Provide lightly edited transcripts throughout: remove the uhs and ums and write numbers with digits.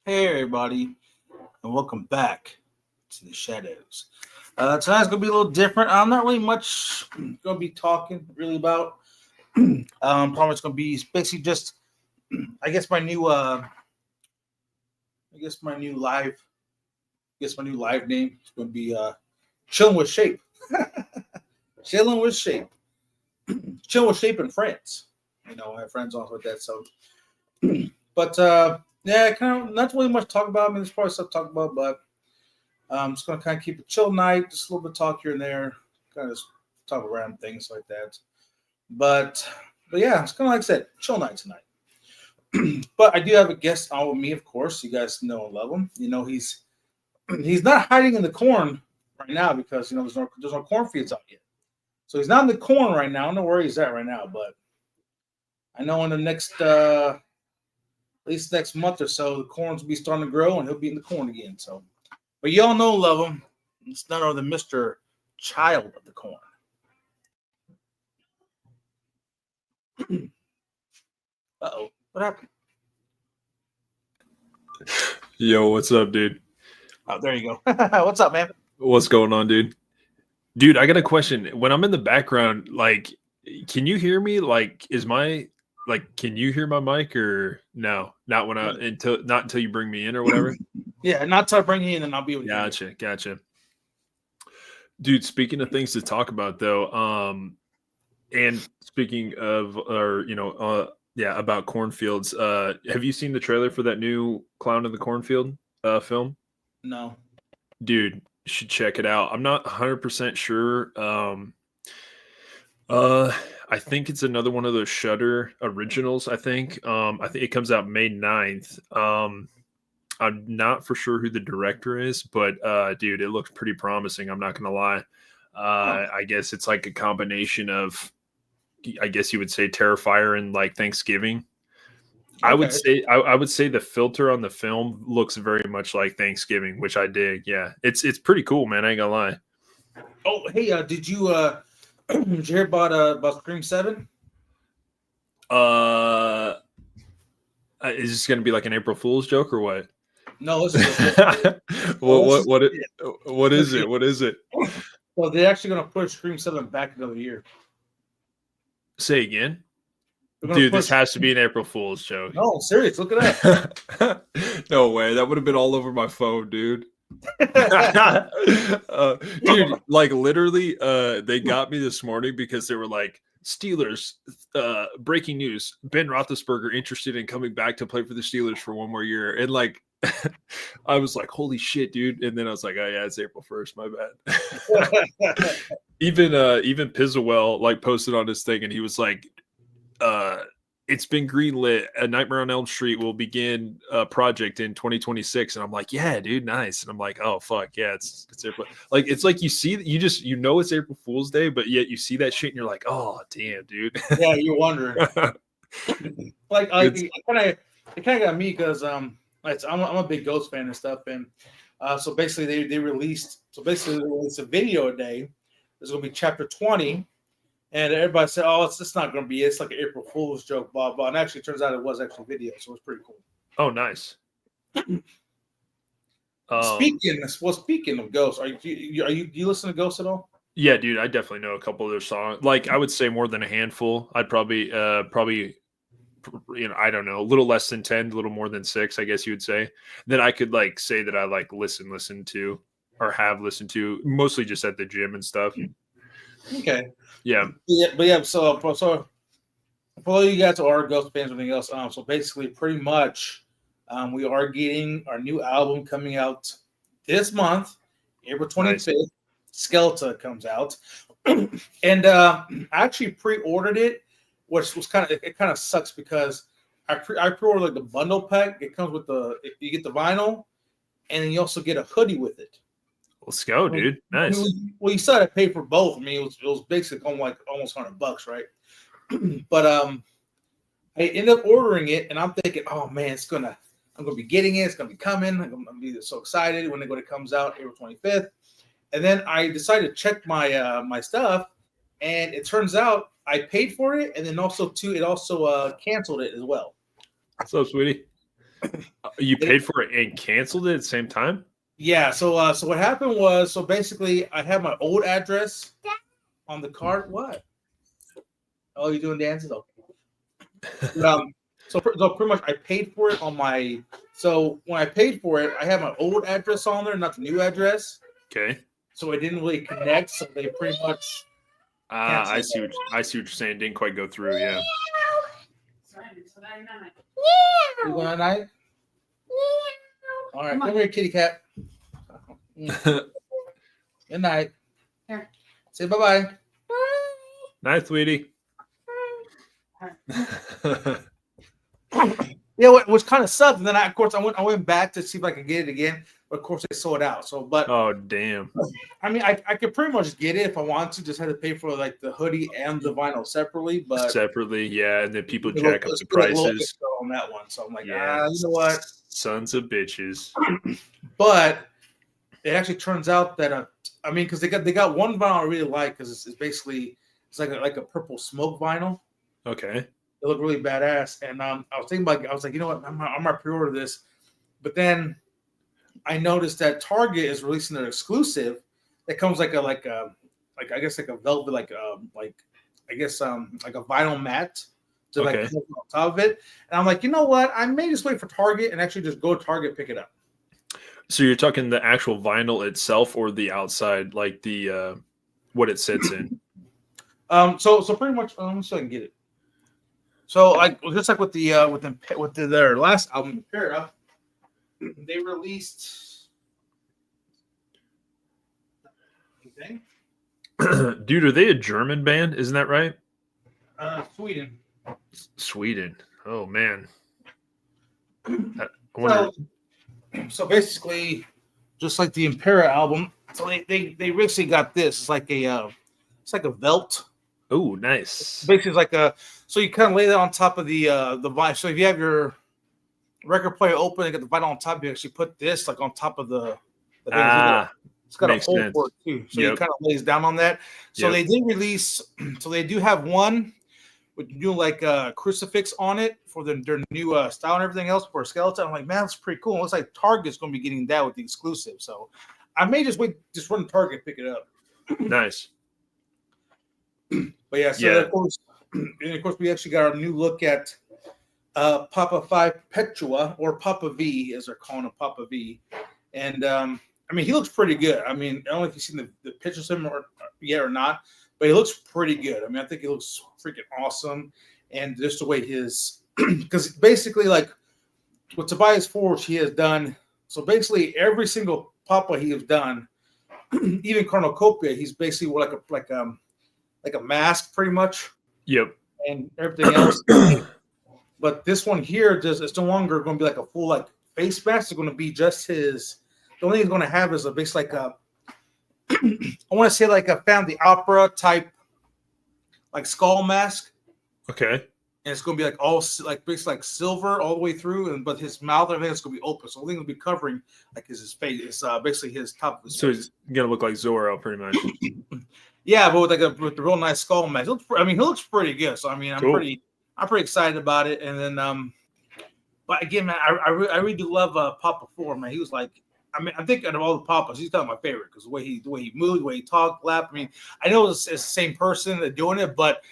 Hey everybody, and welcome back to the Shadows. Tonight's gonna be a little different. I'm not really much gonna be talking really about. Probably it's gonna be basically just, I guess my new, I guess my new live, my new live name is gonna be chilling with Shape, chilling with Shape, chilling with Shape and friends. I have friends on with that. So, but yeah, kind of not really much to talk about. I mean, there's probably stuff to talk about, but I'm just gonna kind of keep it chill night, just a little bit talk here and there, kind of just talk around things like that. But but yeah, it's kind of like I said, chill night tonight. But I do have a guest on with me, of course. You guys know and love him. He's not hiding in the corn right now because there's no cornfields out yet. So he's not in the corn right now. I don't know where he's at right now, but I know in the next at least next month or so, the corns will be starting to grow and he'll be in the corn again. So, but y'all know and love him. It's none other than Mr. Child of the Corn. Uh-oh. What happened? Yo, what's up, dude? Oh, there you go. What's up, man? What's going on, dude? Dude, I got a question. When I'm in the background, like, can you hear me? Like, can you hear my mic or no? Not when not until you bring me in or whatever. Yeah, not till I bring you in, and I'll be with you. Gotcha. Dude, speaking of things to talk about though, and speaking of, about cornfields. Have you seen the trailer for that new Clown in the Cornfield film? No. Dude, you should check it out. I'm not 100% sure. I think it's another one of those Shudder originals. I think it comes out May 9th. I'm not for sure who the director is, but dude, it looks pretty promising. I'm not gonna lie. I guess it's like a combination of, I guess you would say, Terrifier and like Thanksgiving. Okay. I would say the filter on the film looks very much like Thanksgiving, which I dig. Yeah, it's pretty cool, man. I ain't gonna lie. Oh, hey, did you did you hear about Scream 7? Is this gonna be like an April Fool's joke or what? No, listen. What is it? What is it? Well, they're actually gonna push Scream 7 back another year. Say again. Dude, this has to be an April Fool's joke. No, serious. Look at that. No way. That would have been all over my phone, dude. Dude, like literally, they got me this morning because they were like, Steelers, breaking news, Ben Roethlisberger interested in coming back to play for the Steelers for one more year. And like, I was like, holy shit, dude. And then I was like, oh yeah, it's April 1st, my bad. Even Pizzawell like posted on his thing and he was like, it's been greenlit. A Nightmare on Elm Street will begin a project in 2026, and I'm like, yeah, dude, nice. And I'm like, oh fuck, yeah, it's April. Like it's like it's April Fool's Day, but yet you see that shit and you're like, oh damn, dude. Yeah, you're wondering. Like it kind of got me because I'm a big Ghost fan and stuff, and so basically they released a video a day. There's gonna be chapter 20. And everybody said, "Oh, it's not going to be. It's like an April Fool's joke, blah blah." And actually, it turns out it was actually video, so it's pretty cool. Oh, nice. Speaking of Ghosts, do you listen to Ghosts at all? Yeah, dude, I definitely know a couple of their songs. Like, I would say more than a handful. I'd probably, I don't know, a little less than 10, a little more than 6, I guess you would say. Then I could like say that I like listen to or have listened to, mostly just at the gym and stuff. Okay. Yeah. But yeah. So for all you guys who are Ghost fans or anything else, so basically, pretty much, we are getting our new album coming out this month, April 25th. Nice. Skeleton comes out, and I actually pre-ordered it, which was kind of sucks because I pre-ordered like the bundle pack. It comes with you get the vinyl, and then you also get a hoodie with it. Let's go, dude. Nice. Well, you said I paid for both. I mean, it was basically like almost $100, right? But I ended up ordering it, and I'm thinking, oh man, I'm gonna be getting it. It's gonna be coming. I'm gonna be so excited when it comes out April 25th. And then I decided to check my my stuff, and it turns out I paid for it, and then also it also canceled it as well. What's up, sweetie? You paid for it and canceled it at the same time? Yeah. So what happened was, so basically, I had my old address on the card. What? Oh, you doing dances? Okay. So pretty much, I paid for it on my. So when I paid for it, I had my old address on there, not the new address. Okay. So it didn't really connect. So they pretty much. I see what you're saying. Didn't quite go through. Yeah. You going night? All right, come here, kitty cat. Good night. Here. Say bye-bye. Nice, sweetie. Yeah, which kind of sucked. And then of course, I went back to see if I could get it again. But of course, they sold out. So, but Oh damn. I mean, I could pretty much get it if I want to. Just had to pay for like the hoodie and the vinyl separately. But Separately, yeah, and then people it's jack up the still a little bit prices. on that one. So I'm like, Yeah, you know what? Sons of bitches. But it actually turns out that I mean, because they got one vinyl I really like because it's basically it's like a purple smoke vinyl. Okay. It looked really badass, and I was thinking about. I was like, you know what, I'm gonna pre-order this, but then I noticed that Target is releasing their exclusive that comes like I guess like a velvet like I guess like a vinyl mat to like Okay. put on top of it, and I'm like, you know what, I may just wait for Target and actually just go to Target and pick it up. So you're talking the actual vinyl itself or the outside, like the what it sits in? So pretty much, let me see if I can get it. So like just like with their last album, Impera, they released. Okay. Dude, are they a German band? Isn't that right? Sweden. Sweden. Oh man. I wonder. So basically, just like the Impera album, so they basically got this. It's like a belt. Oh, nice. Basically, it's like a so you kind of lay that on top of the vinyl. So if you have your record player open and get the vinyl on top, you actually put this like on top of the thing. It's got a makes hole sense. for it too. So Yep. you kind of lays down on that. So Yep. they did release. So they do have one with new like crucifix on it for their new style and everything else for a skeleton. I'm like, man, that's pretty cool. It looks like Target's going to be getting that with the exclusive. So I may just run to Target and pick it up. Nice. But yeah, so Yeah. of course, we actually got our new look at Papa 5 Petua, or Papa V, as they're calling him, Papa V. And I mean, he looks pretty good. I mean, I don't know if you've seen the pictures of him yet or not, but he looks pretty good. I mean, I think he looks freaking awesome. And just the way because basically, like with Tobias Forge, he has done, so basically every single Papa he has done, even Cornucopia, he's basically like a mask pretty much, Yep. and everything else. But this one here, it's no longer going to be like a full like face mask. It's going to be just his. The only thing he's going to have is basically like a. I want to say like a Phantom of the Opera type, like skull mask, Okay. and it's going to be like all like basically like silver all the way through, but his mouth and everything is going to be open. So the only thing will be covering like is his face. It's basically his top of his So face. he's gonna look like Zorro, pretty much. Yeah, but with the real nice skull mask. He looks pretty good. So I mean, I'm Cool. pretty excited about it. And then but again, man, I really do love Papa 4, man. He was like, I mean, I think out of all the Papas, he's kind of my favorite because the way he moved, the way he talked, laughed. I mean, I know it's the same person that doing it, but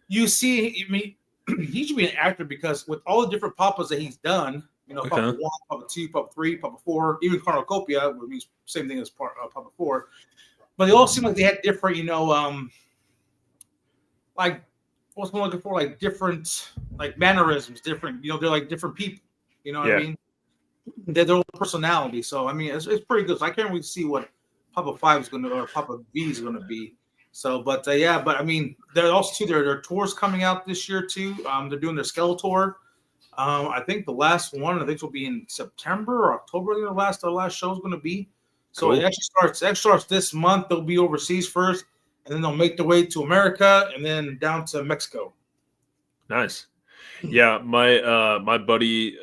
you see, I mean, he should be an actor because with all the different Papas that he's done, you know, Papa 1, Papa 2, Papa 3, Papa 4, even Cornucopia, which means same thing as Papa 4. But they all seem like they had different, you know, like what's I'm looking for, like different, like mannerisms, different, you know, they're like different people, you know what I mean? They're their own personality. So I mean, it's pretty good. So I can't really see what Papa 5 is going to, or Papa V is going to be. So, but yeah, but I mean, they're also their tours coming out this year too. They're doing their Skeletor. I think the last one, I think will be in September or October. The last show is going to be. So Cool. it actually starts this month. They'll be overseas first, and then they'll make their way to America and then down to Mexico. Nice. Yeah, my buddy,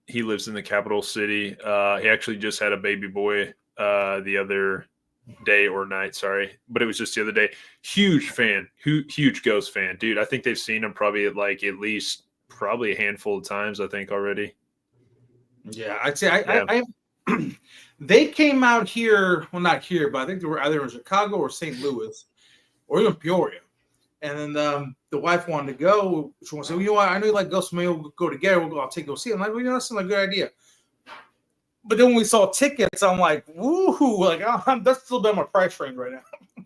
he lives in the capital city. He actually just had a baby boy the other day or night, sorry, but it was just the other day. Huge fan, huge Ghost fan, dude. I think they've seen him probably at least a handful of times, I think, already. Yeah, I'd say Yeah. they came out here. Well, not here, but I think they were either in Chicago or St. Louis or even Peoria. And then the wife wanted to go. She wanted to say, well, you know what? I know you like Ghost. Maybe we'll go together. I'll take go see it. I'm like, well, you know, that sounds like a good idea. But then when we saw tickets, I'm like, woohoo! Like, that's still been my price range right now.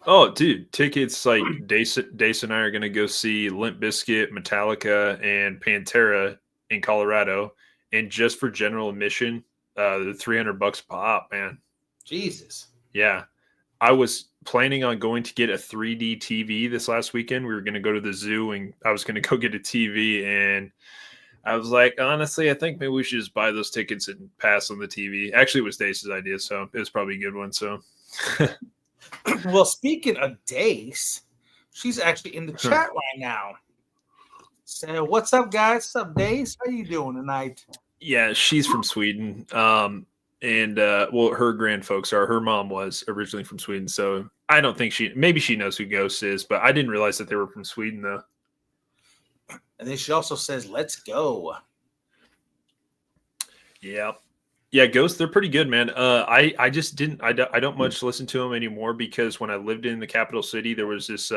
Oh, dude, tickets like Dace and I are gonna go see Limp Bizkit, Metallica, and Pantera in Colorado, and just for general admission, the $300 pop, man. Jesus. Yeah, I was planning on going to get a 3D TV this last weekend. We were gonna go to the zoo, and I was gonna go get a TV, and I was like, honestly, I think maybe we should just buy those tickets and pass on the TV. Actually, it was Dace's idea, so it was probably a good one. So. Well, speaking of Dace, she's actually in the chat right now. So, what's up, guys? What's up, Dace? How you doing tonight? Yeah, she's from Sweden. And well, her grand folks are. Her mom was originally from Sweden, so I don't think maybe she knows who Ghost is, but I didn't realize that they were from Sweden though. And then she also says, "Let's go." Yeah. Yeah, Ghost, they're pretty good, man. I just didn't I don't much listen to them anymore because when I lived in the capital city, there was this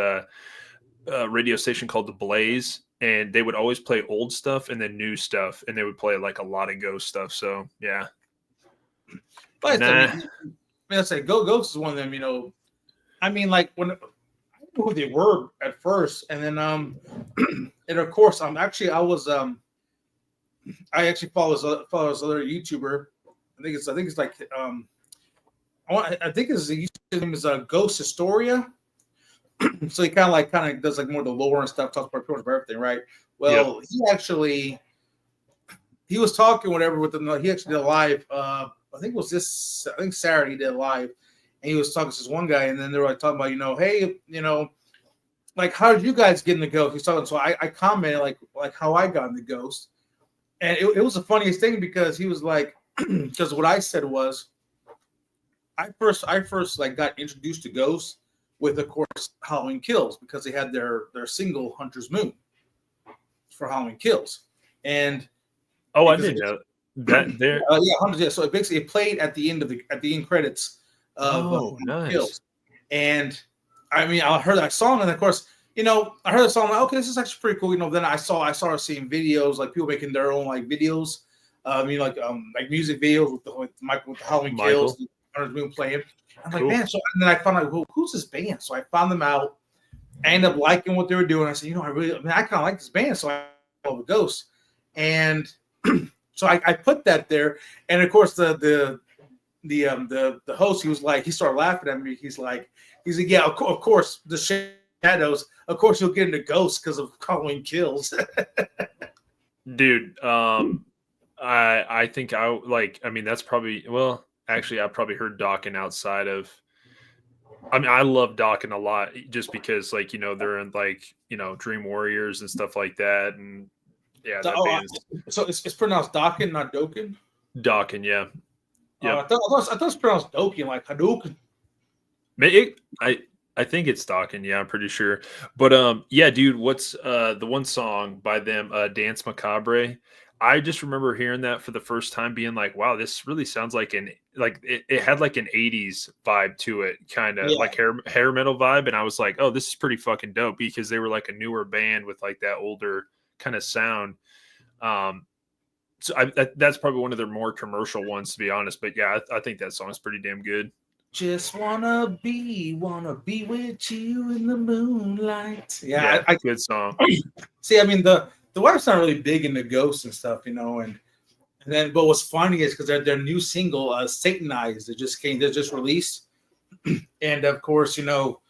radio station called The Blaze, and they would always play old stuff and then new stuff, and they would play like a lot of Ghost stuff. So yeah. But I say Ghost is one of them, you know. I mean, like when I didn't know who they were at first, and then and of course I actually follow this other YouTuber. I think it's like I think his name is Ghost Historia. So he kind of does like more of the lore and stuff, talks about pretty much everything, right? Well, yep. he was talking whatever with them. He actually did a live. I think Saturday he did a live, and he was talking to this one guy, and then they were like talking about, you know, hey, you know, like how did you guys get in the Ghost? He's talking, so I commented like how I got in the Ghost, and it was the funniest thing because he was like, because what I said was, I first like got introduced to Ghost with, of course, Halloween Kills because they had their single Hunter's Moon for Halloween Kills, and I didn't know that there. Yeah, so it played at the end credits of nice. Kills, and I mean I heard that song, and of course, you know, I heard the song, like, okay, this is actually pretty cool. You know, then I started seeing videos, like people making their own like videos, you know, like music videos with the Halloween Kills, Hunter's Moon playing. I'm like, man, so and then I found out, well, who's this band? So I found them out. I ended up liking what they were doing. I said, you know, I kind of like this band, so I love Ghost. And so I put that there. And of course, the host, he started laughing at me. He's like, yeah, of course, the shadows. Of course, you'll get into Ghosts because of Halloween Kills. Dude, I think I mean, that's probably, well, actually, I probably heard Dokken outside of. I mean, I love Dokken a lot just because, like, you know, they're in like, you know, Dream Warriors and stuff like that, and yeah, that band's... So it's pronounced Dokken, not Dokken. Dokken, yeah. Yeah, I thought it's pronounced Dokken, like Hadouken. I think it's Dokken, yeah, I'm pretty sure. But yeah, dude, what's the one song by them, Dance Macabre? I just remember hearing that for the first time, being like, wow, this really sounds like it had like an 80s vibe to it, kind of like hair metal vibe. And I was like, oh, this is pretty fucking dope because they were like a newer band with like that older kind of sound. So that's probably one of their more commercial ones, to be honest. But yeah, I think that song's pretty damn good. Just wanna be with you in the moonlight. Yeah, good song. See, I mean, the wife's not really big into Ghosts and stuff, you know, and then but what's funny is because their new single, Satanized, they just released, and of course, you know,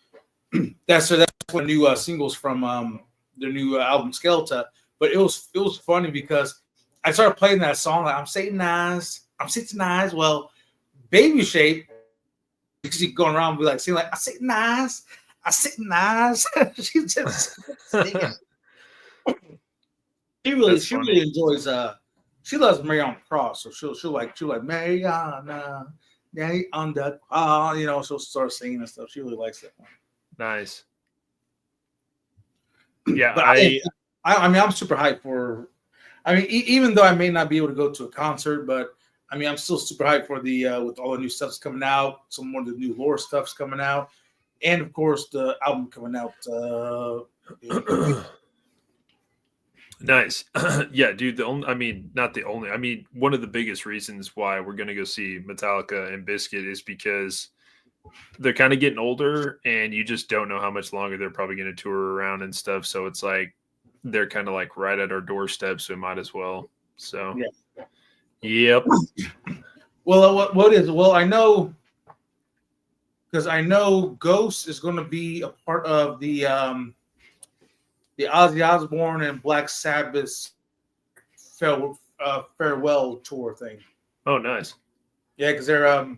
that's one new singles from their new album Skeleton. But it was funny because I started playing that song like I'm Satanized. Well, Baby Shape, because you going around and be like singing like I Satanized. She's just singing. She really enjoys she loves Mariana Cross, so she'll like Mariana on the you know, she'll start singing and stuff. She really likes that one. Nice. Yeah, but I mean I'm super hyped for, I mean, even though I may not be able to go to a concert, but I mean, I'm still super hyped for the with all the new stuff's coming out. Some more of the new lore stuff's coming out, and of course the album coming out. Nice. Yeah, dude, not the only, I mean, one of the biggest reasons why we're going to go see Metallica and Biscuit is because they're kind of getting older and you just don't know how much longer they're probably going to tour around and stuff. So it's like, they're kind of like right at our doorstep. So we might as well. So, Yeah. Yep. Well, what is, well, I know, because I know Ghost is going to be a part of the Ozzy Osbourne and Black Sabbath farewell tour thing. Oh, nice. Yeah, because they're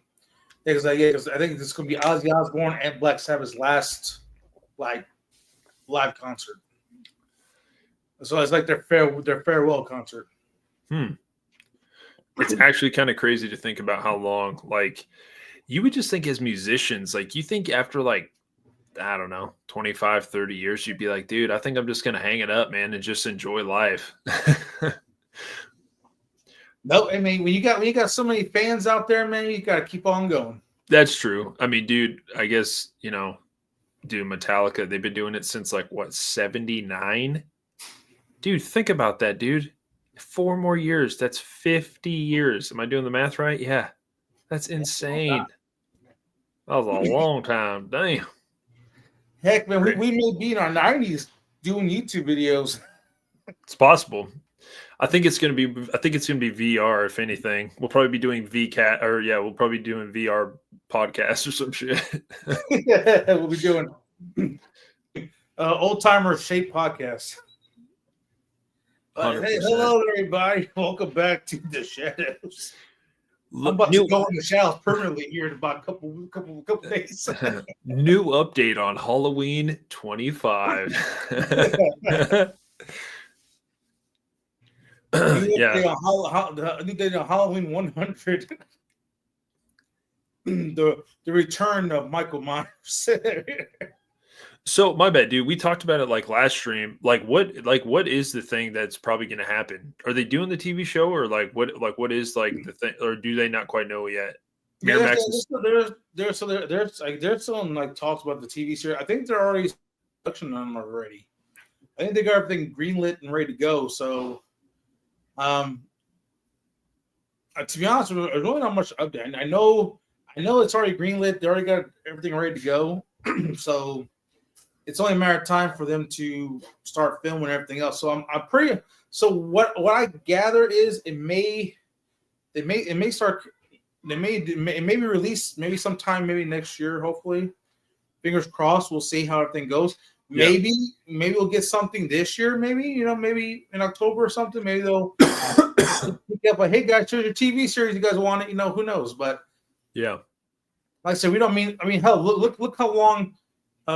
because I think this is going to be Ozzy Osbourne and Black Sabbath's last like live concert. So it's like their farewell concert. It's actually kind of crazy to think about how long. Like, you would just think as musicians, like you think after like, I don't know, 25, 30 years, you'd be like, dude, I think I'm just going to hang it up, man, and just enjoy life. No, I mean, when you got so many fans out there, man, you got to keep on going. That's true. I mean, dude, I guess, dude, Metallica, they've been doing it since like what, 79? Dude, think about that, dude. 4 more years. That's 50 years. Am I doing the math right? Yeah. That's insane. That was a long time. Damn. Heck, man, we may be in our 90s doing YouTube videos. It's possible. I think it's gonna be VR, if anything. We'll probably be doing we'll probably be doing VR podcasts or some shit. We'll be doing old timer shape podcast. Hey, hello everybody. Welcome back to the Shadows. I'm about to go in the shadows permanently here in about a couple days. New update on Halloween 25. New day on Halloween 100. the return of Michael Myers. So my bad, dude. We talked about it like last stream. Like what is the thing that's probably going to happen? Are they doing the TV show, or what is like the thing, or do they not quite know yet? There's some like talks about the TV series. I think they're already production on them already. I think they got everything greenlit and ready to go. So, to be honest, there's really not much update. I know it's already greenlit. They already got everything ready to go. So it's only a matter of time for them to start filming and everything else. So I'm pretty. So what I gather is it may be released maybe sometime maybe next year. Hopefully, fingers crossed. We'll see how everything goes. Maybe we'll get something this year. Maybe maybe in October or something. Maybe they'll pick up like, hey guys, here's your TV series. You guys want it? Who knows? But yeah, like I said, we don't mean. I mean, hell, look how long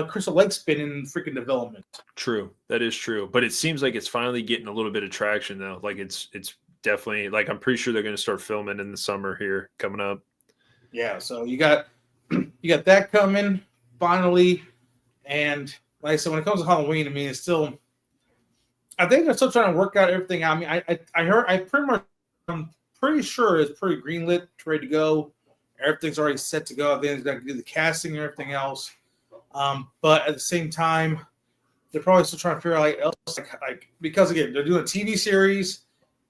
Crystal Lake's been in freaking development. True, that is true. But it seems like it's finally getting a little bit of traction though. Like it's definitely, like, I'm pretty sure they're going to start filming in the summer here coming up. Yeah, so you got that coming finally, and like I said, when it comes to Halloween, I mean, it's still. I think they're still trying to work out everything. I mean, I'm pretty sure it's pretty greenlit, ready to go. Everything's already set to go. I think they've got to do the casting and everything else. But at the same time, they're probably still trying to figure out like because again, they're doing a TV series,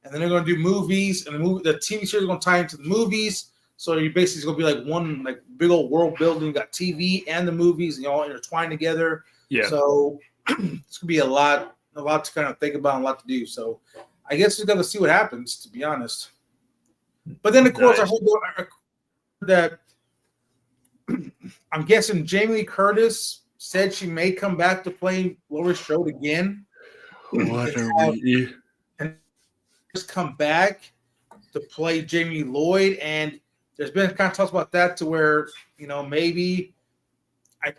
and then they're going to do movies, and the TV series is going to tie into the movies. So you basically going to be like one like big old world building. You got TV and the movies, and you all intertwined together. Yeah. So it's going to be a lot to kind of think about and a lot to do. So I guess we've got to see what happens, to be honest. But then of course I heard that I'm guessing Jamie Lee Curtis said she may come back to play Laurie Strode again. What are we? And just come back to play Jamie Lloyd, and there's been kind of talks about that to where maybe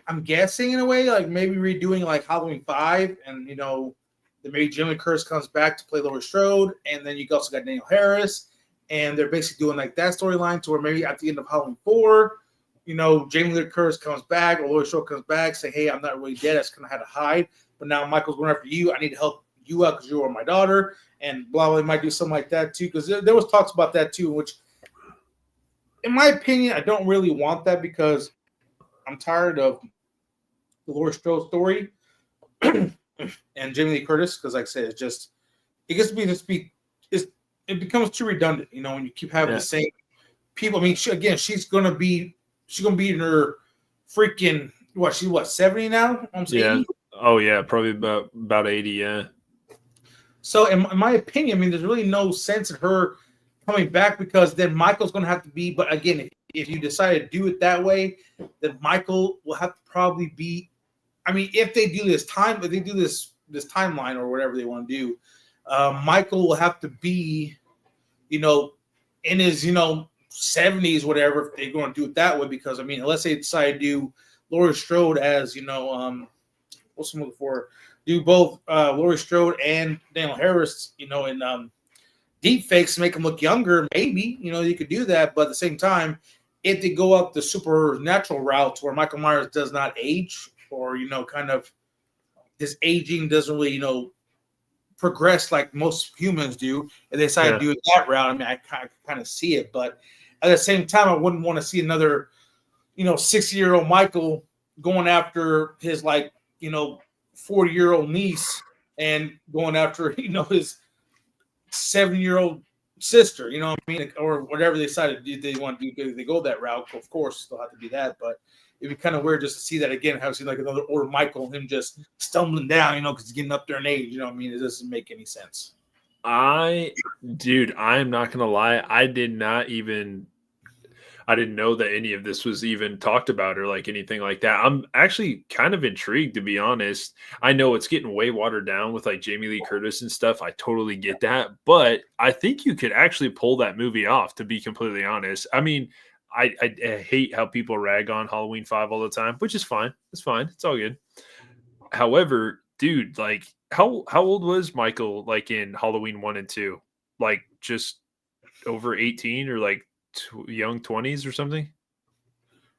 I'm guessing in a way like maybe redoing like Halloween 5, and then maybe Jamie Lee Curtis comes back to play Laurie Strode, and then you also got Daniel Harris, and they're basically doing like that storyline to where maybe at the end of Halloween 4. Jamie Lee Curtis comes back, or Laurie Strode comes back, say, hey, I'm not really dead. I just kind of had to hide. But now Michael's going after you. I need to help you out because you are my daughter. And blah, blah, might do something like that, too. Because there was talks about that, too, which in my opinion, I don't really want that because I'm tired of the Laurie Strode story and Jamie Lee Curtis because, like I said, it gets to be it becomes too redundant. You know, when you keep having the same people. I mean, she's gonna be in her freaking she's 70 now? Almost 80? Oh yeah, probably about 80. Yeah. So in my opinion, I mean, there's really no sense in her coming back because then Michael's going to have to be. But again, if you decide to do it that way, then Michael will have to probably be. I mean, if they do this timeline or whatever they want to do, Michael will have to be, in his 70s, whatever. If they're going to do it that way, because I mean, unless they decide to do Laurie Strode as what's I'm looking for. Do both Laurie Strode and Daniel Harris, in deep fakes to make them look younger. Maybe, you could do that. But at the same time, if they go up the supernatural route where Michael Myers does not age or, kind of his aging doesn't really, progress like most humans do, and they decide to do it that route, I mean, I kind of see it. But at the same time, I wouldn't want to see another, 60-year-old Michael going after his 40-year-old niece and going after his 7-year-old sister, you know what I mean, or whatever they decide to do. They want to do, if they go that route, of course they'll have to do that. But it'd be kind of weird just to see that again, have seen like another older Michael, him just stumbling down, because he's getting up there in age. You know what I mean? It doesn't make any sense. I'm not gonna lie, I didn't know that any of this was even talked about or like anything like that. I'm actually kind of intrigued, to be honest. I know it's getting way watered down with like Jamie Lee Curtis and stuff. I totally get that. But I think you could actually pull that movie off, to be completely honest. I mean, I hate how people rag on Halloween 5 all the time, which is fine. It's fine. It's all good. However, dude, like how old was Michael like in Halloween 1 and 2? Like just over 18 or like young 20s or something?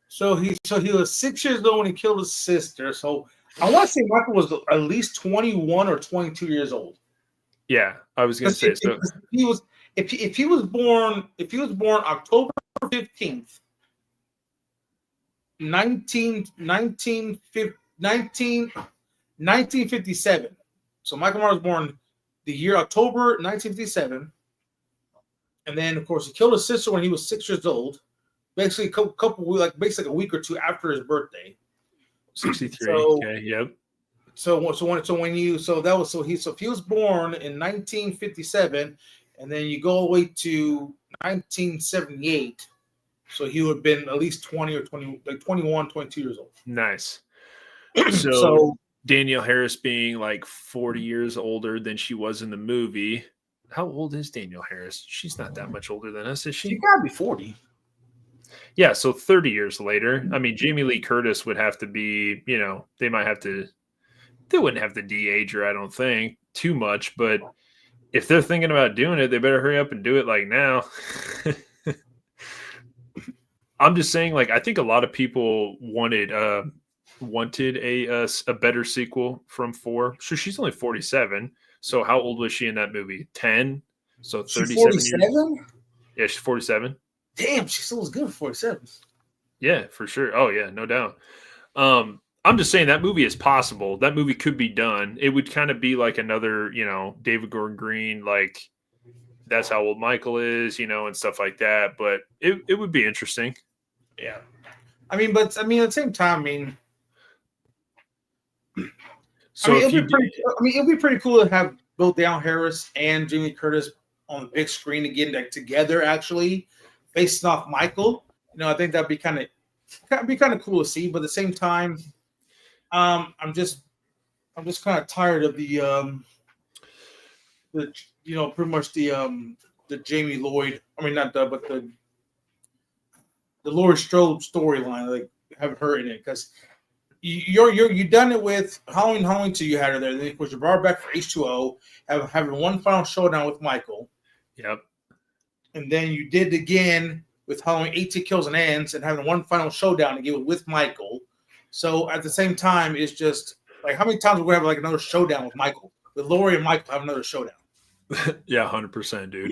So he was 6 years old when he killed his sister. So I want to say Michael was at least 21 or 22 years old. Yeah, I was gonna say so. If he was born October 15th, 1957. So Michael Myers was born the year October 1957. And then, of course, he killed his sister when he was 6 years old. Basically, basically a week or two after his birthday. 63. So, okay. Yep. If he was born in 1957, and then you go all the way to 1978, so he would have been at least 20 or 20, like 21, 22 years old. Nice. So Danielle Harris being like 40 years older than she was in the movie. How old is Danielle Harris? She's not that much older than us, is she? She gotta be 40. Yeah, so 30 years later. I mean, Jamie Lee Curtis would have to be, they wouldn't have to de-age her, I don't think, too much. But if they're thinking about doing it, they better hurry up and do it like now. I'm just saying, like, I think a lot of people wanted a better sequel from 4. So she's only 47. So how old was she in that movie? 10. So 37 years. Yeah, she's 47. Damn, she still was good for 47. Yeah, for sure. Oh yeah, no doubt. I'm just saying that movie is possible. That movie could be done. It would kind of be like another, David Gordon Green, like that's how old Michael is, and stuff like that. But it would be interesting. Yeah. At the same time, it'd be pretty cool to have both Danielle Harris and Jamie Curtis on the big screen again, together, actually facing off Michael. I think that'd be kind of cool to see. But at the same time, I'm just kind of tired of the pretty much the Jamie Lloyd. The Laurie Strode storyline. Like having her in it because. You done it with Halloween 2. You had her there. Then, of course, you brought her back for H2O, having one final showdown with Michael. Yep. And then you did it again with Halloween 18 Kills and Ends and having one final showdown again with Michael. So at the same time, it's just like how many times are we going to have like another showdown with Michael? With Laurie and Michael have another showdown. Yeah, 100%, dude.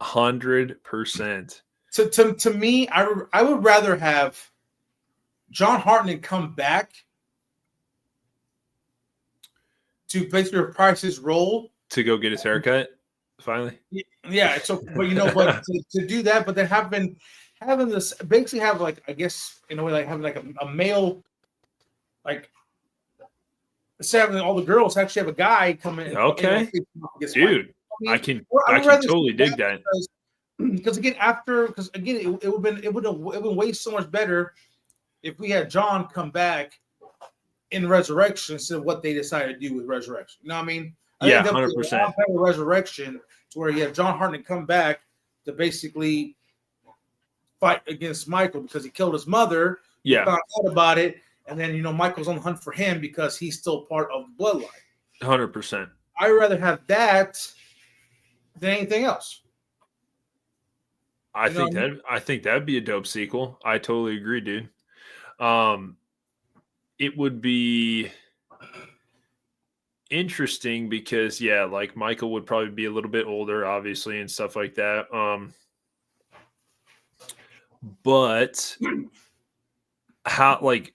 100%. To me, I would rather have John Hartnett come back to basically reprise his role to go get his haircut finally. Yeah, so but but to do that, but then having this basically have like I guess in a way like having like a male like instead of having all the girls actually have a guy come in. Okay, dude, I can totally dig that. Because again, it would have way so much better if we had John come back in Resurrection instead of what they decided to do with Resurrection. You know what I mean? Yeah, 100%. Resurrection to where you have John Hartnett come back to basically fight against Michael because he killed his mother. Yeah, found out about it, and then Michael's on the hunt for him because he's still part of the bloodline. 100%. I'd rather have that than anything else. I think that'd be a dope sequel. I totally agree, dude. It would be interesting because like Michael would probably be a little bit older, obviously, and stuff like that. But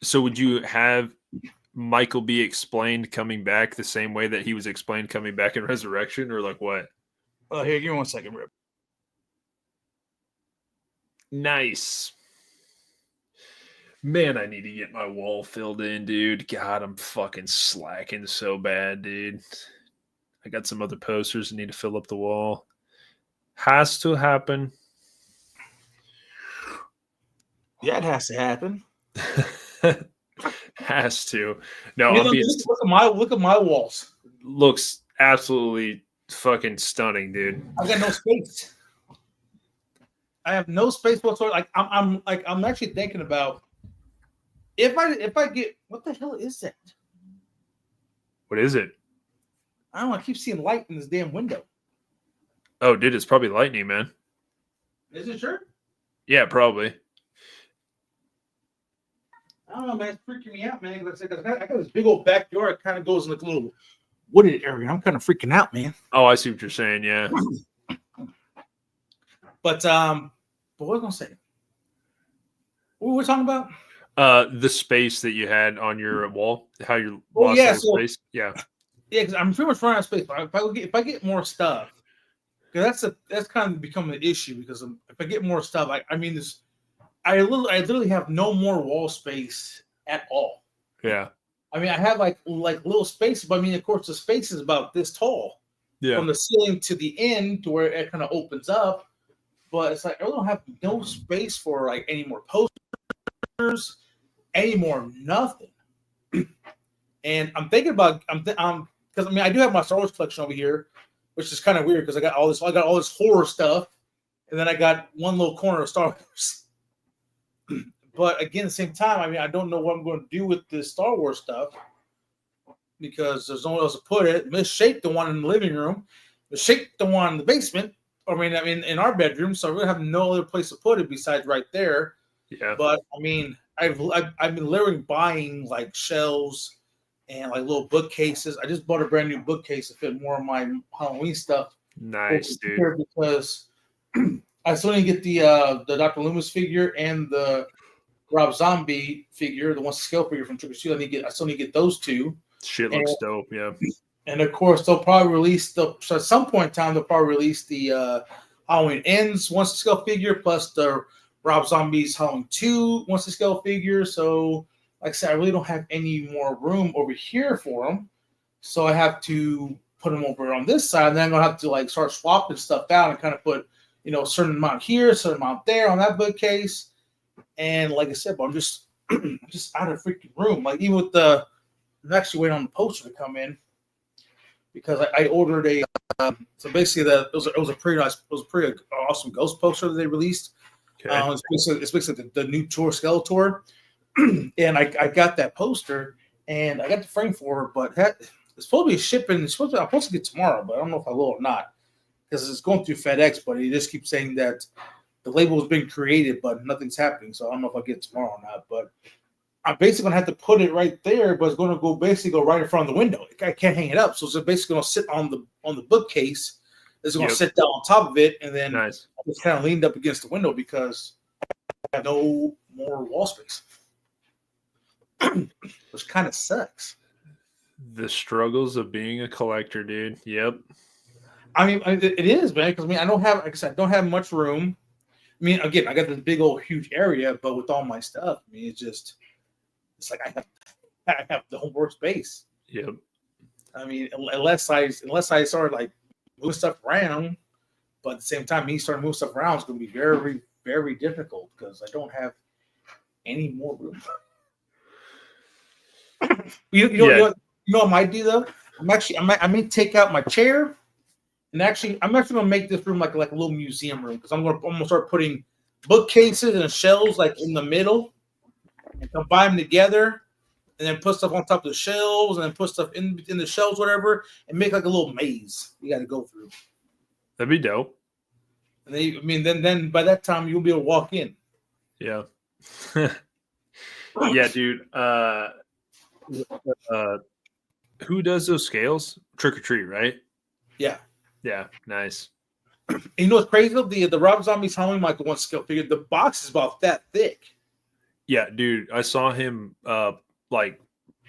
so would you have Michael be explained coming back the same way that he was explained coming back in Resurrection, or like what? Here, give me 1 second, Rip. Nice. Man, I need to get my wall filled in, dude. God, I'm fucking slacking so bad, dude. I got some other posters that need to fill up the wall. Has to happen. Yeah, it has to happen. Has to. No, look at my walls. Looks absolutely fucking stunning, dude. I got no space. I have no space whatsoever. Like I'm actually thinking about if I get what the hell is that? What is it? I don't know. I keep seeing light in this damn window. Oh, dude, it's probably lightning, man. Is it sure? Yeah, probably. I don't know, man. It's freaking me out, man. I got this big old backyard. It kind of goes in like a little wooded area. I'm kind of freaking out, man. Oh, I see what you're saying. Yeah. But what was I gonna say? What were we talking about? The space that you had on your wall. How you space. Yeah. Yeah, because I'm pretty much running out of space. But if I get more stuff, because that's kind of becoming an issue. Because if I get more stuff, I literally have no more wall space at all. Yeah. I mean, I have like little spaces, but I mean, of course, the space is about this tall. Yeah. From the ceiling to the end to where it kind of opens up. But it's like I really don't have no space for like any more posters, any more nothing. And I'm thinking about because I do have my Star Wars collection over here, which is kind of weird because I got all this horror stuff, and then I got one little corner of Star Wars. But again, at the same time, I don't know what I'm going to do with this Star Wars stuff because there's nowhere else to put it. Misshaped the one in the living room, misshaped the one in the basement. I mean, in our bedroom, so I really have no other place to put it besides right there. Yeah. But I mean, I've been literally buying like shelves and like little bookcases. I just bought a brand new bookcase to fit more of my Halloween stuff. Nice, dude. Because I still need to get the Dr. Loomis figure and the Rob Zombie figure, the one scale figure from Trick or Treat. I still need to get those two. Shit looks dope, yeah. And of course, they'll probably release so at some point in time they'll probably release the Halloween Ends once the scale figure plus the Rob Zombie's Halloween 2 once the scale figure. So, like I said, I really don't have any more room over here for them, so I have to put them over on this side. And then I'm gonna have to like start swapping stuff out and kind of put a certain amount here, a certain amount there on that bookcase. And like I said, but I'm just out of freaking room. Like even with I'm actually waiting on the poster to come in. Because I ordered so basically it was a pretty awesome ghost poster that they released. Okay. It's basically the new tour Skeletor, and I got that poster and I got the frame for it, but it's supposed to be shipping. I'm supposed to get tomorrow, but I don't know if I will or not because it's going through FedEx. But he just keeps saying that the label has been created, but nothing's happening. So I don't know if I'll get it tomorrow or not. But I'm basically gonna have to put it right there, but it's gonna go right in front of the window. I can't hang it up, so it's basically gonna sit on the bookcase. It's gonna sit down on top of it, and then nice. just kind of leaned up against the window because I have no more wall space, which kind of sucks. The struggles of being a collector, dude. Yep. I mean, it is, man. Because I mean, I don't have, like I said, I don't have much room. I mean, again, I got this big old huge area, but with all my stuff, I mean, it's like I have the whole workspace. Yep. I mean, unless I start like moving stuff around, but at the same time, me starting to move stuff around is going to be very, very difficult because I don't have any more room. You know what I might do though? I may take out my chair, and actually, I'm actually going to make this room like a little museum room because I'm going to start putting bookcases and shelves like in the middle, and combine them together. And then put stuff on top of the shelves, and then put stuff in the shelves, whatever, and make like a little maze you got to go through. That'd be dope. And then by that time you'll be able to walk in. Yeah. Yeah, dude. Who does those scales? Trick or Treat, right? Yeah. Yeah. Nice. And you know what's crazy? The Rob Zombie's Halloween Michael one scale figure, the box is about that thick. Yeah, dude. I saw him like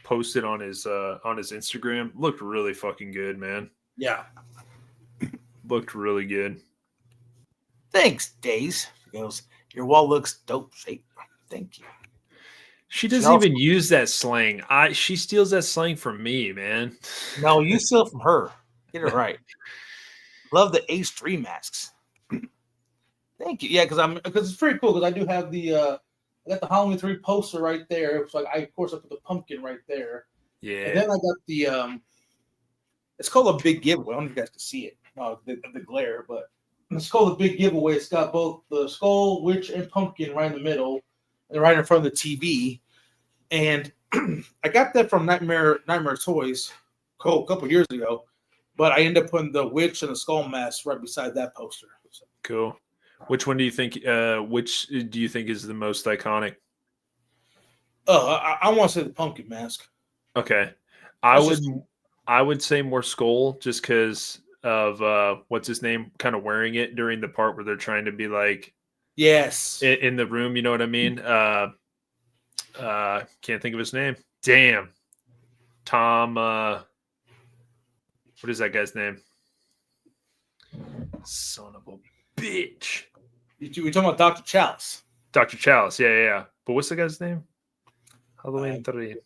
posted on his Instagram. Looked really fucking good, man. Yeah. Looked really good. Thanks, Days. He goes, your wall looks dope shape. Thank you. She doesn't even use that slang. She steals that slang from me, man. No, you steal it from her. Get it right. Love the Ace 3 masks. Thank you. Yeah, because it's pretty cool because I do have I got the Halloween 3 poster right there. So I put the pumpkin right there. Yeah. And then I got the it's called a big giveaway. I don't know if you guys can see it. The glare, but it's called a big giveaway. It's got both the skull, witch, and pumpkin right in the middle, and right in front of the TV. And I got that from Nightmare Toys a couple years ago, but I ended up putting the witch and the skull mask right beside that poster. So. Cool. Which one do you think? Which do you think is the most iconic? I want to say the pumpkin mask. Okay, I would say more skull just because of what's his name kind of wearing it during the part where they're trying to be like yes in the room. You know what I mean? Can't think of his name. Damn, Tom. What is that guy's name? Son of a bitch. We're talking about Dr. Chalice. Dr. Chalice, yeah. But what's the guy's name? Halloween 3.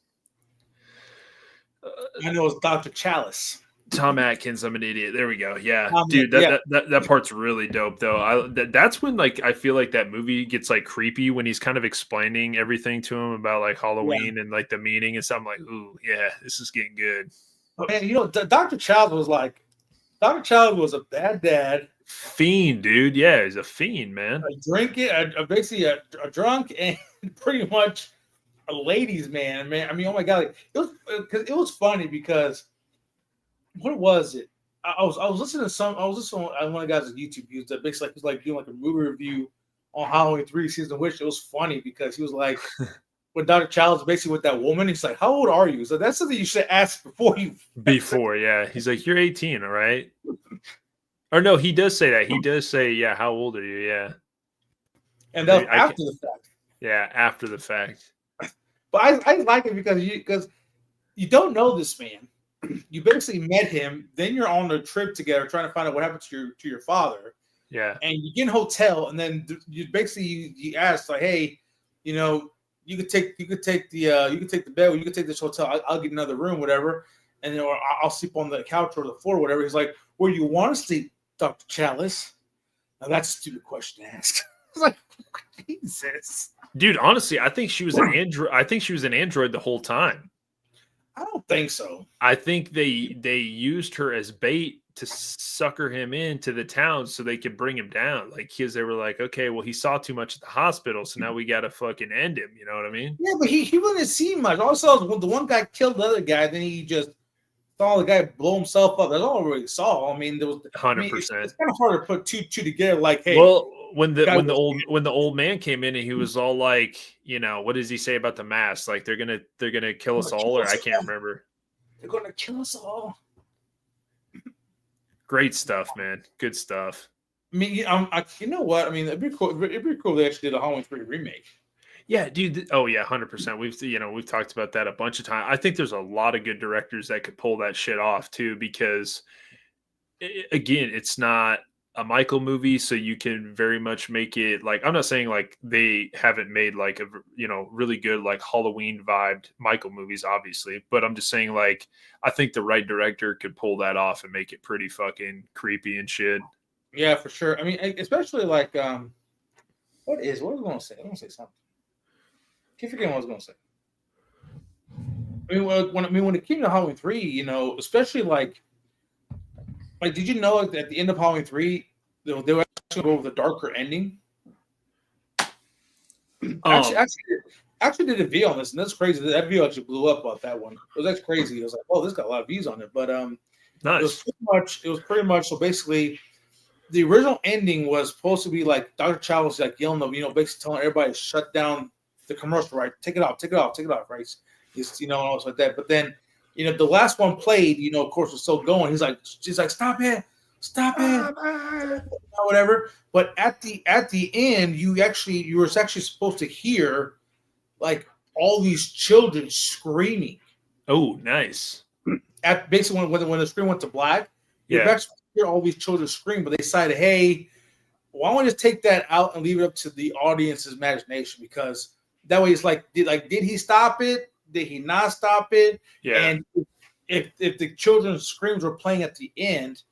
I know it's Dr. Chalice. Tom Atkins, I'm an idiot. There we go. Yeah, dude, that part's really dope though. That's when like I feel like that movie gets like creepy when he's kind of explaining everything to him about like Halloween and like the meaning and stuff. I'm like, ooh, yeah, this is getting good. Man, you know, Dr. Chalice was a bad dad. Fiend, dude. Yeah, he's a fiend, man. Basically a drunk and pretty much a ladies' man. I mean, oh my god, it was funny because what was it? I was listening to one of the guys on YouTube. He was basically like doing like a movie review on Halloween 3 season, which it was funny because he was like, when Dr. Chalice basically with that woman, he's like, "How old are you?" So that's something you should ask before you. Yeah. He's like, "You're 18, all right." Or no, he does say that. He does say, "Yeah, how old are you?" Yeah. And that was after the fact. Yeah, after the fact. But I like it because you don't know this man. You basically met him, then you're on a trip together trying to find out what happened to your father. Yeah. And you get in a hotel, and then you ask like, "Hey, you know, you could take the bed, or you could take this hotel. I'll get another room, whatever, and then or I'll sleep on the couch or the floor, whatever." He's like, "Where you want to sleep, Dr. Chalice?" Now that's a stupid question to ask. I was like, Jesus. Dude, honestly, I think she was an android. I think she was an android the whole time. I don't think so. I think they used her as bait to sucker him into the town so they could bring him down. Like, because they were like, okay, well, he saw too much at the hospital, so now we got to fucking end him. You know what I mean? Yeah, but he wouldn't see much. All I saw was the one guy killed the other guy, then he just saw the guy blow himself up. That's all I really saw. I mean, there was 100%. It's kind of hard to put two together. Like, hey, well, when the old man came in and he was all like, you know, what does he say about the mask? Like they're gonna kill us all, or I can't remember. They're gonna kill us all. Great stuff, man. Good stuff. I mean, you know what? I mean, it'd be cool. It'd be cool if they actually did a Halloween 3 remake. Yeah, dude. Oh yeah, 100%. We've talked about that a bunch of times. I think there's a lot of good directors that could pull that shit off too, because again, it's not a Michael movie, so you can very much make it like, I'm not saying like they haven't made like a really good like Halloween vibed Michael movies, obviously, but I'm just saying like I think the right director could pull that off and make it pretty fucking creepy and shit. Yeah, for sure. I mean, especially like what was I going to say? I was going to say something. Keep forgetting what I was going to say. I mean, when it came to Halloween 3, especially like, did you know at the end of Halloween 3, they were actually go with a darker ending? Actually did a video on this, and that's crazy. That video actually blew up about that one. That's crazy. It was like, oh, this got a lot of views on it. But nice. It was pretty much so basically the original ending was supposed to be like Dr. Chow was like yelling, basically telling everybody to shut down the commercial, right? Take it off, right? He's, and like that. But then, the last one played, of course, was still going. She's like, stop it, whatever. But at the end, you were actually supposed to hear like all these children screaming. Oh, nice. At basically when the screen went to black, you actually hear all these children scream. But they decided, hey, why don't we just take that out and leave it up to the audience's imagination? Because that way, it's like, did he stop it? Did he not stop it? Yeah. And if the children's screams were playing at the end,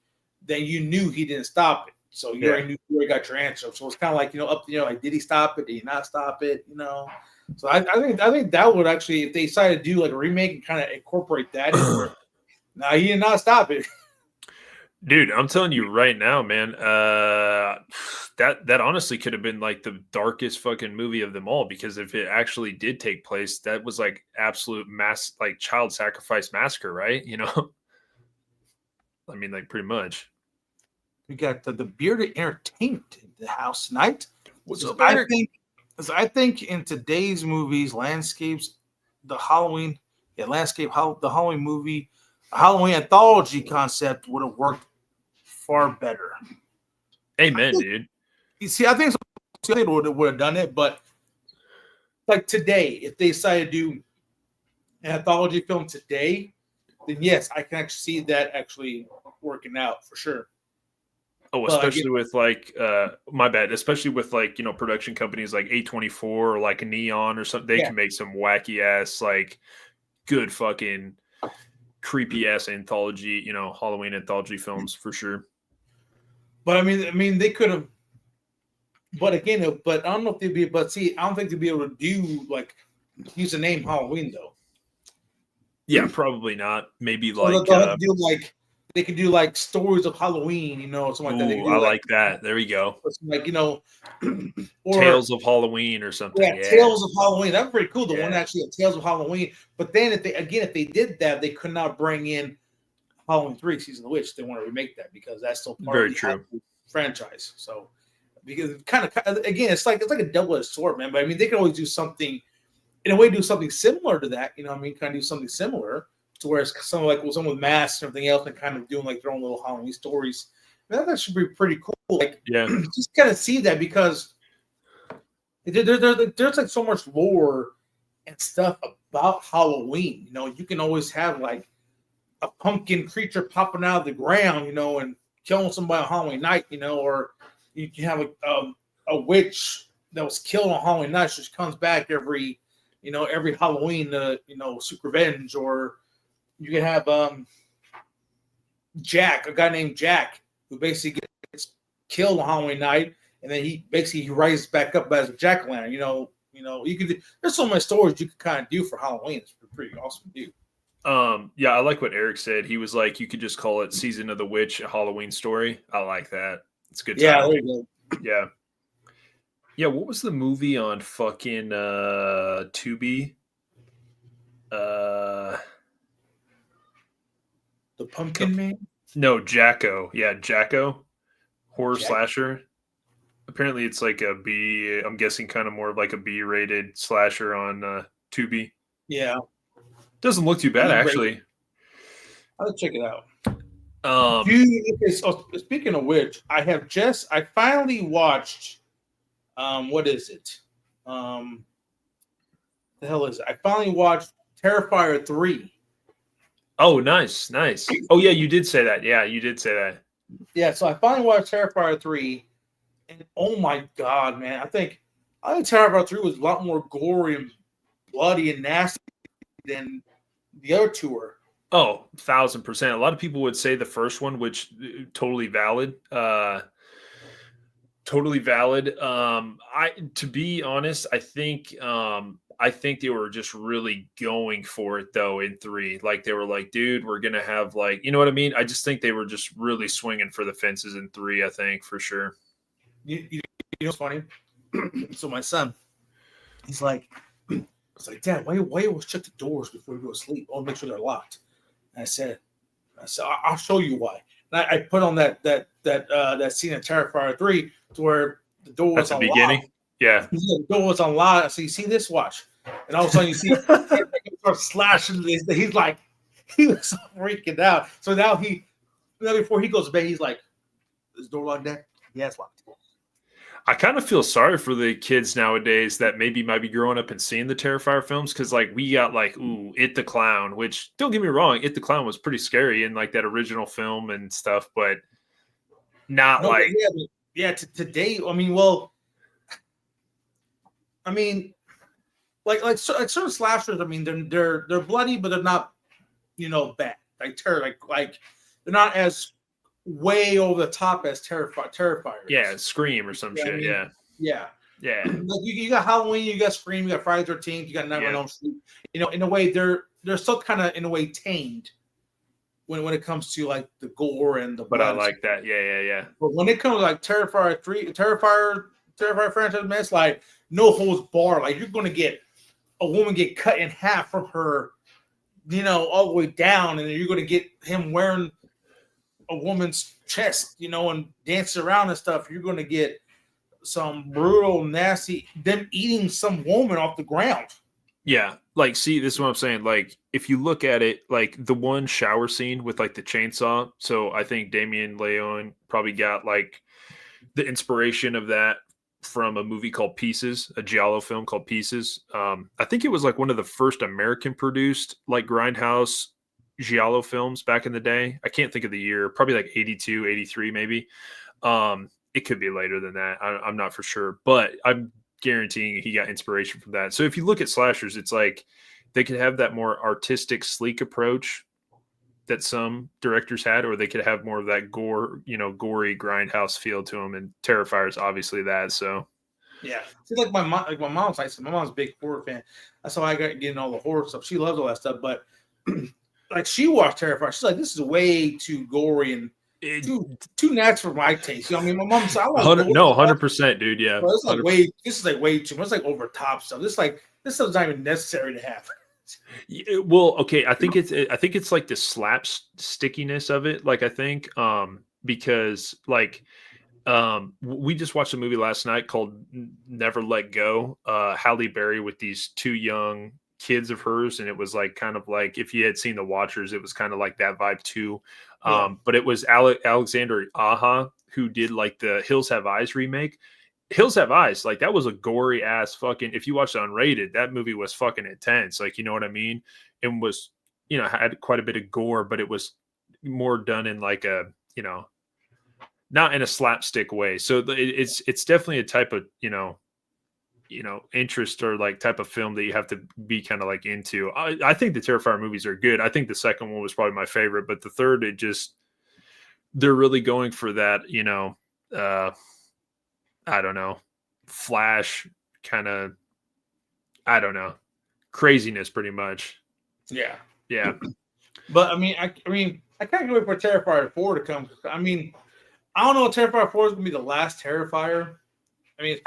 then you knew he didn't stop it. So you already knew, you already got your answer. So it's kind of like, up like, did he stop it? Did he not stop it? So I think that would actually, if they decided to do like a remake and kind of incorporate that in, now he did not stop it. Dude, I'm telling you right now, man. That honestly could have been like the darkest fucking movie of them all, because if it actually did take place, that was like absolute mass, like child sacrifice massacre, right? I mean, like pretty much. We got the Bearded Entertainment in the house tonight. What's up, I think in today's movies, landscapes, the Halloween movie, a Halloween anthology concept would have worked far better. Amen, dude. You see, I think they would have done it, but like today, if they decided to do an anthology film today, then yes, I can actually see that actually working out for sure. Oh, especially with like my bad, especially with like, production companies like A24 or like Neon or something, they can make some wacky ass, like good fucking creepy ass anthology, Halloween anthology films for sure. But I mean they could have, but again, but I don't know if they'd be, but see, I don't think they'd be able to do like use the name Halloween though. Yeah, probably not. Maybe so like they could do like stories of Halloween, something like that. Ooh, I like that. There we go. Like, or Tales of Halloween or something. Yeah, Tales of Halloween. That's pretty cool. The one actually had Tales of Halloween. But then if they did that, they could not bring in Halloween 3 Season of the Witch. They want to remake that because that's still part of the Halloween franchise. So because kind of again, it's like a double-edged sword, man. But I mean, they could always do something in a way, do something similar to that. Kind of do something similar to where it's something like someone with masks and everything else, and kind of doing like their own little Halloween stories. That should be pretty cool. Like, just kind of see that because there's like so much lore and stuff about Halloween. You can always have like a pumpkin creature popping out of the ground, and killing somebody on Halloween night, or you can have a witch that was killed on Halloween night. She just comes back every Halloween to, seek revenge. Or you can have Jack, a guy named Jack, who basically gets killed on Halloween night, and then he rises back up as a jack-o'-lantern. You could. There's so many stories you could kind of do for Halloween. It's pretty awesome to do. Yeah, I like what Eric said. He was like, you could just call it Season of the Witch, a Halloween story. I like that. It's good. Yeah, there you go. Yeah. Yeah, what was the movie on fucking Tubi? The Pumpkin Man? No, Jacko. Yeah, Jacko. Horror slasher. Apparently it's like a B, I'm guessing kind of more of like a B-rated slasher on Tubi. Yeah. Doesn't look too bad, actually. I'll check it out. Dude, okay, so speaking of which, I finally watched what is it? The hell is it? I finally watched Terrifier 3. Oh, nice. Oh yeah, you did say that. Yeah, you did say that. Yeah, so I finally watched Terrifier 3, and oh my god, man, I think Terrifier 3 was a lot more gory and bloody and nasty than the other two were. Oh, 1,000%. A lot of people would say the first one, which totally valid. Totally valid. I to be honest, I think they were just really going for it though in 3. Like they were like, dude, we're gonna have like, you know what I mean? I just think they were just really swinging for the fences in 3. I think for sure. You know what's funny? So my son, he's like, it's like, Dad, why you always check the doors before you go to sleep? Oh, make sure they're locked. And I said, I'll show you why. And I put on that scene in Terrifier 3 to where the door was At the unlocked. beginning. Yeah. The door was unlocked. So you see this, watch. And all of a sudden you see start slashing this. He's like, he was freaking out. So now before he goes to bed, he's like, is the door locked, Dad? Yeah, it's locked. I kind of feel sorry for the kids nowadays that maybe might be growing up and seeing the Terrifier films because, like, we got like, ooh, It the Clown, which don't get me wrong, It the Clown was pretty scary in like that original film and stuff, but not No, like, today. I mean, like certain slashers. I mean, they're bloody, but they're not, bad. Like they're not as way over the top as Terrifiers. yeah, Scream or some shit. I mean? Yeah, Yeah. Like you got Halloween, you got Scream, you got Friday the 13th, you got Nightmare on Elm Street. In a way, they're still kind of in a way tamed when it comes to like the gore and the. But I like that. Yeah. But when it comes to like Terrifier franchise, man, it's like no holds bar. Like you're going to get a woman get cut in half from her, all the way down, and then you're going to get him wearing a woman's chest, and dancing around and stuff. You're going to get some brutal, nasty, them eating some woman off the ground. Yeah. Like, see, this is what I'm saying. Like, if you look at it, like the one shower scene with like the chainsaw. So I think Damien Leone probably got like the inspiration of that from a movie called Pieces, a Giallo film called Pieces. I think it was like one of the first American produced like grindhouse Giallo films back in the day. I can't think of the year, probably like 82, 83 maybe. It could be later than that. I'm not for sure, but I'm guaranteeing he got inspiration from that. So if you look at slashers, it's like they could have that more artistic, sleek approach that some directors had, or they could have more of that gory grindhouse feel to them. And Terrifier is obviously that. So yeah, see, like my mom's like, my mom's a big horror fan. That's how I got getting all the horror stuff. She loves all that stuff, but like she watched Terrifier, she's like, this is way too gory and too natural for my taste. You know what I mean? My mom's like, 100%, dude. Yeah, but it's like this is like way too much. It's like over top stuff. This stuff's not even necessary to have. Well, okay, I think it's like the slap stickiness of it. Like I think because like we just watched a movie last night called Never Let Go. Halle Berry with these 2 young kids of hers, and it was like kind of like if you had seen The Watchers, it was kind of like that vibe too. But it was Alexander Aja who did like the Hills Have Eyes remake. Hills Have Eyes, like that was a gory ass fucking. If you watched it unrated, that movie was fucking intense. Like, you know what I mean? And was, had quite a bit of gore, but it was more done in like a, not in a slapstick way. So it's definitely a type of, interest or like type of film that you have to be kind of like into. I think the Terrifier movies are good. I think the second one was probably my favorite, but the third, they're really going for that, I don't know, flash kind of, I don't know, craziness pretty much. Yeah. But I can't wait for Terrifier 4 to come. I mean, I don't know if Terrifier 4 is gonna be the last Terrifier. I mean,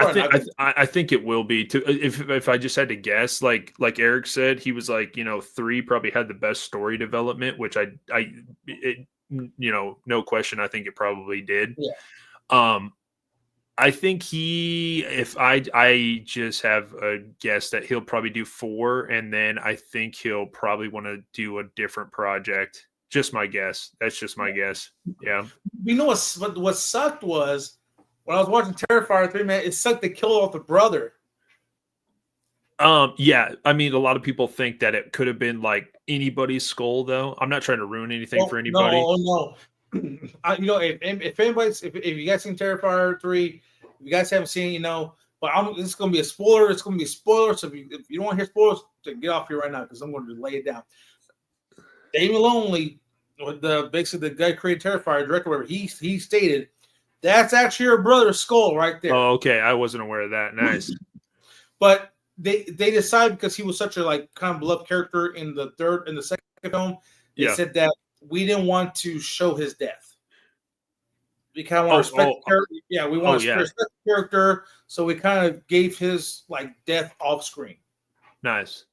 I think it will be. If I just had to guess, like Eric said, he was like, 3 probably had the best story development, which no question, I think it probably did. Yeah. I think I just have a guess that he'll probably do 4, and then I think he'll probably want to do a different project Just my guess. That's just my guess. Yeah. You know what sucked was when I was watching Terrifier 3, man, it sucked they killed off the brother. Yeah, I mean, a lot of people think that it could have been like anybody's skull, though. I'm not trying to ruin anything for anybody. No. If anybody's, if you guys seen Terrifier 3, if you guys haven't seen, but it's going to be a spoiler. It's going to be a spoiler. So if you don't want to hear spoilers, then get off here right now because I'm going to lay it down. Damien Lonely, with basically the guy who created Terrifier, director, whatever, he stated that's actually your brother's skull right there. Oh, okay. I wasn't aware of that. Nice. But they decided because he was such a kind of beloved character in the second film, they said that we didn't want to show his death. We kind of want to respect the character. Yeah, we want to respect the character, so we kind of gave his death off screen. Nice.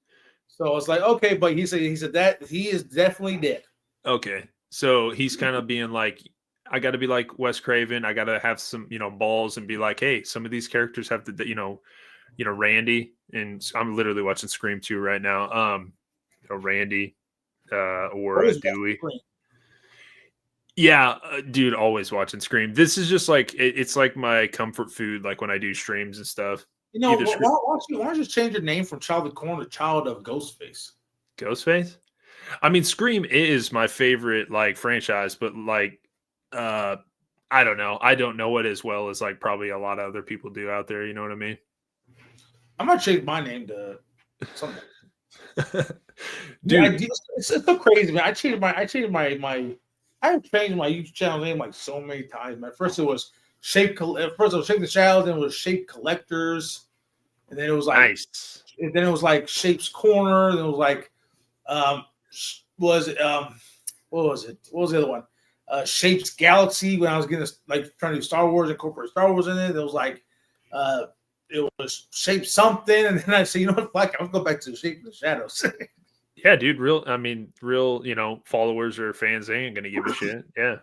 So I was like, okay, but he said that he is definitely dead. Okay. So he's kind of being like, I got to be like Wes Craven. I got to have some, balls and be like, hey, some of these characters have to, Randy, and I'm literally watching Scream 2 right now. Randy or Dewey. Yeah, dude, always watching Scream. This is just like it's like my comfort food, like when I do streams and stuff. Why don't you just change your name from Child of Corn to Child of Ghostface? Ghostface? I mean, Scream is my favorite franchise, but I don't know. I don't know it as well as probably a lot of other people do out there. You know what I mean? I'm gonna change my name to something. Dude, it's so crazy, man. I have changed my YouTube channel name so many times. First it was Shape the Shadows, then it was Shape Collectors, and then it was nice. And then it was Shape's Corner. Then it was what was it? What was the other one? Shape's Galaxy. When I was getting trying to do Star Wars, incorporate Star Wars in it, it was Shape something, and then I said, I'll go back to Shape the Shadows. Yeah, dude. Real, followers or fans, they ain't gonna give a shit. Yeah.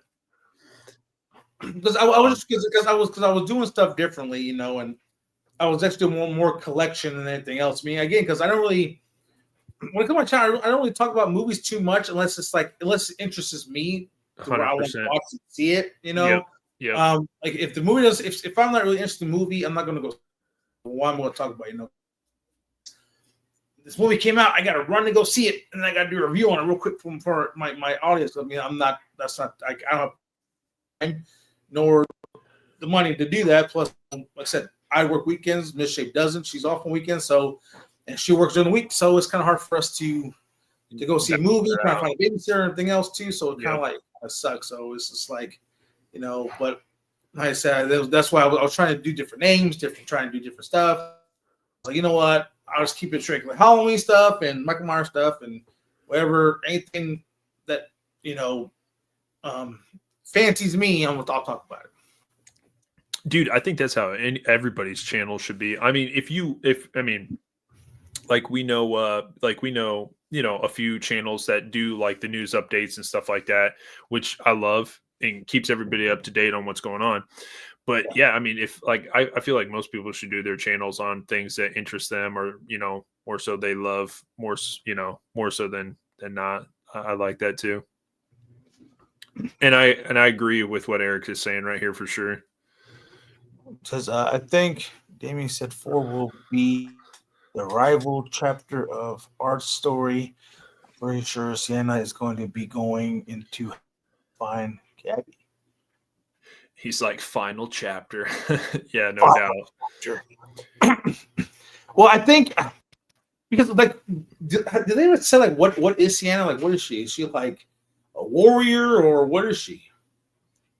Because I was doing stuff differently, and I was actually doing more collection than anything else. I mean, again, because I don't really, when it comes to my channel, I don't really talk about movies too much unless unless it interests me to where I want to watch and see it. Yeah. If the movie does, if I'm not really interested in the movie, I'm not going to go. What I'm going to talk about, this movie came out, I got to run to go see it, and I got to do a review on it real quick for my audience. I mean, I don't have time nor the money to do that. Plus, like I said, I work weekends. Miss Shape doesn't. She's off on weekends, and she works during the week, so it's kind of hard for us to go see a movie, try to find a babysitter and everything else too. So it kind of sucks. So it's just but like I said, that's why I was trying to do different names, trying to do different stuff. You know what? I'll just keep it straight, Halloween stuff and Michael Myers stuff and whatever, anything that fancies me, I'll talk about it. Dude, I think that's how everybody's channel should be. I mean, we know, a few channels that do the news updates and stuff like that, which I love and keeps everybody up to date on what's going on. But yeah, I mean, if I feel like most people should do their channels on things that interest them, or more so they love more so than not. I like that too. And I agree with what Eric is saying right here for sure. Says I think Damien said 4 will be the rival chapter of Art's story. I'm pretty sure Sienna is going to be going into find Gabby. He's like, final chapter. Yeah, no doubt. Sure. Well, I think because did they ever say what is Sienna? What is she? Is she a warrior or what is she?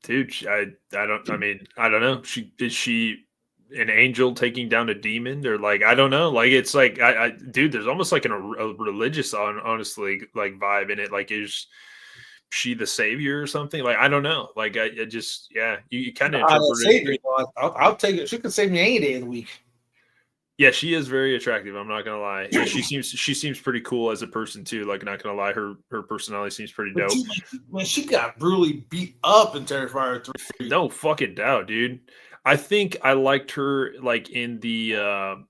Dude, I don't know. Is she an angel taking down a demon, or I don't know. It's dude, there's almost a religious honestly vibe in it. Is she the savior or something? I don't know. I just, yeah, you kind of interpret it. I'll take it. She can save me any day of the week. Yeah, she is very attractive. I'm not gonna lie. Yeah, she seems pretty cool as a person too. Not gonna lie, her personality seems pretty dope. When she got brutally beat up in Terrifier 3. No fucking doubt, dude. I think I liked her in the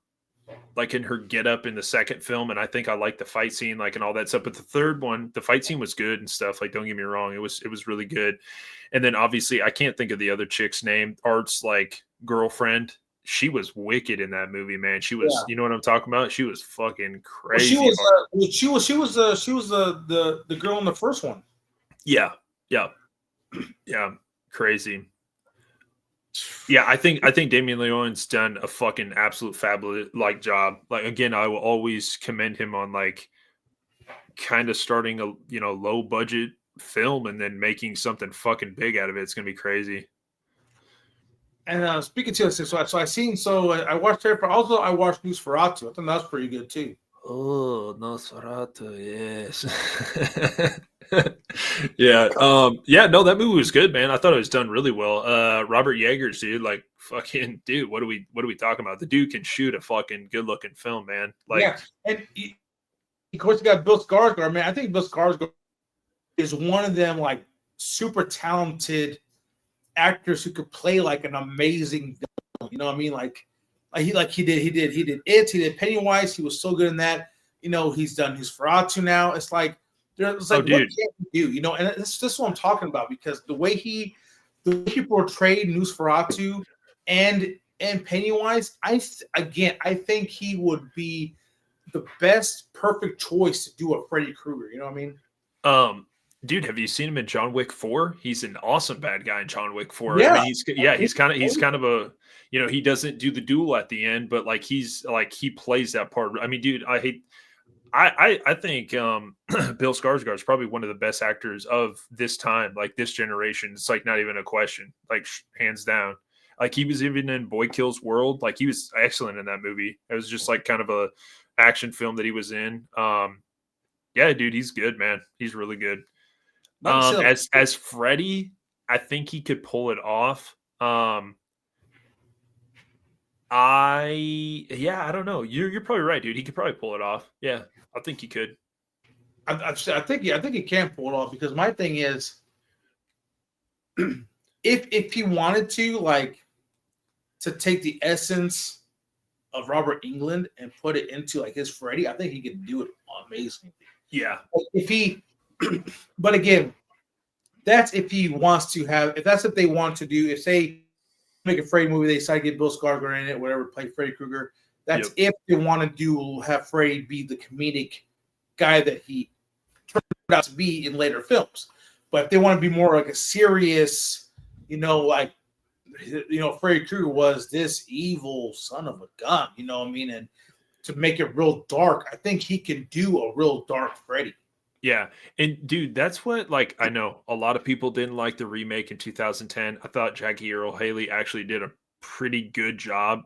like in her get up in the second film, and I think I like the fight scene, like and all that stuff. But the third one, the fight scene was good and stuff. Like, don't get me wrong, it was really good. And then obviously, I can't think of the other chick's name. Art's like girlfriend. She was wicked in that movie, man. She was, you know what I'm talking about? She was fucking crazy. She was the girl in the first one. Yeah, crazy. Yeah, I think Damien Leone's done a fucking absolute fabulous like job. Like again, I will always commend him on like kind of starting a low budget film and then making something fucking big out of it. It's gonna be crazy. And speaking to us, I watched Terrifier. Also, I watched Nosferatu. I thought that was pretty good too. Oh, Nosferatu, yes. Yeah. No, that movie was good, man. I thought it was done really well. Robert Yeager's dude, like fucking dude, what are we talking about? The dude can shoot a fucking good looking film, man. Like, yeah, and of course you got Bill Skarsgård, man. I think Bill Skarsgård is one of them like super talented actors who could play like an amazing villain. You know what I mean? Like he did it. He did Pennywise. He was so good in that. You know, he's done Nosferatu now. It's like what can he do? You know, and this is what I'm talking about, because the way he portrayed Nosferatu and Pennywise, I think he would be the best perfect choice to do a Freddy Krueger. You know what I mean? Dude, have you seen him in John Wick 4? He's an awesome bad guy in John Wick 4. Yeah. I mean, he's kind of a, he doesn't do the duel at the end, but like he plays that part. I mean, dude, I think Bill Skarsgård is probably one of the best actors of this time, like this generation. It's like not even a question, like hands down. Like he was even in Boy Kills World. Like he was excellent in that movie. It was just like kind of a action film that he was in. Yeah, dude, he's good, man. He's really good. As Freddy, I think he could pull it off. I don't know. You're probably right, dude. He could probably pull it off. Yeah, I think he could. I think he can pull it off, because my thing is, if he wanted to, like, to take the essence of Robert Englund and put it into like his Freddy, I think he could do it amazingly. Yeah. But again, that's if he wants to have. If that's what they want to do. If they make a Freddy movie, they decide to get Bill Skarsgård in it, whatever, play Freddy Krueger. That's if they want to have Freddy be the comedic guy that he turned out to be in later films. But if they want to be more like a serious, Freddy Krueger was this evil son of a gun, you know what I mean? And to make it real dark, I think he can do a real dark Freddy. Yeah. And dude, that's what, like, I know a lot of people didn't like the remake in 2010. I thought Jackie Earle Haley actually did a pretty good job.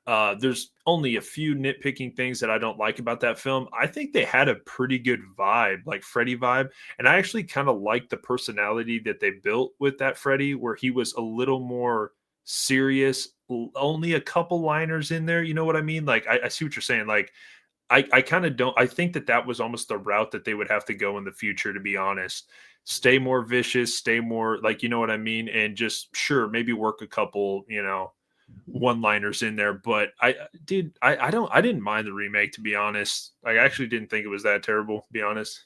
There's only a few nitpicking things that I don't like about that film. I think they had a pretty good vibe, like Freddy vibe. And I actually kind of like the personality that they built with that Freddy, where he was a little more serious, only a couple liners in there. You know what I mean? Like, I see what you're saying. Like, I kind of don't. I think that was almost the route that they would have to go in the future, to be honest. Stay more vicious, stay more, like, you know what I mean? And just, maybe work a couple, one-liners in there. But I didn't mind the remake, to be honest. I actually didn't think it was that terrible, to be honest.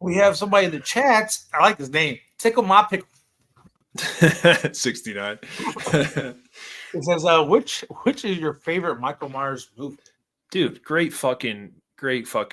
We have somebody in the chat. I like his name. Tickle My Pickle. 69. It says, which is your favorite Michael Myers movie? Dude, great fucking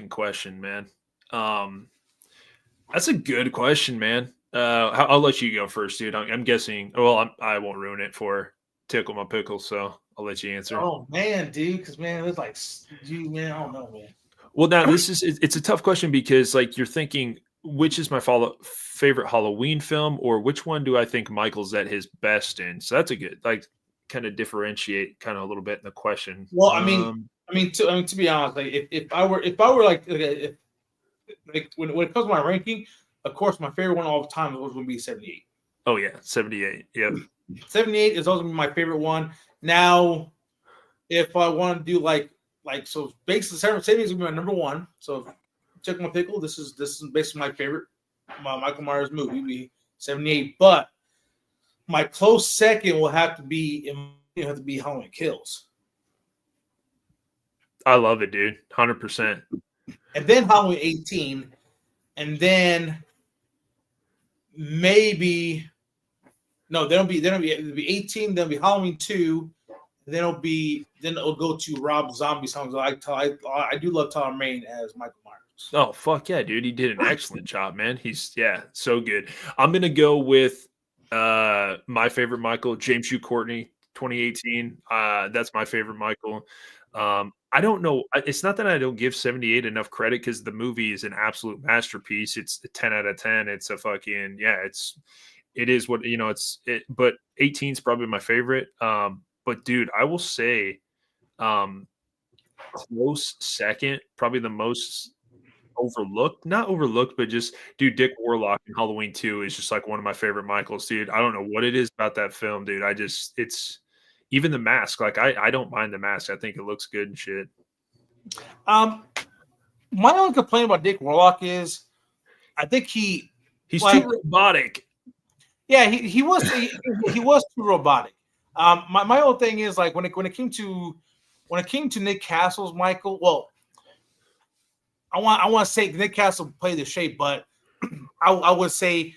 question, man. That's a good question, man. I'll let you go first, dude. I'm guessing. Well, I won't ruin it for Tickle My Pickle, so I'll let you answer. Oh man, dude, because man, it's like, dude, man, I don't know, man. Well, now it's a tough question, because like you're thinking, which is my favorite Halloween film, or which one do I think Michael's at his best in? So that's a good, like, kind of differentiate kind of a little bit in the question. Well, I mean, to be honest, like if I were like when it comes to my ranking, of course, my favorite one all the time was going to be 78. Oh yeah, 78. Yep. 78 is also my favorite one. Now, if I want to do like so, basically 78 is going to be my number one. So, check my pickle. This is basically my favorite Michael Myers movie. Be 78, but my close second will have to be Halloween Kills. I love it, dude. 100%. And then Halloween 18, and then maybe no, it'll be 18, then it'll be Halloween 2, then it'll go to Rob Zombie songs. I do love Tom Rain as Michael Myers. Oh, fuck yeah, dude. He did an excellent job, man. He's so good. I'm gonna go with my favorite Michael, James Hugh Courtney, 2018. That's my favorite Michael. I don't know. It's not that I don't give 78 enough credit because the movie is an absolute masterpiece. It's a 10 out of 10. It's a fucking it is what but 18 is probably my favorite. But dude, I will say close second, probably the most not overlooked, but just dude, Dick Warlock in Halloween 2 is just like one of my favorite Michaels, dude. I don't know what it is about that film, dude. It's even the mask. Like I don't mind the mask. I think it looks good and shit. My only complaint about Dick Warlock is I think he's too robotic. Yeah, he was too robotic. My whole thing is like when it came to Nick Castle's Michael, well, I want to say Nick Castle played the shape, but I would say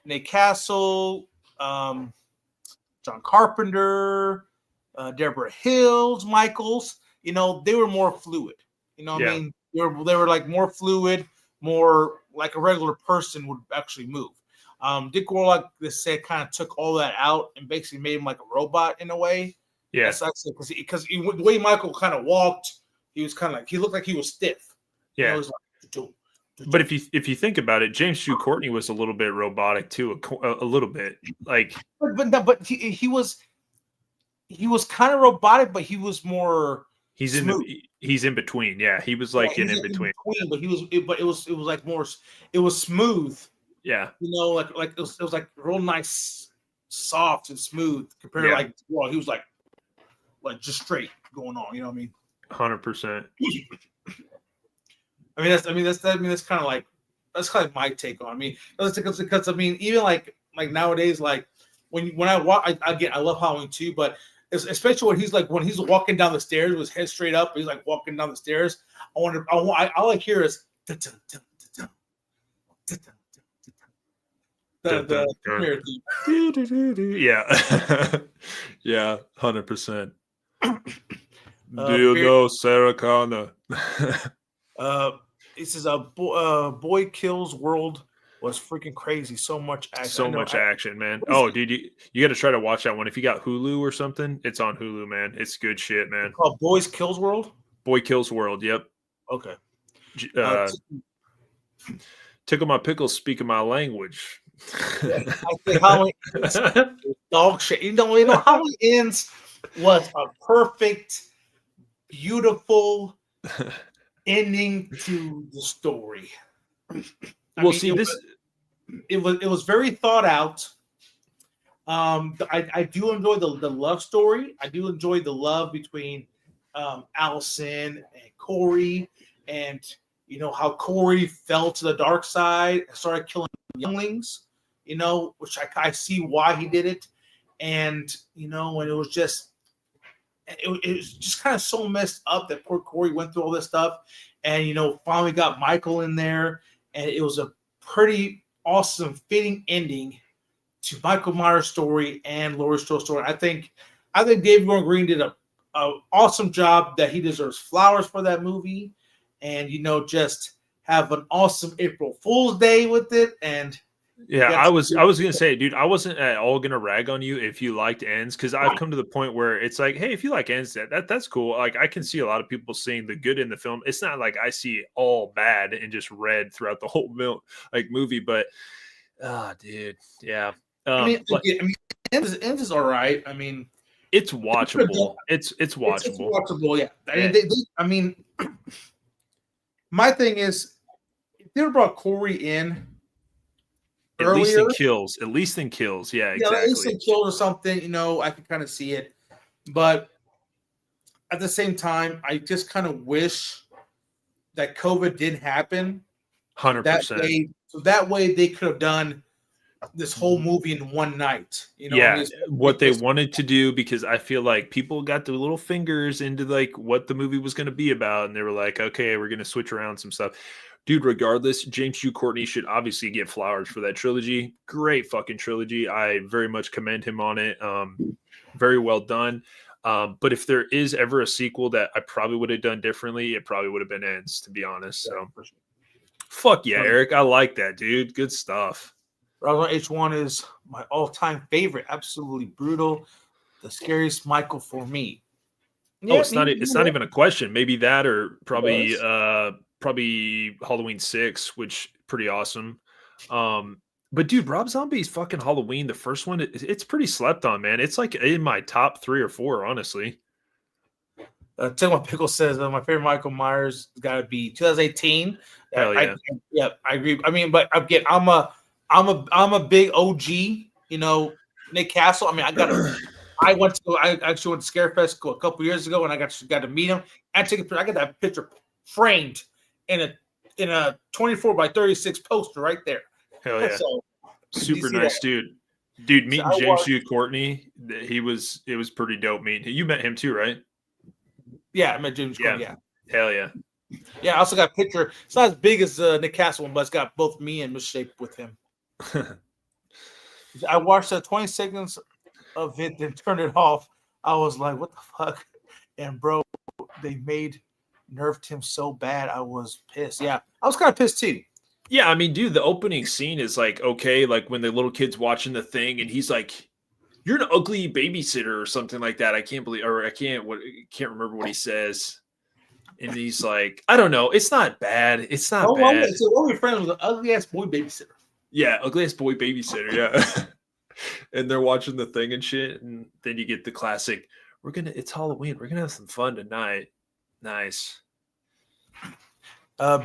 Nick Castle, John Carpenter, Deborah Hill's Michaels, they were more fluid. You know what I mean? They were like more fluid, more like a regular person would actually move. Dick Warlock, kind of took all that out and basically made him like a robot in a way. Yeah, because the way Michael kind of walked, he was kind of like he looked like he was stiff. Yeah, but if you think about it, James Hugh Courtney was a little bit robotic too, a little bit like. But he was kind of robotic, but he was more. He's in between. Yeah, he was like in between. But it was like more. It was smooth. Yeah, like it was like real nice, soft and smooth compared to like he was like just straight going on. You know what I mean? 100%. That's kind of like my take on. Because even like nowadays, like when I walk, I love Halloween too, but especially when he's walking down the stairs with his head straight up, he's like walking down the stairs. I like hear is yeah 100%. Do you know Sarah Connor? This is a Boy Kills World was freaking crazy. So much action. Man. Oh, dude, you got to try to watch that one. If you got Hulu or something, it's on Hulu, man. It's good shit, man. It's called Boy Kills World. Boy Kills World. Yep. Okay. Tickle my pickles, speaking my language. I think Halloween dog shit. Halloween Ends was a perfect, beautiful ending to the story. It was very thought out. I do enjoy the love story. I do enjoy the love between Allison and Corey, and how Corey fell to the dark side and started killing younglings. Which I see why he did it, and when it was just kind of so messed up that poor Corey went through all this stuff, and finally got Michael in there, and it was a pretty awesome, fitting ending to Michael Myers' story and Laurie Strode's story. I think David Gordon Green did a awesome job. That he deserves flowers for that movie, and just have an awesome April Fool's Day with it. And yeah, I was gonna say, dude, I wasn't at all gonna rag on you if you liked Ends, because I've come to the point where it's like, hey, if you like Ends, that's cool. Like I can see a lot of people seeing the good in the film. It's not like I see all bad and just red throughout the whole movie, but dude, yeah. Ends is all right. It's watchable. It's watchable. It's watchable, yeah. My thing is, if they would brought Corey in At least in kills. Yeah, exactly. At least in kills or something, I can kind of see it. But at the same time, I just kind of wish that COVID didn't happen. 100%. So that way they could have done this whole movie in one night. You know, Yeah, I mean, what they wanted to do, because I feel like people got their little fingers into like what the movie was going to be about, and they were like, okay, we're going to switch around some stuff. Dude, regardless, James Hugh Courtney should obviously get flowers for that trilogy. Great fucking trilogy. I very much commend him on it. Very well done. But if there is ever a sequel that I probably would have done differently, it probably would have been Ends, to be honest. So, fuck yeah, Eric. I like that, dude. Good stuff. Roswell H1 is my all-time favorite. Absolutely brutal. The scariest Michael for me. Oh, it's not even a question. Maybe that, or probably Yes. probably Halloween 6, which pretty awesome. But dude, Rob Zombie's fucking Halloween, the first one, it's pretty slept on, man. It's like in my top 3 or 4, honestly. Tell what Pickle says my favorite Michael Myers has got to be 2018. Hell yeah. I agree. I mean, but again, I'm a big OG. You know, Nick Castle. I mean, I actually went to Scarefest a couple years ago, and I got to meet him and take a picture. I got that picture framed in a 24 by 36 poster right there. Hell yeah. So, super nice dude. Dude, meeting So James Hugh Courtney, it was pretty dope meeting. You met him too, right? Yeah, I met James Courtney. Yeah. Hell yeah. Yeah, I also got a picture. It's not as big as Nick Castle one, but it's got both me and Misshape with him. I watched 20 seconds of it, then turned it off. I was like, what the fuck? And bro, they nerfed him so bad. I was pissed. Yeah, I was kind of pissed too. Yeah, I mean, dude, the opening scene is like, okay, like when the little kid's watching the thing and he's like, you're an ugly babysitter or something like that. I can't remember what he says. And he's like, I don't know. It's not bad. It's not bad. So one of your friends was an ugly ass boy babysitter. Yeah, ugly ass boy babysitter. Yeah. And they're watching the thing and shit. And then you get the classic, it's Halloween. We're going to have some fun tonight. Nice.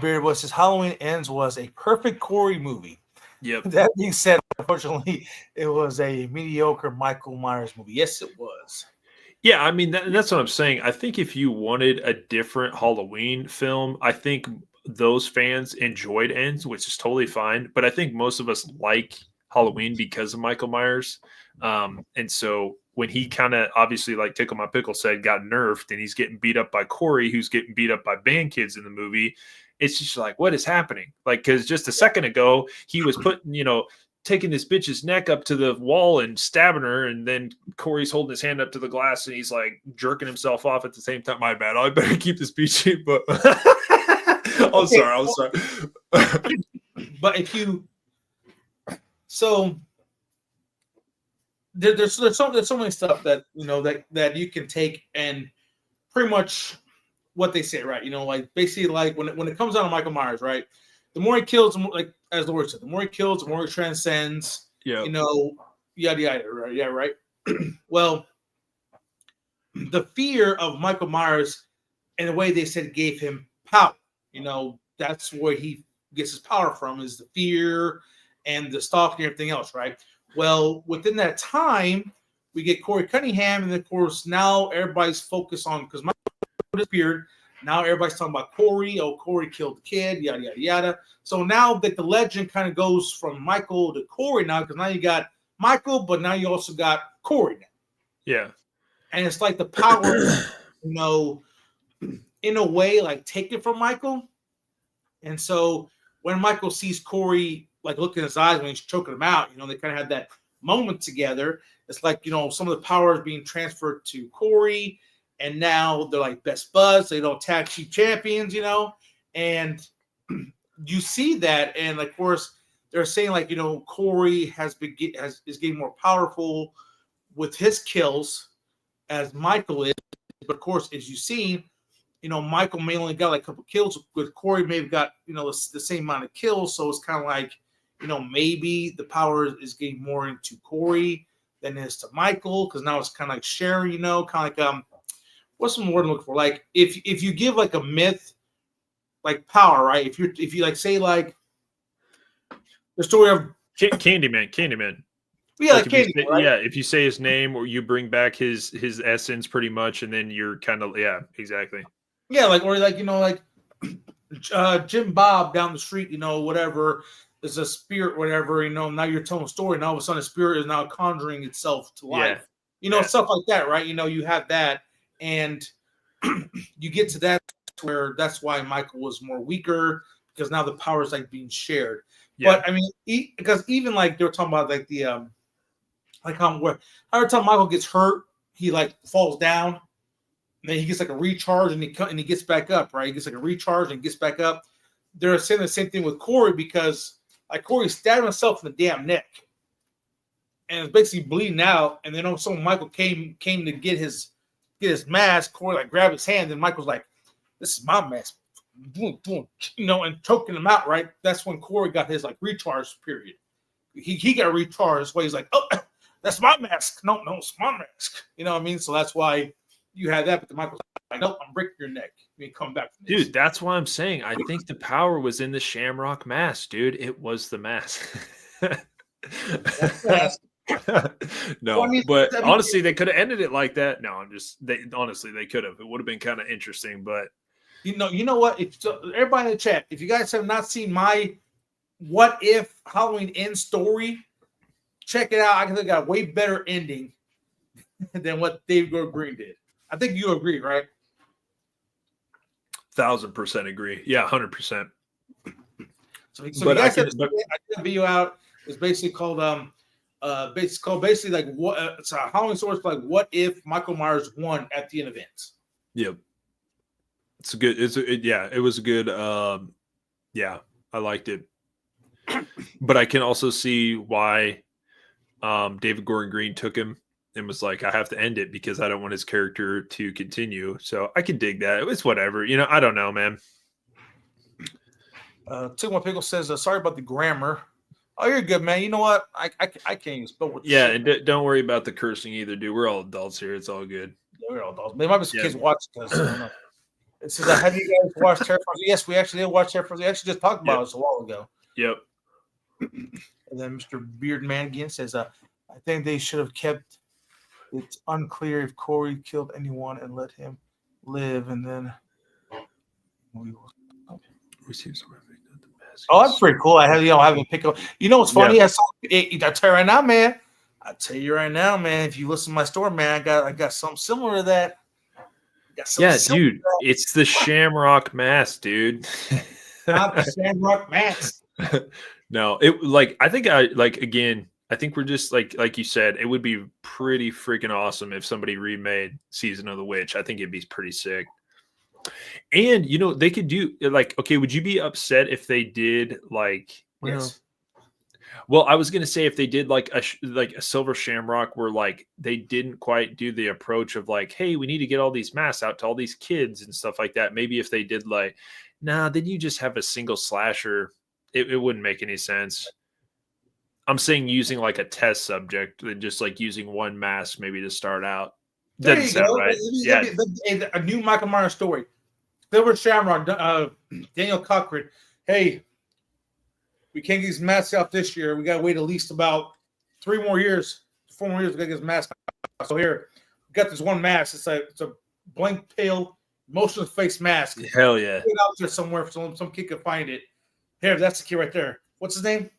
Beard was says Halloween Ends was a perfect Corey movie. Yep. That being said, unfortunately, it was a mediocre Michael Myers movie. Yes, it was. Yeah, I mean, that's what I'm saying. I think if you wanted a different Halloween film, I think those fans enjoyed Ends, which is totally fine. But I think most of us like Halloween because of Michael Myers. And so when he kind of obviously, like Tickle My Pickle said, got nerfed and he's getting beat up by Corey, who's getting beat up by band kids in the movie, it's just like, what is happening? Like, because just a second ago, he was taking this bitch's neck up to the wall and stabbing her, and then Corey's holding his hand up to the glass and he's like jerking himself off at the same time. My bad. I better keep this PG, but I'm sorry. But if you there's so many stuff that that you can take and pretty much what they say, right? Like basically, like when it comes down to Michael Myers, right? The more he kills, the more, like as the word said, the more he kills, the more he transcends. Yeah. Yada yada. Right? Yeah. Right. Well, the fear of Michael Myers, and the way they said gave him power. That's where he gets his power from, is the fear and the stalking and everything else, right? Well, within that time, we get Corey Cunningham, and of course now everybody's focused on, because Michael disappeared. Now everybody's talking about Corey. Oh, Corey killed the kid. Yada yada yada. So now that the legend kind of goes from Michael to Corey now, because now you got Michael, but now you also got Corey now. Yeah. And it's like the power, in a way, like taken from Michael. And so when Michael sees Corey, like look in his eyes when he's choking him out, they kind of had that moment together. It's like, some of the power is being transferred to Corey. And now they're like best buds. They don't tag team champions, and you see that. And of course, they're saying like, Corey is getting more powerful with his kills as Michael is. But of course, as you've seen, Michael may only got like a couple kills, with Corey may have got, the same amount of kills. So it's kind of like, maybe the power is getting more into Corey than it is to Michael, because now it's kind of like sharing, kind of like what's some word I'm looking for? Like if you give like a myth like power, right? If you like say like the story of Candyman. Yeah, like Candyman, right? Yeah, if you say his name or you bring back his essence pretty much, and then you're kind of exactly. Yeah, like or like like Jim Bob down the street, whatever. is a spirit, whatever. Now you're telling a story, and all of a sudden, the spirit is now conjuring itself to life. Stuff like that, right? You have that, and you get to that where that's why Michael was more weaker because now the power is like being shared. Yeah. But I mean, because even like they were talking about like the like how every time Michael gets hurt, he like falls down, and then he gets like a recharge, and he gets back up, right? He gets like a recharge and gets back up. They're saying the same thing with Corey because like Corey stabbed himself in the damn neck, and it's basically bleeding out. And then so Michael came to get his mask. Corey like grabbed his hand, and Michael's like, "This is my mask," and choking him out. Right? That's when Corey got his like recharge period. He got recharged. So he's like, "Oh, that's my mask." No, it's my mask. You know what I mean? So that's why you had that. But the Michael's like, "Nope, I'm breaking your neck. You come back." Dude, that's why I'm saying I think the power was in the Shamrock mask, dude. It was the mask. No, well, I mean, but honestly, they could have ended it like that. No, honestly, they could have. It would have been kind of interesting, but you know what? Everybody in the chat, if you guys have not seen my What If Halloween End story, check it out. I think I got a way better ending than what Dave Green did. I think you agree, right? 1,000% agree. Yeah, 100%. So you guys have a video out. It's basically called basically like what it's a Halloween story. Like what if Michael Myers won at the end of Ends? Yep, it's a good. It was a good. Yeah, I liked it, but I can also see why David Gordon Green took him and was like, I have to end it because I don't want his character to continue. So I can dig that. It's whatever. I don't know, man. Two More Pickle says, sorry about the grammar. Oh, you're good, man. You know what? I can't even spell what. Yeah, and don't worry about the cursing either, dude. We're all adults here. It's all good. Yeah, we're all adults. There might be some kids watching this. I don't know. It says, have you guys watched Terrifier? Yes, we actually did watch Terrifier. We actually just talked about this a while ago. Yep. And then Mr. Beardman again says, I think they should have kept. It's unclear if Corey killed anyone and let him live, and then we will. Oh, that's pretty cool. I have a pick up. You know what's funny? Yeah. I tell you right now, man. If you listen to my story, man, I got something similar to that. Yeah, dude, it's the Shamrock mask, dude. Not the Shamrock mask. No, I think we're just like you said, it would be pretty freaking awesome if somebody remade Season of the Witch. I think it'd be pretty sick. And they could do okay, would you be upset if they did yes. Well, I was gonna say if they did like a Silver Shamrock where they didn't quite do the approach of hey, we need to get all these masks out to all these kids and stuff like that. Maybe if they did then you just have a single slasher. It wouldn't make any sense. I'm saying using a test subject and just using one mask maybe to start out. Doesn't sound right. Yeah, a new Michael Myers story. Silver Shamrock, Daniel Cochran. Hey, we can't get these masks out this year. We got to wait at least about 4 more years. We got to get this mask out. So here, we got this one mask. It's a blank, pale, motionless face mask. Hell yeah! Put it out there somewhere so some kid can find it. Here, that's the kid right there. What's his name?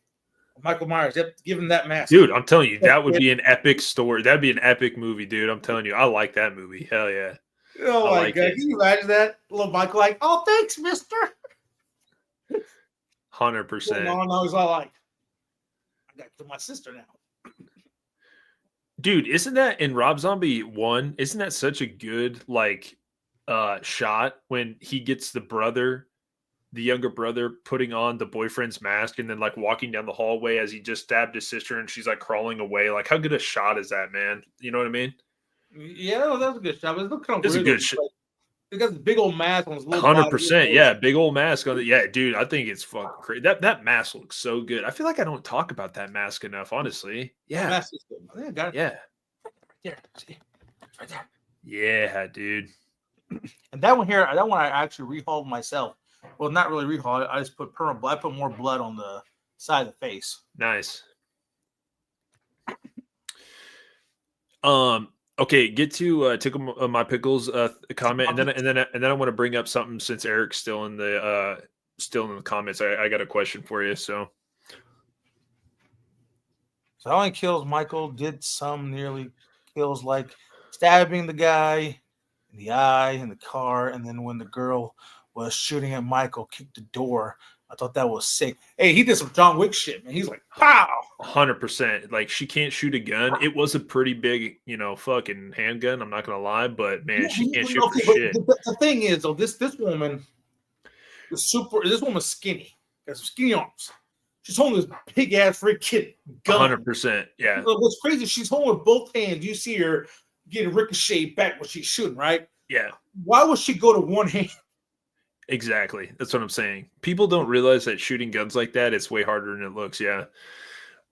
Michael Myers. Yep, give him that mask. Dude, I'm telling you, that would be an epic story. That'd be an epic movie, dude. I'm telling you, I like that movie. Hell yeah. Oh my God. Can you imagine that? Little Michael oh, thanks, mister. 100%. No, he's all I got to kill my sister now. Dude, isn't that in Rob Zombie 1? Isn't that such a good shot when he gets the younger brother putting on the boyfriend's mask and then walking down the hallway as he just stabbed his sister and she's crawling away. How good a shot is that, man? You know what I mean? Yeah, that was a good shot. It looked kind of weird. It's a good shot. He got the big old mask on his little 100%. Yeah, big old mask on it. Yeah, dude, I think it's fucking crazy. That mask looks so good. I feel like I don't talk about that mask enough, honestly. Yeah. The mask is good. I think I got it. Yeah. Right there. See? Right there. Yeah, dude. And that one I actually rehauled myself. Well, not really rehaul. I just put permanent blood. I put more blood on the side of the face. Nice. Okay, get to Tickle My Pickles comment, and then I want to bring up something since Eric's still in the comments. I got a question for you. So, So Halloween Kills, Michael did some nearly kills, like stabbing the guy in the eye in the car, and then when the girl was shooting at Michael, kicked the door. I thought that was sick. Hey, he did some John Wick shit, man. He's like, pow! 100%. Like she can't shoot a gun. It was a pretty big, fucking handgun. I'm not gonna lie, but man, she can't shoot for shit. The thing is, though, this woman is super. This woman's skinny. Got some skinny arms. She's holding this big ass freaking gun. 100%. Yeah. What's crazy? She's holding with both hands. You see her getting ricochet back when she's shooting, right? Yeah. Why would she go to one hand? Exactly. That's what I'm saying. People don't realize that shooting guns like that, it's way harder than it looks. Yeah.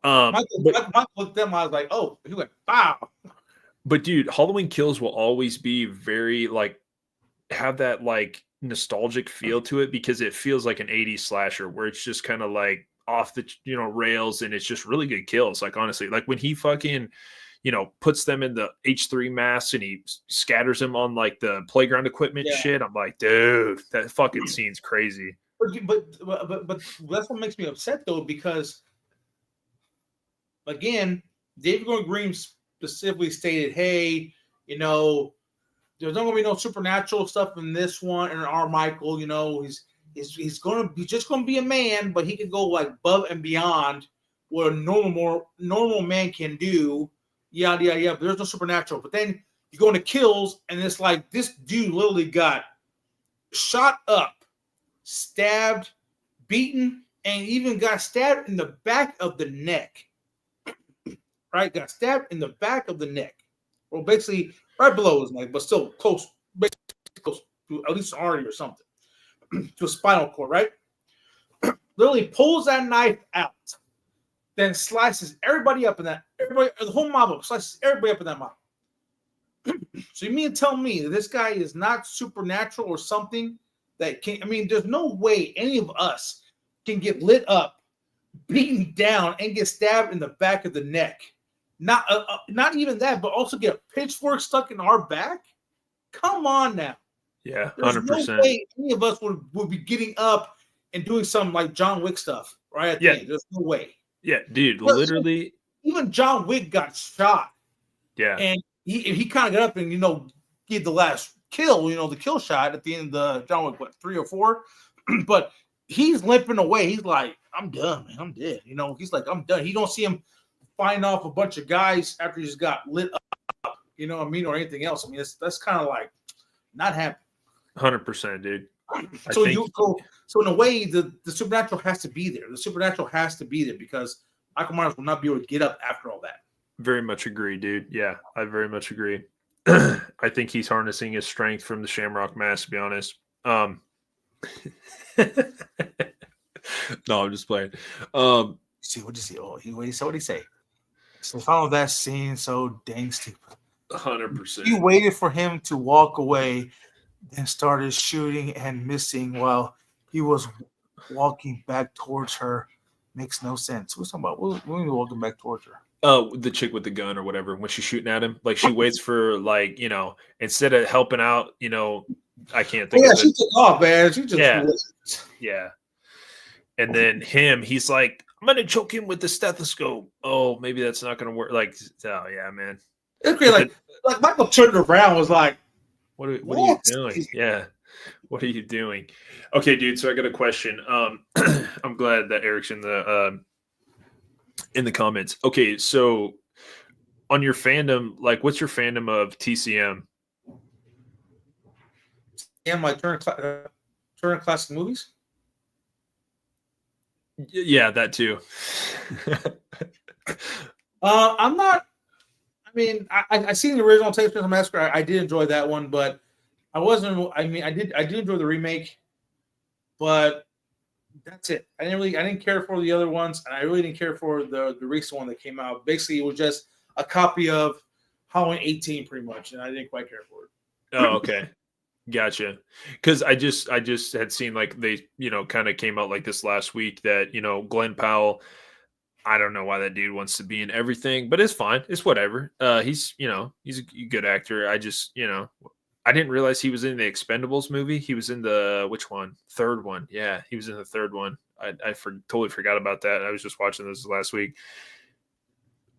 Michael looked at them. I was like, oh, he went, wow. But dude, Halloween Kills will always be very like have that like nostalgic feel to it because it feels like an 80s slasher where it's just kind of like off the rails and it's just really good kills. Like honestly, like when he fucking puts them in the H3 masks and he scatters them on like the playground equipment shit. I'm like, dude, that fucking scene's crazy. But that's what makes me upset though, because again, David Gordon Green specifically stated, hey, there's not going to be no supernatural stuff in this one. And our Michael, he's just going to be a man, but he can go like above and beyond what a normal man can do. Yeah. But there's no supernatural. But then you go into Kills, and it's like this dude literally got shot up, stabbed, beaten, and even got stabbed in the back of the neck. Right? Got stabbed in the back of the neck. Well, basically right below his neck, but still close to at least an artery or something. To a spinal cord, right? Literally pulls that knife out, then slices everybody up in that. The whole mob slices everybody up in that mob. So you mean to tell me that this guy is not supernatural or something that can? I mean, there's no way any of us can get lit up, beaten down, and get stabbed in the back of the neck. Not even that, but also get a pitchfork stuck in our back. Come on now. Yeah, 100%. There's no way any of us would be getting up and doing some like John Wick stuff, right? There's no way. Yeah, dude, literally. Even John Wick got shot. Yeah. And he kind of got up and, gave the last kill, the kill shot at the end of the John Wick, 3 or 4? But he's limping away. He's like, I'm done, man. I'm dead. He's like, I'm done. You don't see him fighting off a bunch of guys after he just got lit up, or anything else. I mean, that's kind of like not happening. 100%, dude. So in a way, the supernatural has to be there. The supernatural has to be there because Michael Myers will not be able to get up after all that. Very much agree, dude. Yeah, I very much agree. I think he's harnessing his strength from the Shamrock Mask, to be honest. No, I'm just playing. See, what'd you see? Oh, what'd he say? So found that scene so dang stupid. 100%. He waited for him to walk away, then started shooting and missing while he was walking back towards her. Makes no sense. What's talking about? When are you walking back towards her? The chick with the gun or whatever, when she's shooting at him, like she waits for instead of helping out, I can't think of it. She took off, man. She just yeah. And then he's like, I'm gonna choke him with the stethoscope. Oh, maybe that's not gonna work. Like, oh yeah, man. It's crazy. Like Michael turned around, was like, what are you doing? Yeah. What are you doing? Okay, dude. So I got a question. I'm glad that Eric's in the comments. Okay, so on your fandom, like, what's your fandom of TCM? Yeah, my turn classic movies. Yeah, that too. I'm not. I mean, I seen the original Texas Massacre. I did enjoy that one, but I wasn't. I mean, I did enjoy the remake, but that's it. I didn't care for the other ones, and I really didn't care for the recent one that came out. Basically, it was just a copy of Halloween 18, pretty much, and I didn't quite care for it. Oh, okay. Gotcha. Because I just had seen like they kind of came out like this last week that Glenn Powell. I don't know why that dude wants to be in everything, but it's fine. It's whatever. He's he's a good actor. I just I didn't realize he was in the Expendables movie. He was in the which one? Third one. Yeah, he was in the third one. I totally forgot about that. I was just watching this last week.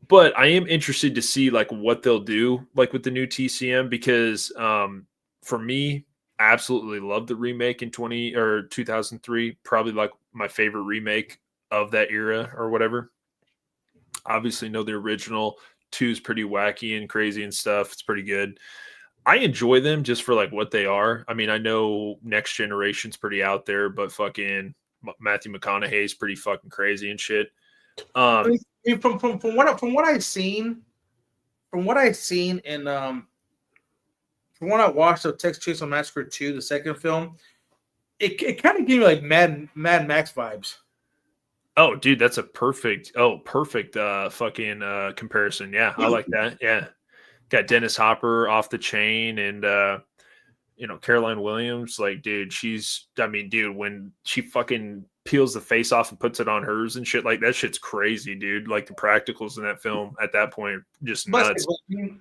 But I am interested to see like what they'll do like with the new TCM because for me, I absolutely love the remake in 2003. Probably like my favorite remake of that era or whatever. Obviously, know the original. Two is pretty wacky and crazy and stuff. It's pretty good. I enjoy them just for like what they are. I mean, I know Next Generation's pretty out there, but fucking Matthew McConaughey's pretty fucking crazy and shit. I mean, from what I've seen, from what I've seen, and from what I watched of Texas Chainsaw Massacre 2, the second film, it kind of gave me like Mad Max vibes. Oh, dude, that's a perfect fucking comparison. Yeah, I like that. Yeah. Got Dennis Hopper off the chain and Caroline Williams, like, dude, when she fucking peels the face off and puts it on hers and shit, like that shit's crazy, dude. Like the practicals in that film at that point, just nuts.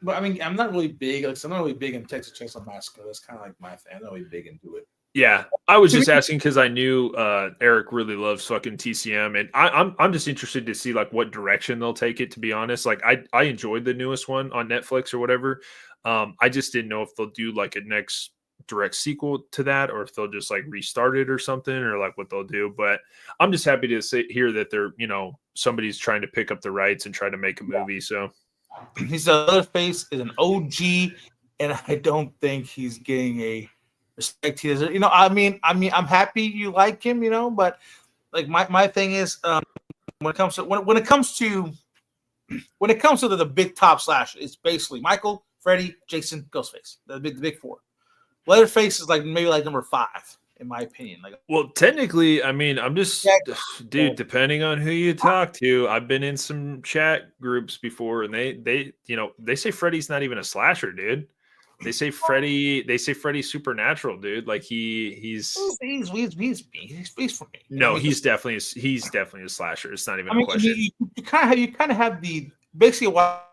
But I mean, I'm not really big. Like, I'm not really big in Texas Chainsaw Massacre. That's kind of like my thing. I'm not really big into it. Yeah, I was just asking because I knew Eric really loves fucking TCM, and I'm just interested to see like what direction they'll take it. To be honest, like I enjoyed the newest one on Netflix or whatever. I just didn't know if they'll do like a next direct sequel to that, or if they'll just like restart it or something, or like what they'll do. But I'm just happy to hear that they're somebody's trying to pick up the rights and try to make a movie. So he's Leatherface is an OG, and I don't think he's getting a respect he deserves. I mean, I'm happy you like him, but like my thing is, when it comes to the big top slash, it's basically Michael, Freddy, Jason, Ghostface, the big four. Leatherface is like maybe like number 5 in my opinion. Like, well, technically, I mean, I'm just, dude, depending on who you talk to, I've been in some chat groups before, and they say Freddy's not even a slasher, dude. They say Freddy's supernatural, dude. Like he's for me. No, he's definitely a slasher. It's not even a question. You kind of have the basically what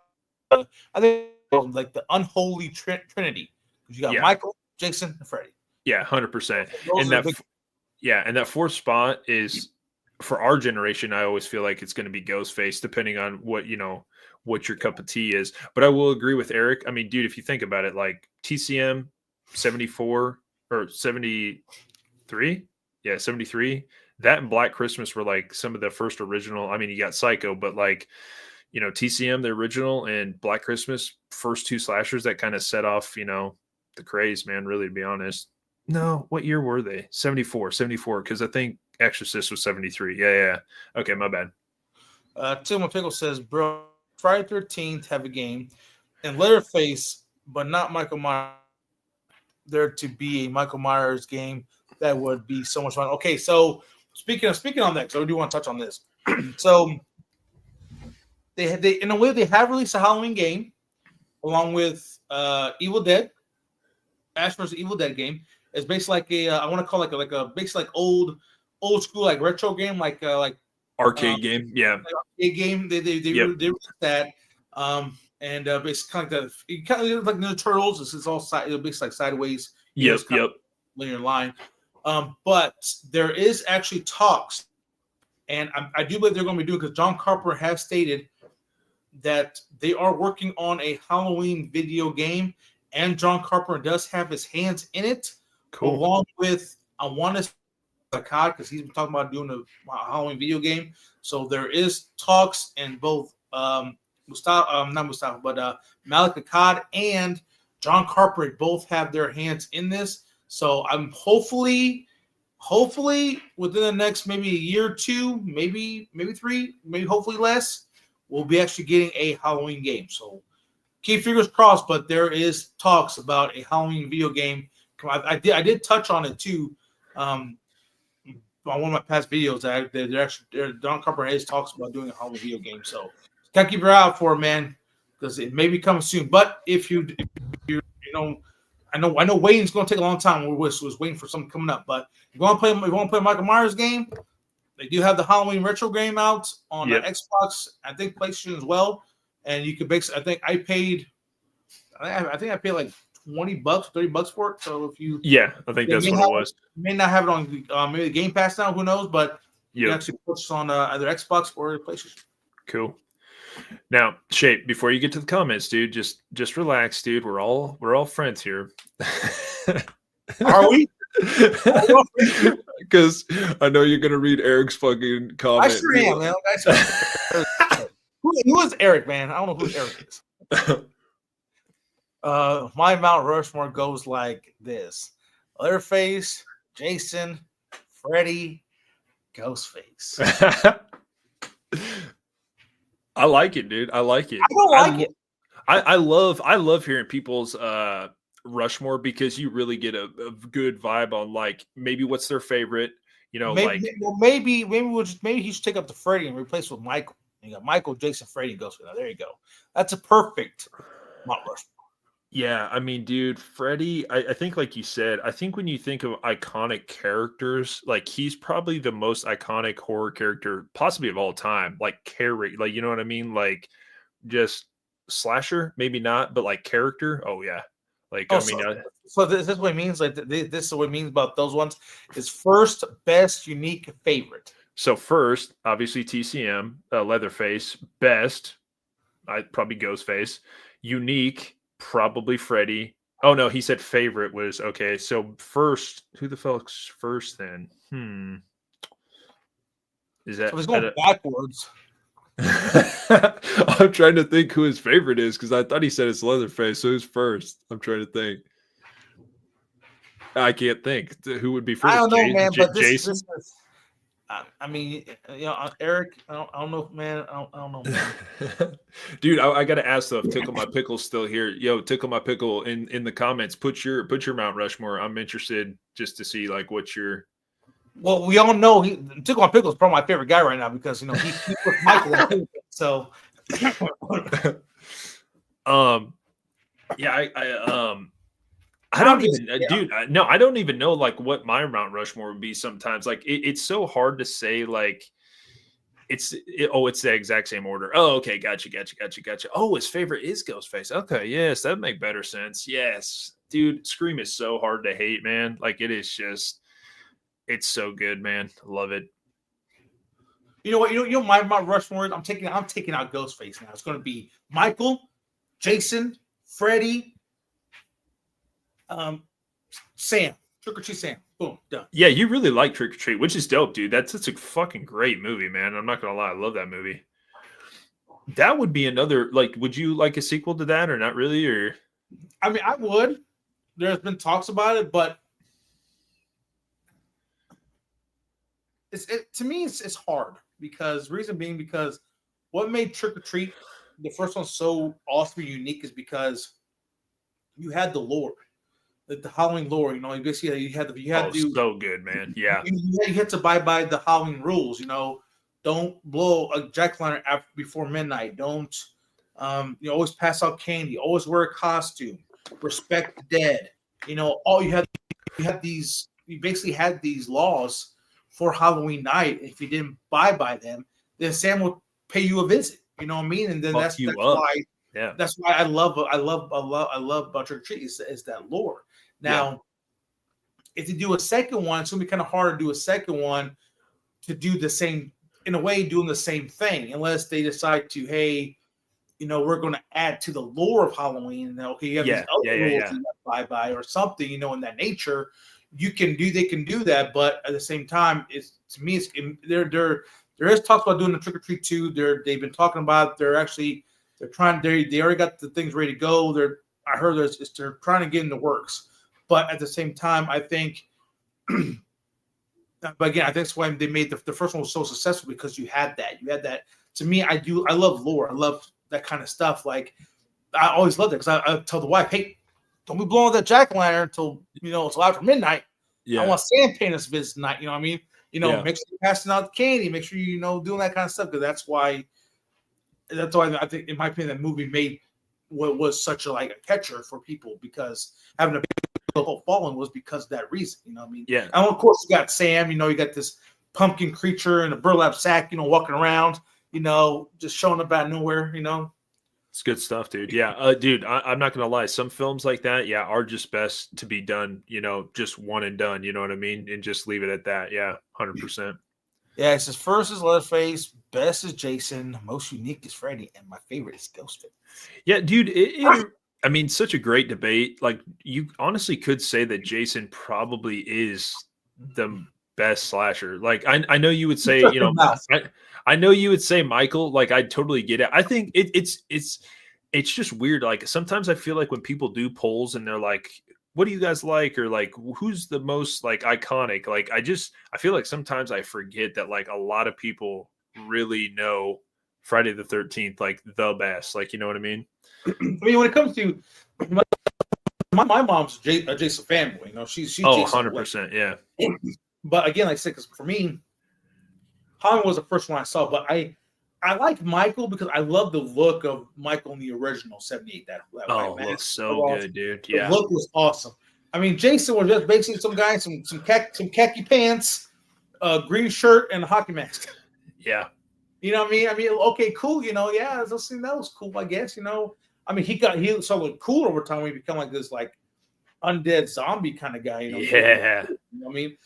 I think like the unholy trinity. You got Michael, Jason, and Freddy. Yeah, 100%. And that fourth spot is for our generation. I always feel like it's going to be Ghostface, depending on what your cup of tea is. But I will agree with Eric. I mean, dude, if you think about it, like TCM 74 or 73, 73. That and Black Christmas were like some of the first original. I mean, you got Psycho, but like TCM, the original, and Black Christmas, first two slashers that kind of set off the craze, man, really, to be honest. No, what year were they? 74, because I think Exorcist was 73. Yeah. Okay, my bad. Tim Pickle says, bro, Friday 13th have a game, and Leatherface, but not Michael Myers. There to be a Michael Myers game, that would be so much fun. Okay, so speaking on that, so I do want to touch on this. So they in a way they have released a Halloween game along with Evil Dead. Ash vs. Evil Dead game. It's basically like I want to call it like a basically like old school like retro game like arcade game. Yeah, like arcade game. They released that. And basically kind of like the Turtles. It's all basically like sideways. Yep. Linear line. But there is actually talks, and I do believe they're going to be doing, because John Carpenter has stated that they are working on a Halloween video game. And John Carpenter does have his hands in it, cool. Along with, I want to say, because he's been talking about doing a Halloween video game. So there is talks, and both Malek Akkad and John Carpenter both have their hands in this. So I'm hopefully within the next maybe a year or two, maybe 3, maybe hopefully less, we'll be actually getting a Halloween game. So keep fingers crossed, but there is talks about a Halloween video game. I did touch on it too on one of my past videos. John Carpenter has talks about doing a Halloween video game. So gotta keep your eye out for it, man, because it may be coming soon. But if you I know waiting's going to take a long time. We was waiting for something coming up. But if you want to play a Michael Myers game, they do have the Halloween retro game out on Xbox. I think PlayStation as well. And you can basically, I think I paid like $20, $30 for it. So if you, I think that's what it was. You may not have it on maybe Game Pass now, who knows? But you can actually purchase on either Xbox or PlayStation. Cool. Now, Shape, before you get to the comments, dude, just relax, dude. We're all friends here. Are we? Because I know you're gonna read Eric's fucking comment. I sure am, man. Who is Eric, man? I don't know who Eric is. My Mount Rushmore goes like this: Leatherface, Jason, Freddy, Ghostface. I like it, dude. I like it. I don't like it. I love hearing people's Rushmore because you really get a good vibe on like maybe what's their favorite, maybe he should take up the Freddy and replace with Michael. You got Michael, Jason, Freddy, Ghostface. There you go. That's a perfect Mount Rushmore. Yeah, I mean, dude, Freddy, I think like you said, I think when you think of iconic characters, like he's probably the most iconic horror character possibly of all time. Like like you know what I mean? Like just slasher, maybe not, but like character. Oh yeah. Like this is what it means. Like this is what it means about those ones. Is first, best, unique, favorite. So first, obviously TCM, Leatherface. Best, I'd probably Ghostface. Unique, probably Freddy. Oh no, he said favorite was okay. So first, who the fuck's first then? Is that? So he's going backwards. I'm trying to think who his favorite is because I thought he said it's Leatherface. So who's first? I'm trying to think. I can't think who would be first. I don't know, man. But Jason. This is, I mean, Eric. I don't know, man. I don't know, man. Dude, I gotta ask though. If Tickle My Pickle's still here, yo, Tickle My Pickle in the comments. Put your Mount Rushmore. I'm interested just to see like what your. Well, we all know Tickle My Pickle is probably my favorite guy right now because he put Michael. So, yeah, I don't even, dude. No, I don't even know like what my Mount Rushmore would be. Sometimes, like it's so hard to say. Like, it's the exact same order. Oh, okay, gotcha. Oh, his favorite is Ghostface. Okay, yes, that make better sense. Yes, dude, Scream is so hard to hate, man. Like it is just. It's so good, man. Love it. You know what? You know my Mount Rushmore. I'm taking out Ghostface now. It's going to be Michael, Jason, Freddy, Sam. Trick or Treat Sam. Boom, done. Yeah, you really like Trick or Treat, which is dope, dude. That's a fucking great movie, man. I'm not gonna lie, I love that movie. That would be another. Like, would you like a sequel to that or not really? Or I mean, I would. There's been talks about it, but. To me, it's hard because what made Trick or Treat the first one so awesome and unique is because you had the lore, the Halloween lore. You know, basically you had to so good, man. Yeah, you had to abide by the Halloween rules. You know, don't blow a jack-o'-lantern before midnight. Don't always pass out candy. Always wear a costume. Respect the dead. You know, you basically had these laws for Halloween night. If you didn't abide by them, then Sam would pay you a visit. You know what I mean? And then that's why I love about Trick or Treat is that lore. Now, if you do a second one, it's gonna be kind of hard to do a second one to do the same in a way, doing the same thing, unless they decide to, hey, we're going to add to the lore of Halloween. And okay, you have these other rules you abide by or something, in that nature. They can do that, but at the same time, there is talks about doing the Trick or Treat 2. They've been talking about they already got the things ready to go. I heard they're trying to get in the works, but at the same time, I think, but again, I think that's why they made the first one was so successful because you had that. To me, I love lore. I love that kind of stuff. Like I always loved it because I tell the wife, hey, don't be blowing that jack-o'-lantern until it's after midnight. Yeah. I want Sam paying us visit tonight. You know what I mean? Make sure you're passing out the candy. Make sure doing that kind of stuff because that's why I think, in my opinion, that movie made what was such a catcher for people because having a big following was because of that reason. You know what I mean? Yeah. And of course, you got Sam. You got this pumpkin creature in a burlap sack. Walking around. Just showing up out of nowhere. It's good stuff, dude. Yeah, dude, I'm not gonna lie. Some films like that, are just best to be done, just one and done. You know what I mean, and just leave it at that. Yeah, 100%. Yeah, it says first is Leatherface, best is Jason, most unique is Freddy, and my favorite is Ghostface. Yeah, dude. I mean, such a great debate. Like, you honestly could say that Jason probably is the best slasher. Like, I know you would say, Shut your mouth. I know you would say Michael. Like, I totally get it. I think it's just weird. Like, sometimes I feel like when people do polls and they're like, "What do you guys like?" or like, "Who's the most like iconic?" Like, I feel like sometimes I forget that like a lot of people really know Friday the 13th like the best. Like, you know what I mean? I mean, when it comes to my mom's a Jason fanboy, you know, she's Oh, Jason. 100%. Yeah. But again, like I said, because for me, Halloween was the first one I saw. But I like Michael because I love the look of Michael in the original '78. That Oh, white mask. looks so good, dude. The Yeah. look was awesome. I mean, Jason was just basically some guy, some khaki pants, green shirt, and a hockey mask. Yeah. You know what I mean? I mean, okay, cool. You know, yeah, that was cool. I guess. You know, I mean, he started cool over time. He become like this like undead zombie kind of guy. You know, Yeah. you know what I mean?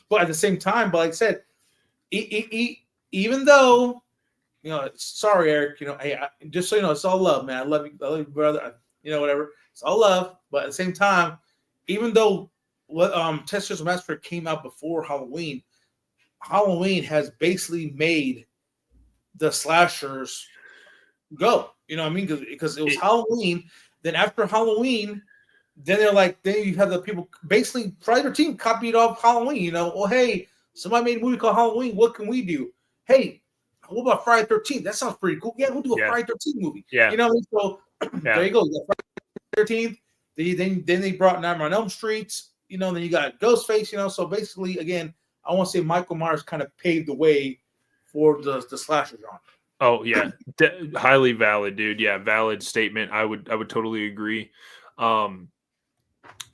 But at the same time, but like I said, even though, you know, sorry, Eric, you know, hey, just so you know, it's all love, man. I love you, brother. You know, whatever. It's all love. But at the same time, even though Texas Massacre came out before Halloween, Halloween has basically made the slashers go. You know what I mean? Because it was Halloween. Then after Halloween, then they're like, then you have the people basically Friday the 13th copied off Halloween. You know, well, hey, somebody made a movie called Halloween. What can we do? Hey, what about Friday the 13th? That sounds pretty cool. Yeah, we'll do a Friday the 13th movie. Yeah. You know, so there you go. You got Friday the 13th. Then they brought Nightmare on Elm Street. You know, then you got Ghostface. You know, so basically, again, I want to say Michael Myers kind of paved the way for the slasher genre. Oh yeah, highly valid, dude. Yeah, valid statement. I would totally agree.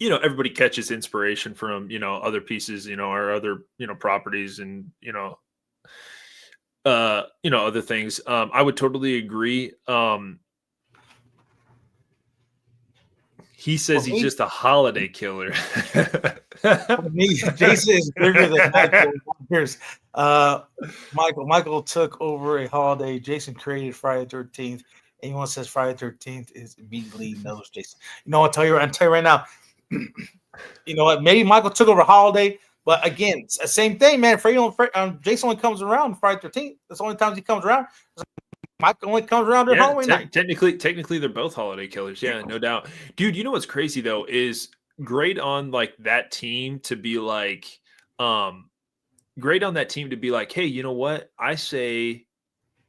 You know, everybody catches inspiration from, you know, other pieces, you know, or other, you know, properties and, you know, other things. I would totally agree. He says he's just a holiday killer. For me, Jason is bigger than Michael. Here's Michael took over a holiday. Jason created Friday the 13th. Anyone says Friday the 13th is immediately knows Jason. You know, I'll tell you right now. You know what? Maybe Michael took over a holiday, but again, it's the same thing, man. Jason only comes around Friday the 13th. That's the only time he comes around. Michael only comes around during Halloween night. Technically, they're both holiday killers. Yeah, no doubt, dude. You know what's crazy though is great on like that team to be like, great on that team to be like, hey, you know what? I say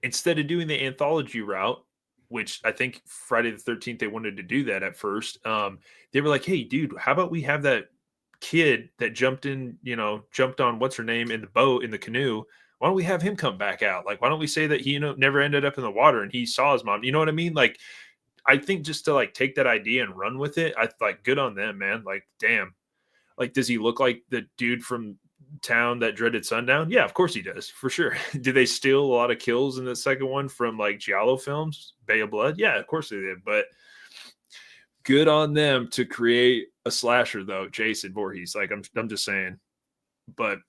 instead of doing the anthology route, which I think Friday the 13th they wanted to do that at first. They were like, hey, dude, how about we have that kid that jumped on what's her name in the boat in the canoe? Why don't we have him come back out? Like, why don't we say that he, you know, never ended up in the water and he saw his mom? You know what I mean? Like, I think just to like take that idea and run with it, I like good on them, man. Like, damn. Like, does he look like the dude from town that dreaded sundown? Yeah, of course he does, for sure. Did they steal a lot of kills in the second one from like Giallo films, Bay of Blood? Yeah, of course they did. But good on them to create a slasher, though. Jason Voorhees, like I'm just saying. But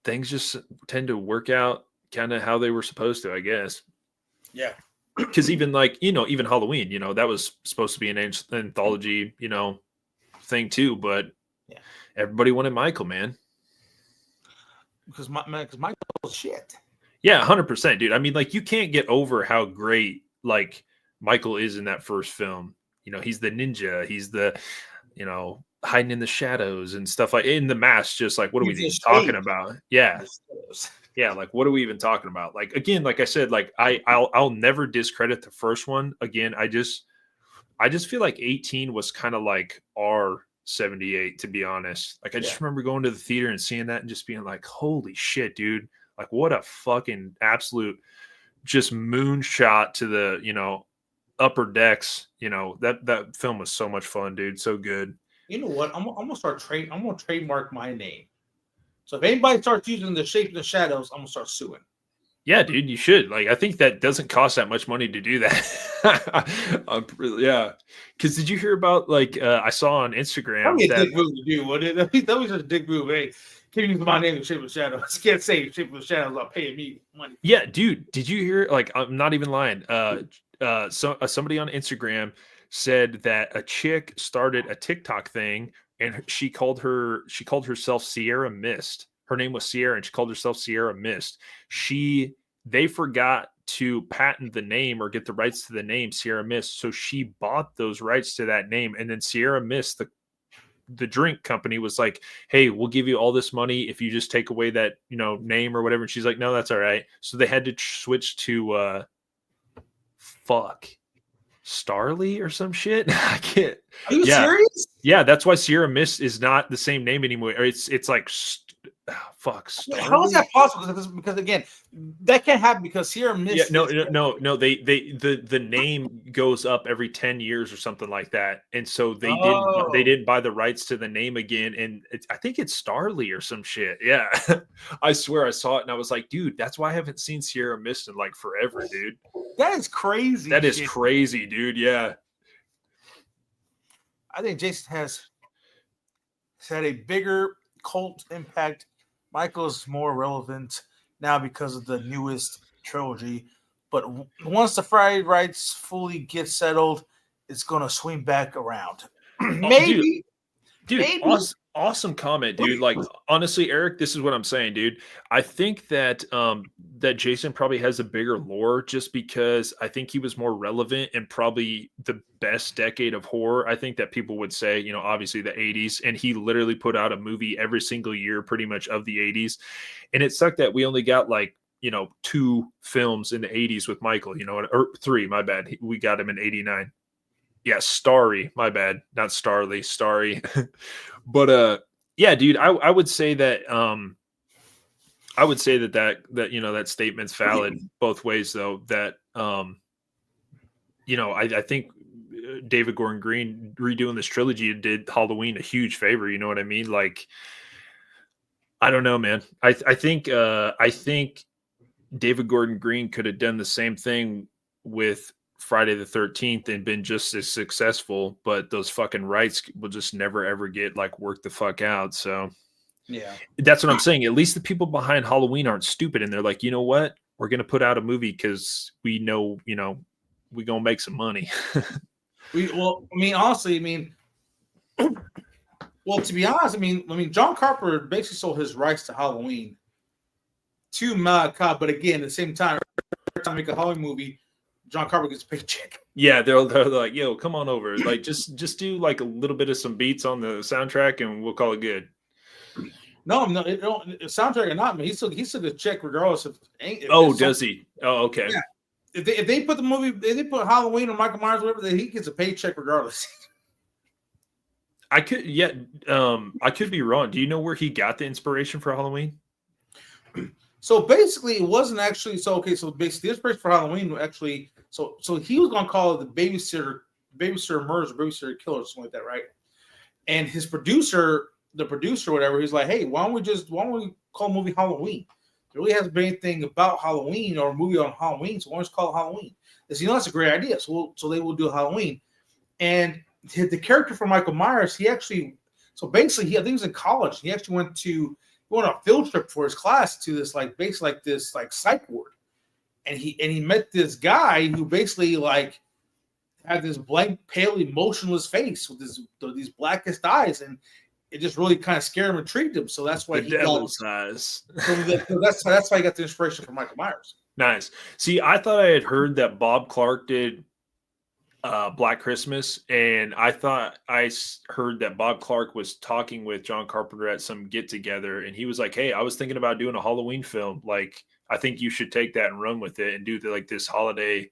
things just tend to work out kind of how they were supposed to, I guess. Yeah. Because even like, you know, even Halloween, you know, that was supposed to be an anthology, you know, thing too. But yeah, everybody wanted Michael, man. Because Michael's shit. Yeah, 100%, dude. I mean, like, you can't get over how great like Michael is in that first film. You know, he's the ninja. He's the, you know, hiding in the shadows and stuff like in the mask. Just like, what are we even talking about? Yeah. Yeah, like what are we even talking about? Like again, like I said, like I'll never discredit the first one. Again, I just feel like 18 was kind of like R78, to be honest. Like I just remember going to the theater and seeing that and just being like, holy shit, dude. Like what a fucking absolute just moonshot to the, you know, upper decks. You know, that film was so much fun, dude. So good. You know what? I'm gonna trademark my name. So if anybody starts using the shape of the shadows, I'm gonna start suing. Yeah, dude, you should. Like, I think that doesn't cost that much money to do that. Yeah. Because did you hear about like I saw on That'd Instagram be a that dick move to do, wouldn't it? That was just a dick move. Hey, can't use my name in Shape of Shadows. Can't say Shape of Shadows without paying me money. yeah, dude, did you hear? Like, I'm not even lying. Somebody on Instagram said that a chick started a TikTok thing, and she called herself Sierra Mist. Her name was Sierra, and she called herself Sierra Mist. They forgot to patent the name or get the rights to the name Sierra Mist, so she bought those rights to that name, and then Sierra Mist, the drink company, was like, hey, we'll give you all this money if you just take away that name or whatever. And she's like, no, that's all right. So they had to switch to Starly or some shit. I can't. Are you Yeah, serious? yeah, that's why Sierra Mist is not the same name anymore. Or it's like How is Starly. that possible? Because again, that can't happen because Sierra Yeah, Mist. no. The name goes up every 10 years or something like that, and so they Oh, didn't buy the rights to the name again, and I think it's Starly or some shit. Yeah, I swear I saw it and I was like, dude, that's why I haven't seen Sierra Mist in like forever, dude. that is crazy. That is shit. crazy, dude. Yeah, I think Jason has had a bigger cult impact. Michael's more relevant now because of the newest trilogy. But once the Friday rights fully get settled, it's going to swing back around. oh, Maybe, dude, maybe. awesome comment, dude. Like, honestly, Eric, this is what I'm saying, dude. I think that that Jason probably has a bigger lore just because I think he was more relevant and probably the best decade of horror. I think that people would say, obviously the 80s, and he literally put out a movie every single year pretty much of the 80s. And it sucked that we only got like 2 films in the 80s with Michael, or 3, my bad. We got him in 89. Yeah, Starry, my bad, not Starly, Starry. But yeah, dude, I would say that that statement's valid both ways though. That I think David Gordon Green redoing this trilogy did Halloween a huge favor, you know what I mean? Like, I don't know, man. I think David Gordon Green could have done the same thing with Friday the 13th and been just as successful, but those fucking rights will just never ever get like worked the fuck out. So Yeah. that's what I'm saying. At least the people behind Halloween aren't stupid and they're like, you know what? We're gonna put out a movie because we know, we're gonna make some money. Honestly, well, to be honest, John Carpenter basically sold his rights to Halloween to Malachi, but again, at the same time, every time I make a Halloween movie, John Carpenter gets a paycheck. Yeah, they're like, yo, come on over. Like, just do like a little bit of some beats on the soundtrack and we'll call it good. No, soundtrack or not, man. He still gets a check regardless of. Does he? Oh, okay. Yeah. If they put the movie, if they put Halloween or Michael Myers, whatever, then he gets a paycheck regardless. I could be wrong. Do you know where he got the inspiration for Halloween? So basically, it wasn't actually So basically, the inspiration for Halloween actually. So he was gonna call it the babysitter murders or babysitter killers, or something like that, right? And his producer, whatever, he's like, hey, why don't we call the movie Halloween? There really hasn't been anything about Halloween or a movie on Halloween, so why don't we call it Halloween? They said, that's a great idea. So they will do Halloween. And the character for Michael Myers, I think he was in college. He actually went on a field trip for his class to this psych ward. And he met this guy who basically like had this blank, pale, emotionless face with these blackest eyes, and it just really kind of scared him and intrigued him. So that's why the devil's eyes. So that's why he got the inspiration from Michael Myers. Nice. See, I thought I had heard that Bob Clark did Black Christmas, and I thought I heard that Bob Clark was talking with John Carpenter at some get together, and he was like, "Hey, I was thinking about doing a Halloween film. Like, I think you should take that and run with it and do this holiday."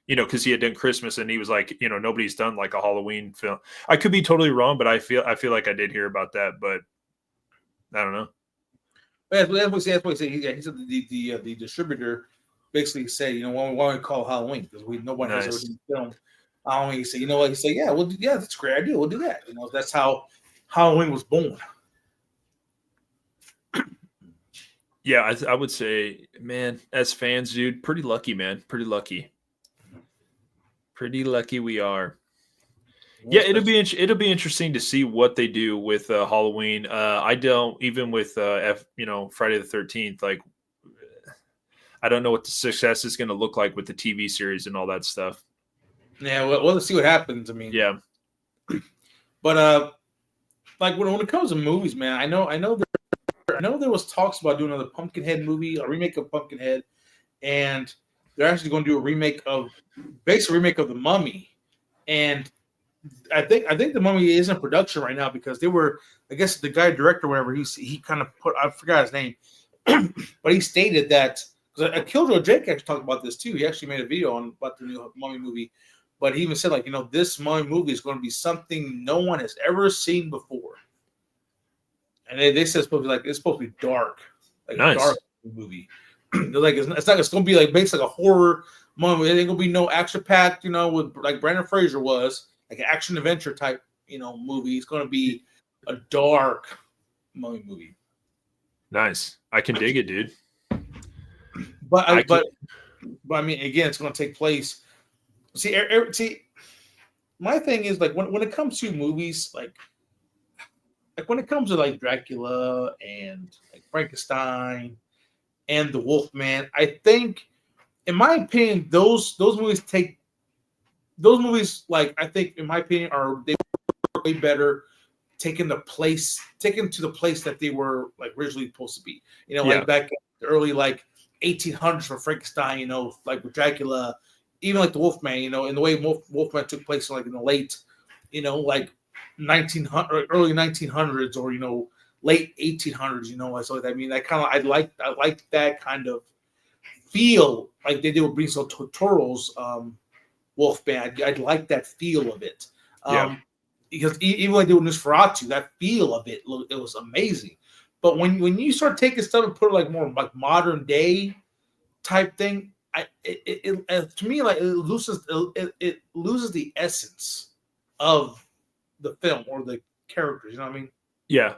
Because he had done Christmas, and he was like, nobody's done like a Halloween film. I could be totally wrong, but I feel like I did hear about that, but I don't know. That's what he said. He said the distributor basically said, why don't we call it Halloween? Because nobody has ever done film Halloween. He said, you know what? He said, yeah, that's a great idea. We'll do that. That's how Halloween was born. Yeah, I would say, man, as fans, dude, pretty lucky, man. Pretty lucky. Pretty lucky we are. Yeah, it'll be interesting to see what they do with Halloween. I don't even with Friday the 13th. Like, I don't know what the success is going to look like with the TV series and all that stuff. Yeah, well, let's see what happens. I mean, Yeah, but like when it comes to movies, man, I know there was talks about doing another Pumpkinhead movie, a remake of Pumpkinhead, and they're actually going to do a basically remake of The Mummy, and I think The Mummy is in production right now because I guess the guy director, whatever, he kind of I forgot his name, but he stated that because Killjoy Jake actually talked about this too. He actually made a video about the new Mummy movie, but he even said like this Mummy movie is going to be something no one has ever seen before, and they said it's supposed to be dark, like nice. a dark movie. They're like it's going to be like basically like a horror Mummy. It ain't going to be no action packed, with like Brandon Fraser was. Like an action adventure type, movie. It's going to be a dark Mummy movie. Nice. I can dig it, dude. But I mean, again, it's going to take place. See, my thing is like when it comes to movies, like when it comes to like Dracula and like Frankenstein and the Wolfman, I think, in my opinion, those movies, like I think, in my opinion, they were way better taken to the place that they were like originally supposed to be. Like back in the early like 1800s for Frankenstein. Like with Dracula, even like the Wolfman. And the way Wolfman took place like in the late, like 1900 early 1900s or late 1800s. So I mean, I like that kind of feel like they did with Benicio del Toro's Wolfman. I'd like that feel of it. Because even when they did Nosferatu, that feel of it was amazing. But when you start taking stuff and put it like more like modern day type thing, to me like it loses the essence of the film or the characters. You know what I mean? Yeah.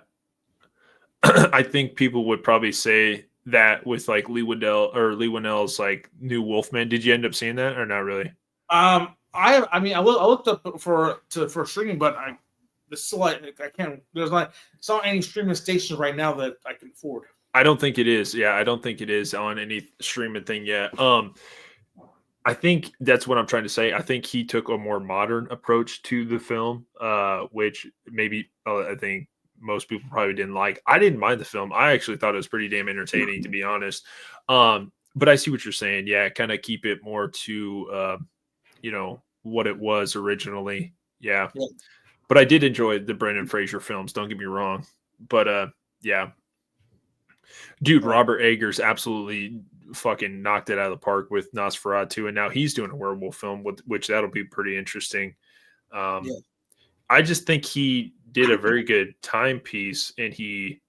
I think people would probably say that with like Lee Winnell's like new Wolfman. Did you end up seeing that or not really? I looked up for streaming, but it's not any streaming stations right now that I can afford. I don't think it is. Yeah, I don't think it is on any streaming thing yet. I think that's what I'm trying to say. I think he took a more modern approach to the film, which maybe I think most people probably didn't like. I didn't mind the film. I actually thought it was pretty damn entertaining, to be honest. But I see what you're saying. Yeah, kind of keep it more to what it was originally. Yeah. But I did enjoy the Brendan Fraser films, don't get me wrong. But yeah. Dude, Robert Eggers absolutely fucking knocked it out of the park with Nosferatu, and now he's doing a werewolf film, which that'll be pretty interesting. I just think he did a very good timepiece, and he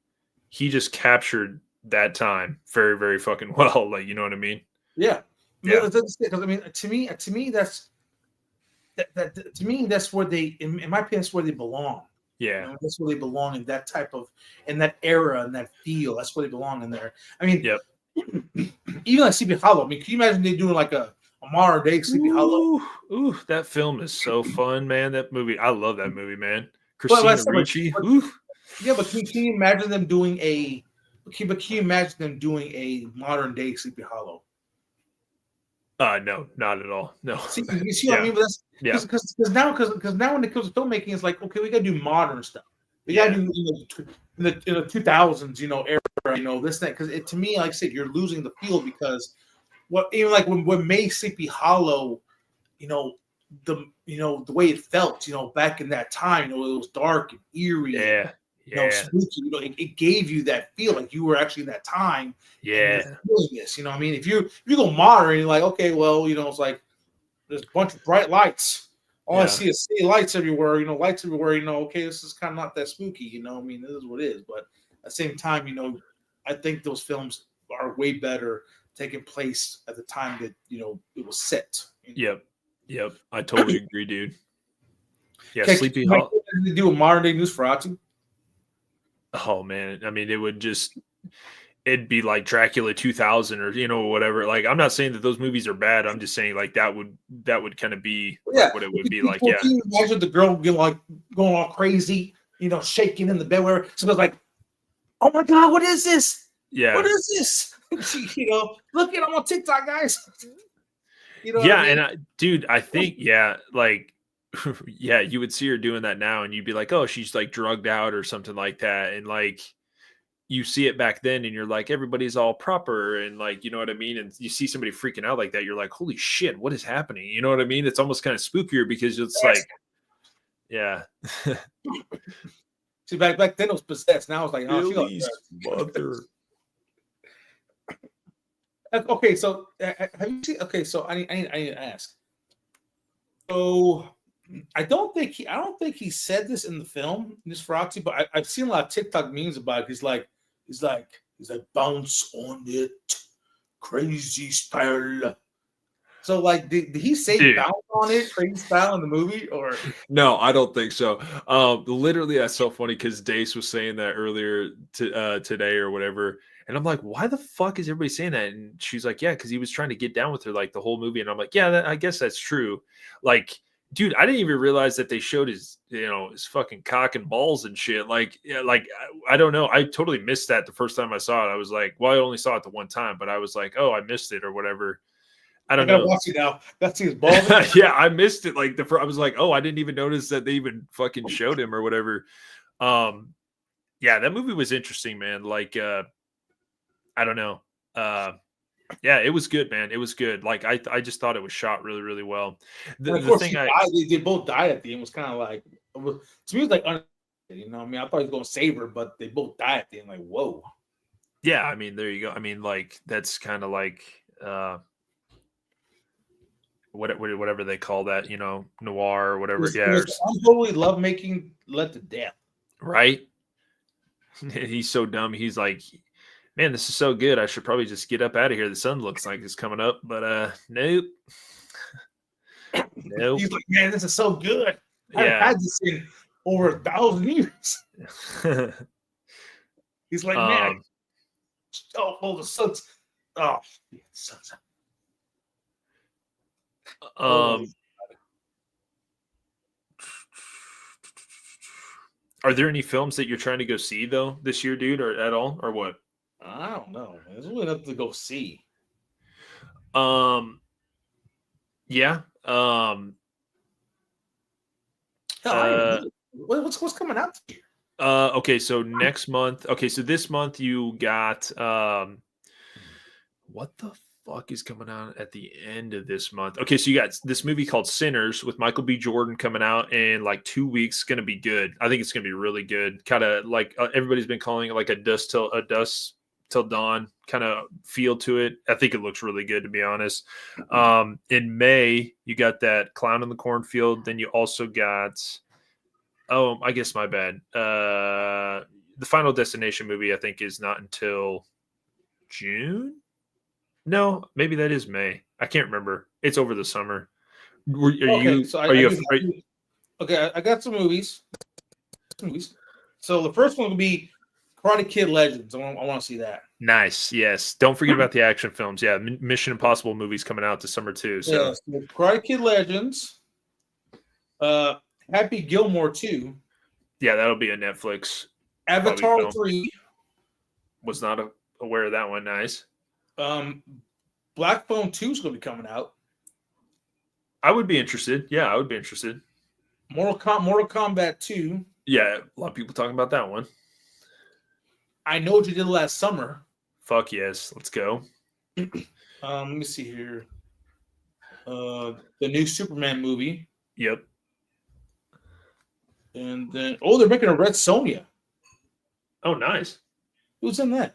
just captured that time very, very fucking well. Like, you know what I mean? Yeah. Because I mean, to me, that's where they, in my opinion, that's where they belong. Yeah, that's where they belong in that type of, in that era and that feel. That's where they belong in there. I mean, even like Sleepy Hollow. I mean, can you imagine they doing like a modern day Sleepy Hollow? Ooh, that film is so fun, man. That movie, I love that movie, man. Christina Ricci. Yeah, but can you imagine them doing a? Can you imagine them doing a modern day Sleepy Hollow? No, not at all. No. See, you see what I mean? But that's because now when it comes to filmmaking, it's like, okay, we gotta do modern stuff. We gotta do in the 2000s, era, this thing. Because to me, like I said, you're losing the feel because even like when made Sleepy Hollow, the way it felt, back in that time, it was dark and eerie. Yeah. Spooky. It gave you that feel like you were actually in that time. Yeah. This, I mean, if you go modern, you're like, okay, well, it's like there's a bunch of bright lights. All I see is city lights everywhere. Lights everywhere. Okay, this is kind of not that spooky. I mean, this is what it is. But at the same time, I think those films are way better taking place at the time that it was set. Yep. I totally agree, dude. Yeah, okay, Sleepy Hollow. Do a modern day Nosferatu. Oh man, I mean, it would just it'd be like Dracula 2000 or whatever. Like, I'm not saying that those movies are bad. I'm just saying like that would kind of be like what it would be like. Yeah. Can you imagine the girl going all crazy, shaking in the bed where somebody's like, "Oh my God, what is this? Yeah. What is this?" Look at, I'm on TikTok, guys. Yeah, and dude, I think like yeah, you would see her doing that now, and you'd be like, oh, she's like drugged out or something like that, and like you see it back then, and you're like, everybody's all proper, and like, you know what I mean, and you see somebody freaking out like that, you're like, holy shit, what is happening? You know what I mean? It's almost kind of spookier because it's like, yeah. See, back then it was possessed. Now it's like, Billy's mother. Okay, so have you seen? Okay, so I need to ask. So I don't think he said this in the film, this Roxy, but I've seen a lot of TikTok memes about it. He's like bounce on it, crazy style. So like, did he say bounce on it, crazy style in the movie, or no? I don't think so. Literally, that's so funny because Dace was saying that earlier today or whatever. And I'm like, why the fuck is everybody saying that? And she's like, yeah, because he was trying to get down with her like the whole movie. And I'm like, yeah, I guess that's true. Like, dude, I didn't even realize that they showed his fucking cock and balls and shit. Like, yeah, like I don't know. I totally missed that the first time I saw it. I was like, well, I only saw it the one time, but I was like, oh, I missed it or whatever. I don't know. Watch it now. That's his balls. Yeah, I missed it. Like I was like, oh, I didn't even notice that they even fucking showed him or whatever. Yeah, that movie was interesting, man. Like, I don't know. Yeah, it was good, man. It was good. Like I just thought it was shot really, really well. The thing they both died at the end was kind of like, to me, it was like, I mean, I thought he was going to save her, but they both died at the end. Like, whoa. Yeah, I mean, there you go. I mean, like that's kind of like whatever they call that, noir or whatever. Unholy lovemaking led to death. Right. He's so dumb. He's like, man, this is so good. I should probably just get up out of here. The sun looks like it's coming up, but nope. Nope. He's like, man, this is so good. I've had this in over 1,000 years. He's like, man, the sun's the sun's Are there any films that you're trying to go see though this year, dude, or at all, or what? I don't know. There's really nothing to go see. Yeah. What's coming out this year? Okay, so next month. Okay, so this month you got what the fuck is coming out at the end of this month? Okay, so you got this movie called Sinners with Michael B. Jordan coming out in like 2 weeks. It's gonna be good. I think it's gonna be really good. Kind of like everybody's been calling it like a dusk till dawn kind of feel to it. I think it looks really good, to be honest. In May, you got that Clown in the Cornfield. Then you also got, I guess my bad. The Final Destination movie, I think, is not until June. No, maybe that is May. I can't remember. It's over the summer. Okay, I got some movies. So the first one will be Karate Kid Legends. I want to see that. Nice. Yes. Don't forget about the action films. Yeah. Mission Impossible movies coming out this summer too. So Karate Kid Legends. Happy Gilmore 2. Yeah, that'll be a Netflix. Avatar 3. Was not aware of that one. Nice. Black Phone 2 is going to be coming out. I would be interested. Yeah, I would be interested. Mortal Kombat 2. Yeah, a lot of people talking about that one. I Know What You Did Last Summer. Fuck yes. Let's go. Let me see here. The new Superman movie. Yep. And then, they're making a Red Sonja. Oh, nice. Who's in that?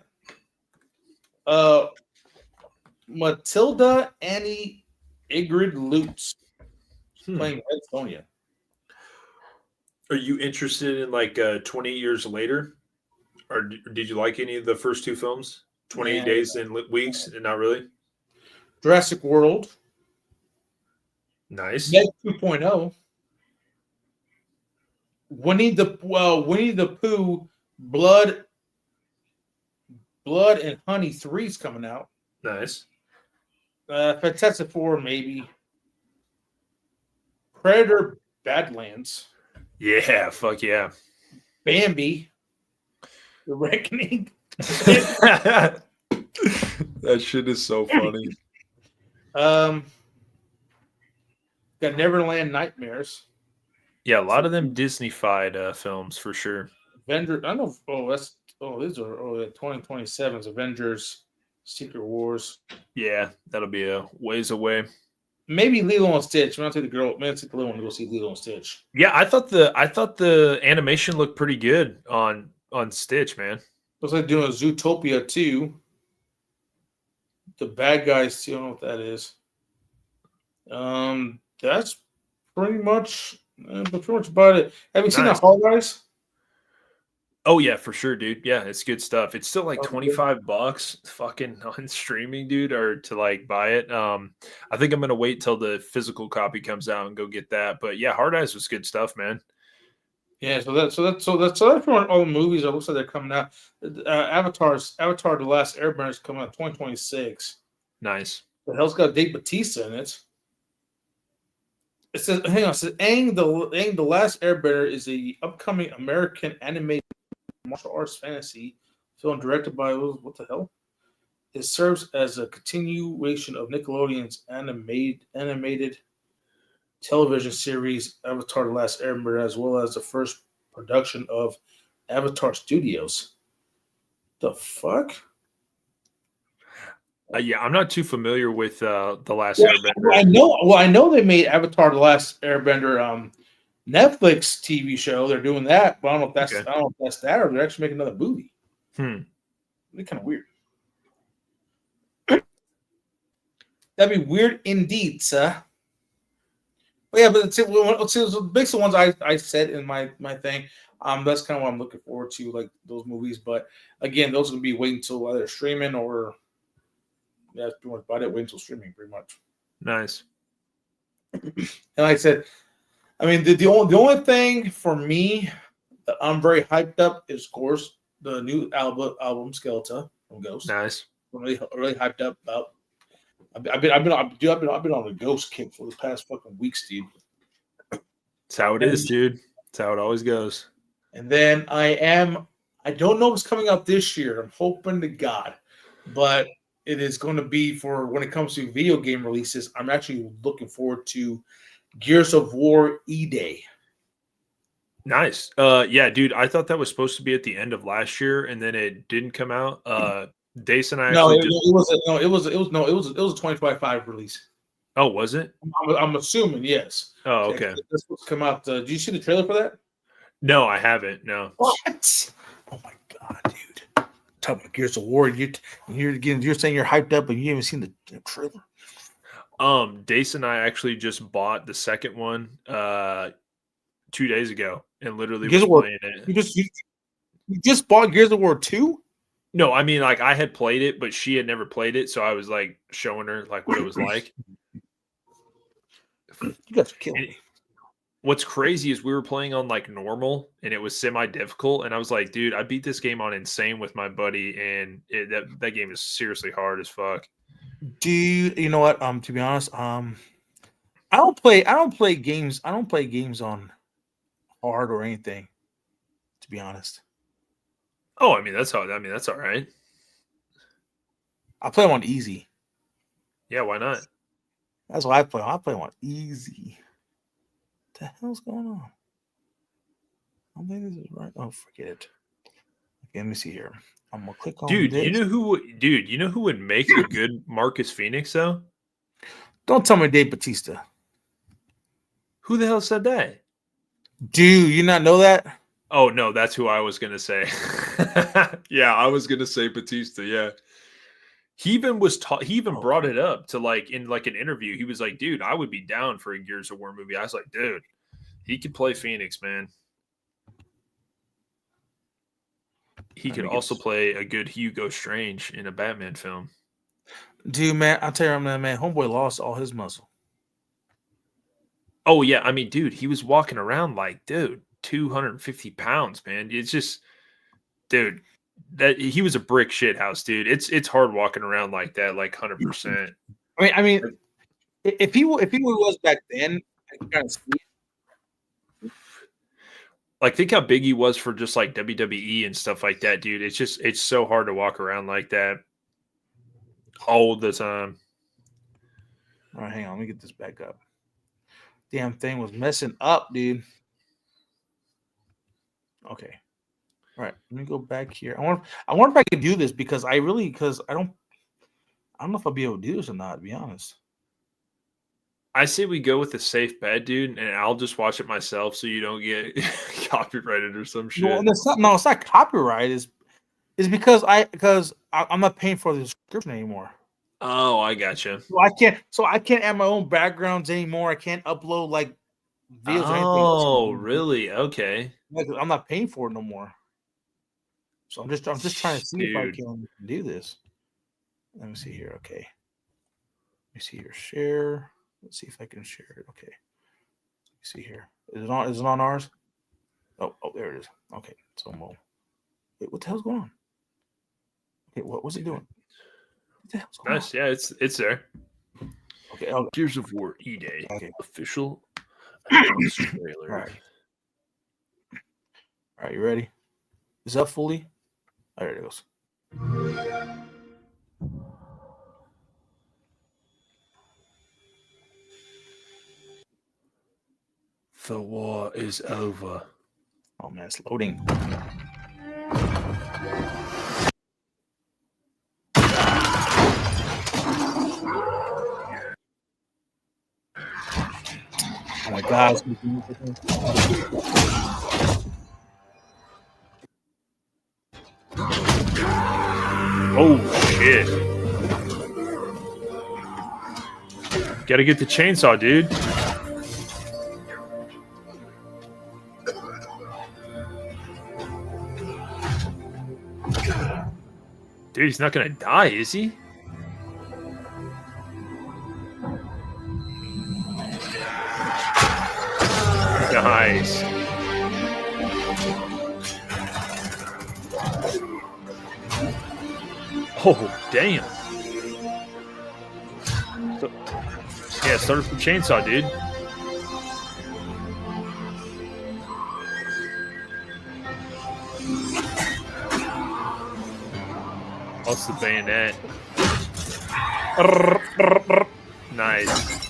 Matilda Annie Ingrid Lutz playing Red Sonja. Are you interested in like 28 Years Later? Or did you like any of the first two films? 28 Days and Weeks? And not really? Jurassic World. Nice. Meg 2.0. Winnie the Pooh Blood and Honey 3 is coming out. Nice. Fantastic Four, maybe. Predator Badlands. Yeah, fuck yeah. Bambi. The Reckoning. That shit is so funny. Got Neverland Nightmares. Yeah, a lot of them Disney-fied films for sure. Avengers. I know. These are 2027's Avengers, Secret Wars. Yeah, that'll be a ways away. Maybe Lilo and Stitch. I'm not take the girl. Man, take the little one to go see Lilo and Stitch. Yeah, I thought the animation looked pretty good on Stitch, man. Looks like doing a Zootopia 2. The Bad Guys 2. I don't know what that is. That's pretty much about it. Have you seen the Nice. Fall Guys? Oh yeah, for sure, dude. Yeah, it's good stuff. It's still like Okay. $25 fucking on streaming, dude, or to like buy it. I think I'm gonna wait till the physical copy comes out and go get that. But yeah, Hard Eyes was good stuff, man. Yeah, so that's pretty much all the movies that looks like they're coming out. Avatar: The Last Airbender is coming out 2026. Nice. The hell's got Dave Bautista in it? It says, hang on, it says Aang the Last Airbender is a upcoming American animated martial arts fantasy film directed by what the hell? It serves as a continuation of Nickelodeon's animated television series Avatar: The Last Airbender, as well as the first production of Avatar Studios. The fuck? Yeah, I'm not too familiar with the Last Well, Airbender. I know they made Avatar: The Last Airbender Netflix TV show. They're doing that, but I don't know if that's Okay. I don't know if that's that or they're actually making another movie. Hmm. It'd be kind of weird. That'd be weird indeed, sir. But yeah, but it's the biggest ones I said in my thing. That's kind of what I'm looking forward to, like those movies. But again, those are gonna be waiting until either streaming or that's pretty much about it. Wait until streaming, pretty much. Nice. And like I said, I mean the only thing for me that I'm very hyped up is, of course, the new album Skeleton from Ghost. Nice. I'm really hyped up about. I've been on a Ghost kick for the past fucking weeks, dude. That's how it is, dude. That's how it always goes. And then I don't know what's coming out this year. I'm hoping to God, but it is going to be for when it comes to video game releases. I'm actually looking forward to Gears of War E-Day. Nice. Yeah, dude, I thought that was supposed to be at the end of last year and then it didn't come out. Dace and I actually it was a 2025 release. Oh, was it? I'm assuming, yes. Oh, okay. This supposed to come out. Did you see the trailer for that? No, I haven't. No. What? Oh my god, dude! Talking about Gears of War, you're saying you're hyped up, but you haven't seen the trailer. Dace and I actually just bought the second one 2 days ago and literally was playing it. You just bought Gears of War 2? No, I mean, like I had played it, but she had never played it, so I was like showing her like what it was like. You guys are killing me. What's crazy is we were playing on like normal and it was semi-difficult, and I was like, dude, I beat this game on insane with my buddy, and that game is seriously hard as fuck. You know what? To be honest, I don't play games on hard or anything. To be honest. Oh, I mean that's all right. I play them on easy. Yeah, why not? That's what I play. I play them on easy. What the hell's going on? I don't think this is right. Oh, forget it. Okay, let me see here. I'm gonna click on Dude, this. you know who would make a good Marcus Phoenix though? Don't tell me Dave Bautista. Who the hell said that? Do you not know that? Oh no, that's who I was gonna say. Yeah, I was gonna say Batista. Yeah, he even brought it up to like in like an interview. He was like, "Dude, I would be down for a Gears of War movie." I was like, "Dude, he could play Phoenix, man. He could also play a good Hugo Strange in a Batman film." Dude, man, I'll tell you, man, homeboy lost all his muscle. Oh yeah, I mean, dude, he was walking around like, dude, 250 pounds, man. It's just, dude, that he was a brick shit house, dude. It's hard walking around like that, like 100%. I mean, if he was back then, I can kind of see it. Like think how big he was for just like WWE and stuff like that, dude. It's so hard to walk around like that all the time. All right, hang on. Let me get this back up. Damn thing was messing up, dude. Okay. All right. Let me go back here. I wonder if I can do this because I don't know if I'll be able to do this or not, to be honest. I say we go with a safe bet, dude, and I'll just watch it myself so you don't get copyrighted or some shit. No, it's not copyright. It's because I'm not paying for the subscription anymore. Oh, I gotcha. So I can't add my own backgrounds anymore. I can't upload like videos or anything else. Oh, really? Okay. Like, I'm not paying for it no more. So I'm just trying to see if I Dude. can do this. Let me see here. Okay. Let me see your share. Let's see if I can share it. Okay. Let me see here. Is it on ours? Oh, there it is. Okay. So wait, what the hell's going on? Okay, what was it doing? What the hell's going Nice. Yeah, it's there. on? Okay. Oh, Gears of War E-Day. okay. Official trailer. All right. All right, you ready? Is that fully? All right, there it goes. The war is over. Oh man, it's loading. Oh my God. Oh shit. Gotta get the chainsaw, dude. Dude, he's not gonna die, is he? Nice. Oh, damn. Yeah, start with the chainsaw, dude. What's the bayonet? Nice.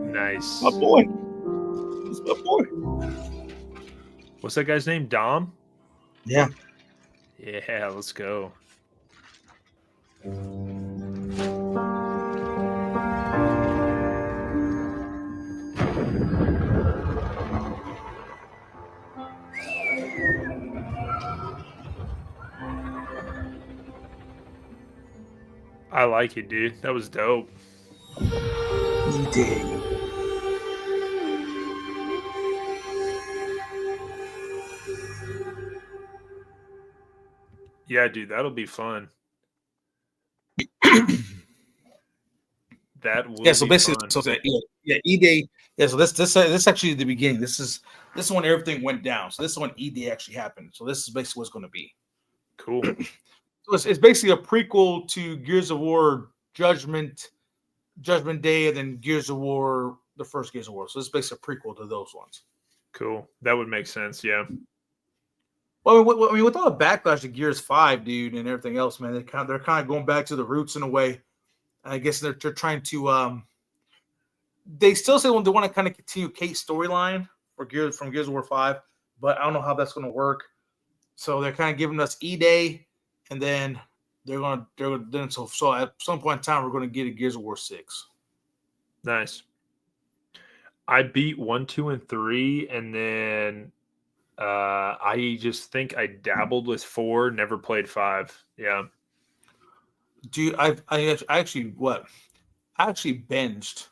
Nice. My boy. It's my boy. What's that guy's name? Dom? Yeah. Yeah, let's go. I like it, dude. That was dope. E-Day. Yeah, dude, that'll be fun. That will Yeah, so be basically, fun. E-Day. Yeah, so this actually the beginning. This is when everything went down. So this is when E-Day actually happened. So this is basically what's going to be. Cool. So it's basically a prequel to Gears of War Judgment Day, and then Gears of War, the first Gears of War. So it's basically a prequel to those ones. Cool. That would make sense. Yeah. Well, I mean, with all the backlash to Gears 5, dude, and everything else, man, they're kind of going back to the roots in a way. And I guess they're trying to they still say they want to kind of continue Kate's storyline from Gears of War 5, but I don't know how that's going to work. So they're kind of giving us E-Day, and then so at some point in time we're going to get a Gears of War 6. Nice. I beat 1, 2, and 3, and then I just think I dabbled with 4, never played 5. Yeah. Dude, I actually binged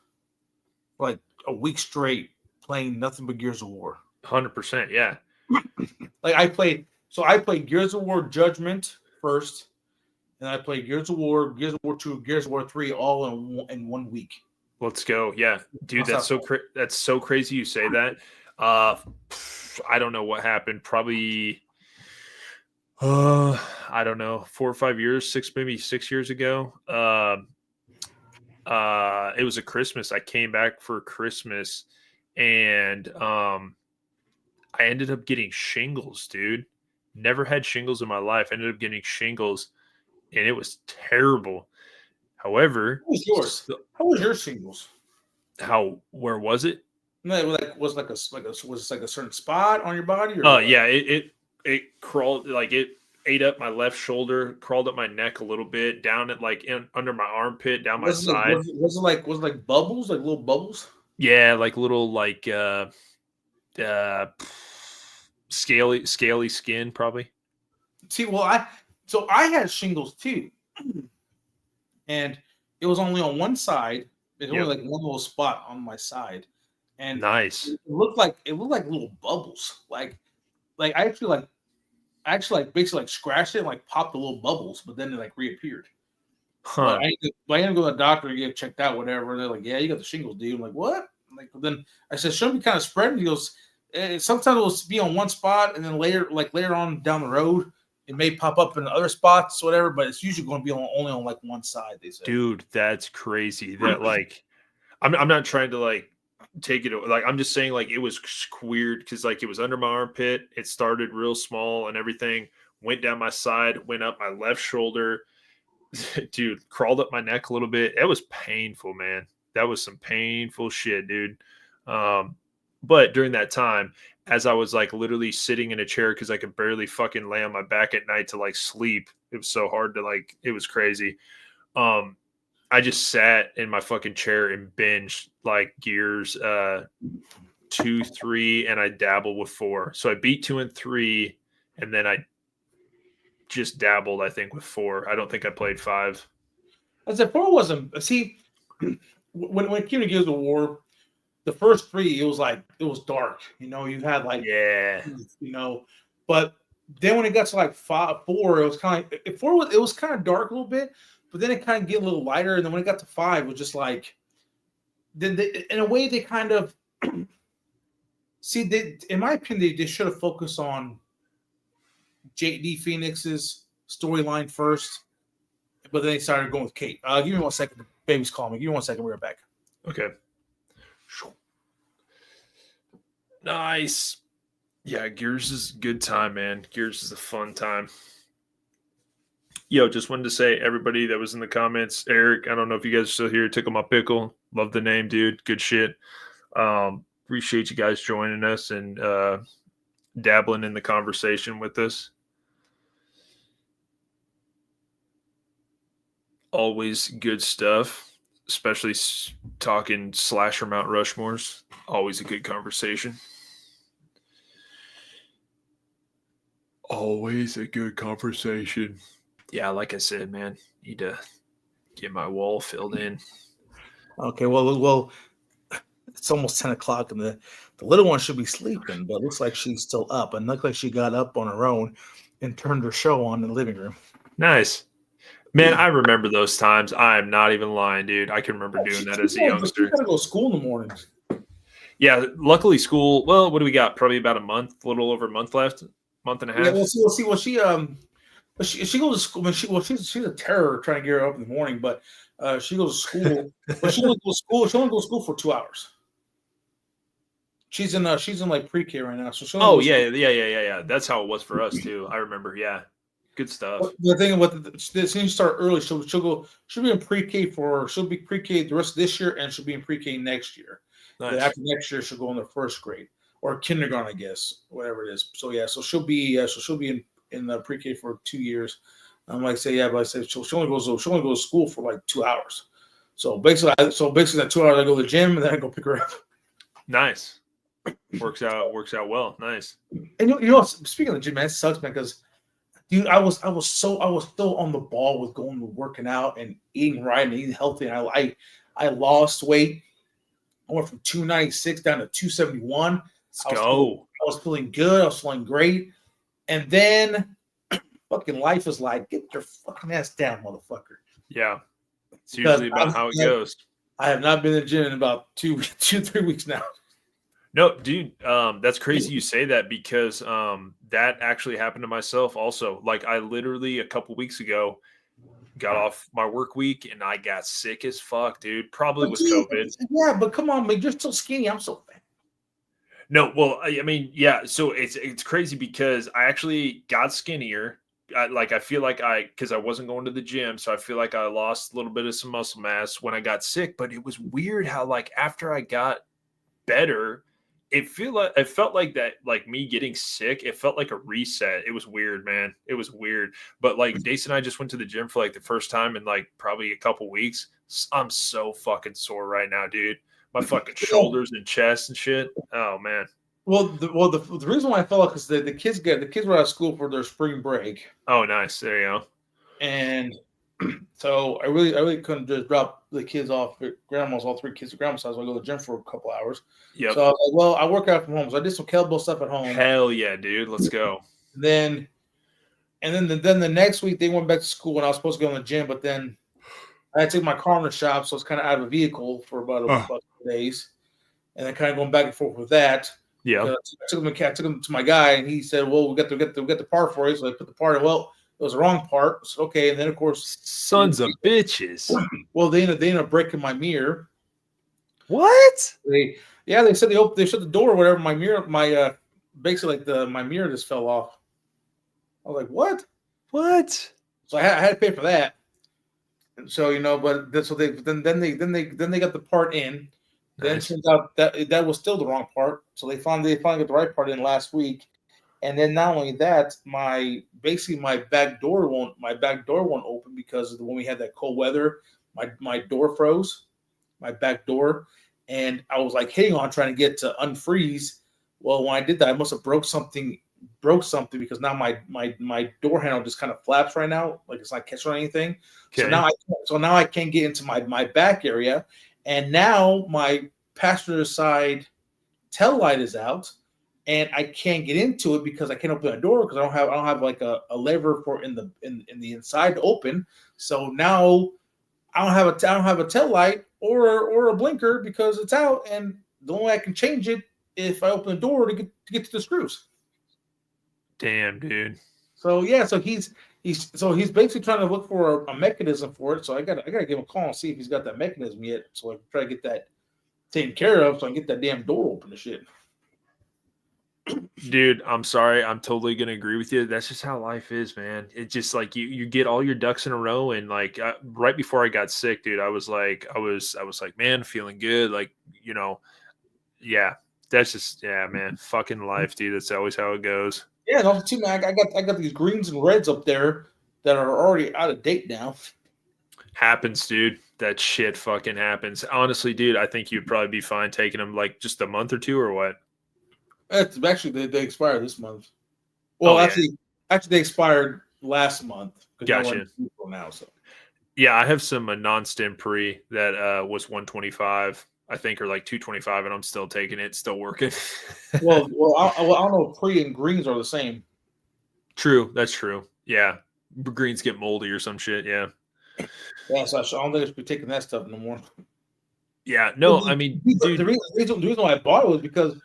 like a week straight playing nothing but Gears of War. 100%. Yeah. Like I played Gears of War Judgment first, and I played Gears of War 2, Gears of War 3 all in 1 week. Let's go. Yeah. Dude, That's that's so crazy you say that. I don't know what happened. Probably I don't know, 4 or 5 years, maybe 6 years ago. It was a Christmas. I came back for Christmas and I ended up getting shingles, dude. Never had shingles in my life. Ended up getting shingles and it was terrible. However, How was yours? How was your shingles? Where was it? No, was it like a certain spot on your body? Or Yeah, it crawled, like it ate up my left shoulder, crawled up my neck a little bit, down at under my armpit, down my side. Was it like bubbles, like little bubbles? Yeah, like little scaly skin probably. See, well, I had shingles too, and it was only on one side. It was only like one little spot on my side, and nice. It looked like little bubbles. Like I actually basically scratched it and popped the little bubbles, but then it reappeared. Huh. I had to go to the doctor to get checked out, whatever. And they're like, "Yeah, you got the shingles, dude." I'm like, "What?" Then I said, "Shouldn't be kind of spreading." He goes, "Sometimes it'll be on one spot, and then later on down the road, it may pop up in other spots, whatever. But it's usually going to be only on one side." They said, "Dude, that's crazy." That I'm not trying to take it, I'm just saying it was weird because it was under my armpit. It started real small and everything went down my side, went up my left shoulder. Dude, crawled up my neck a little bit. It was painful, man. That was some painful shit, dude. But during that time, as I was literally sitting in a chair because I could barely fucking lay on my back at night to sleep. It was so hard to it was crazy. I just sat in my fucking chair and binged Gears 2, 3, and I dabbled with 4. So I beat 2 and 3, and then I just dabbled, I think, with 4. I don't think I played 5. I said 4 wasn't. See, when it came to Gears of War, the first 3, it was dark. You had yeah, but then when it got to 4, it was kind of 4. It was kind of dark a little bit, but then it kind of get a little lighter. And then when it got to 5, it was just then in a way they kind of see. In my opinion, they should have focused on JD Phoenix's storyline first, but then they started going with Kate. Give me 1 second. The baby's calling me. Give me 1 second. We're right back. Okay. Nice. Yeah, Gears is a good time, man. Gears is a fun time. Yo, just wanted to say, everybody that was in the comments, Eric, I don't know if you guys are still here. Tickle My Pickle. Love the name, dude. Good shit. Appreciate you guys joining us and dabbling in the conversation with us. Always good stuff, especially talking slasher Mount Rushmores. Always a good conversation. Always a good conversation. Yeah, like I said, man, need to get my wall filled in. Okay, well, it's almost 10 o'clock, and the little one should be sleeping, but it looks like she's still up. And looks like she got up on her own and turned her show on in the living room. Nice. Man, I remember those times. I am not even lying, dude. I can remember doing that as a youngster. You gotta go to school in the morning. Yeah, luckily school. Well, what do we got? Probably about a little over a month left, month and a half. Yeah, we'll see. Well, she goes to school. She's a terror trying to get her up in the morning, but she goes to school. But she only goes to school. She only goes to school for 2 hours. She's in pre-K right now. So yeah. That's how it was for us too. I remember. Yeah, good stuff. The thing about since you start early, she'll be in pre-K she'll be pre-K the rest of this year, and she'll be in pre-K next year. Nice. After next year, she'll go in the first grade or kindergarten, I guess, whatever it is. So yeah, so she'll be in the pre-K for 2 years. I'm but I say she only goes to school for 2 hours. So basically that 2 hours I go to the gym and then I go pick her up. Nice. Works out well. Nice. And speaking of the gym, man, it sucks, man, because dude, I was still on the ball with going to working out and eating right and eating healthy. And I lost weight. I went from 296 down to 271. Let's I was go. I was feeling good. I was feeling great. And then fucking life is like, get your fucking ass down, motherfucker. Yeah. It's Because usually about how it goes. I have not been in the gym in about 3 weeks now. No, dude, that's crazy you say that because that actually happened to myself also. Like I literally a couple weeks ago got off my work week and I got sick as fuck, dude. Probably was COVID. Yeah, but come on, man, you're so skinny. I'm so fat. No, well, I mean, yeah. So it's crazy because I actually got skinnier. I feel like because I wasn't going to the gym, so I feel like I lost a little bit of some muscle mass when I got sick. But it was weird how like after I got better, it felt like that, like me getting sick, it felt like a reset. It was weird, man. It was weird. But like Dace and I just went to the gym for like the first time in like probably a couple weeks. I'm so fucking sore right now, dude. My fucking shoulders and chest and shit. Oh man. Well, the reason why I fell off is the kids were out of school for their spring break. Oh, nice. There you go. And so I really couldn't just drop the kids off at grandma's, all 3 kids at grandma's house. So I go to the gym for a couple hours. Yep. So I was like, well, I work out from home. So I did some kettlebell stuff at home. Hell yeah, dude. Let's go. Then the next week they went back to school and I was supposed to go in the gym, but then I had to take my car in the shop, so it's kind of out of a vehicle for about 2 days, and then kind of going back and forth with that. Yeah, I took him to my guy, and he said, "Well, we got the part for you." So I put the part in. Well, it was the wrong part. So okay, and then of course, sons of bitches. Well, they ended up breaking my mirror. What? They said they shut the door or whatever. My mirror, basically like my mirror just fell off. I was like, "What?" So I had to pay for that. And so but they got the part in. Then Nice. it turns out that was still the wrong part. So they finally got the right part in last week. And then not only that, my back door won't open because when we had that cold weather, my door froze, my back door, and I was like hitting on trying to get to unfreeze. Well, when I did that, I must have broke something because now my door handle just kind of flaps right now, like it's not catching on anything. Okay. So now I can't get into my back area, and now my passenger side tail light is out, and I can't get into it because I can't open the door because I don't have like a lever for in the inside to open. So now I don't have a tail light or a blinker because it's out, and the only way I can change it if I open the door to get to the screws. Damn, dude. So yeah, so he's basically trying to look for a mechanism for it. So I gotta give him a call and see if he's got that mechanism yet, so I can try to get that taken care of, so I can get that damn door open and shit. Dude, I'm sorry. I'm totally gonna agree with you. That's just how life is, man. It's just like you get all your ducks in a row, and like right before I got sick, dude, I was like, man, feeling good, like yeah. That's just man, fucking life, dude. That's always how it goes. Yeah, and also too, man, I got these greens and reds up there that are already out of date now. Happens, dude. That shit fucking happens. Honestly, dude, I think you'd probably be fine taking them like just a month or two, or what? It's actually they expired this month. Well, actually they expired last month. Gotcha. Now, so yeah, I have some non-stim pre that was 125. I think, or like 225, and I'm still taking it, still working. well, I don't know if pre and greens are the same. True, that's true. Yeah, greens get moldy or some shit. Yeah. Yeah, so I don't think I should be taking that stuff no more. Yeah, no, I mean, dude, the reason why I bought it was because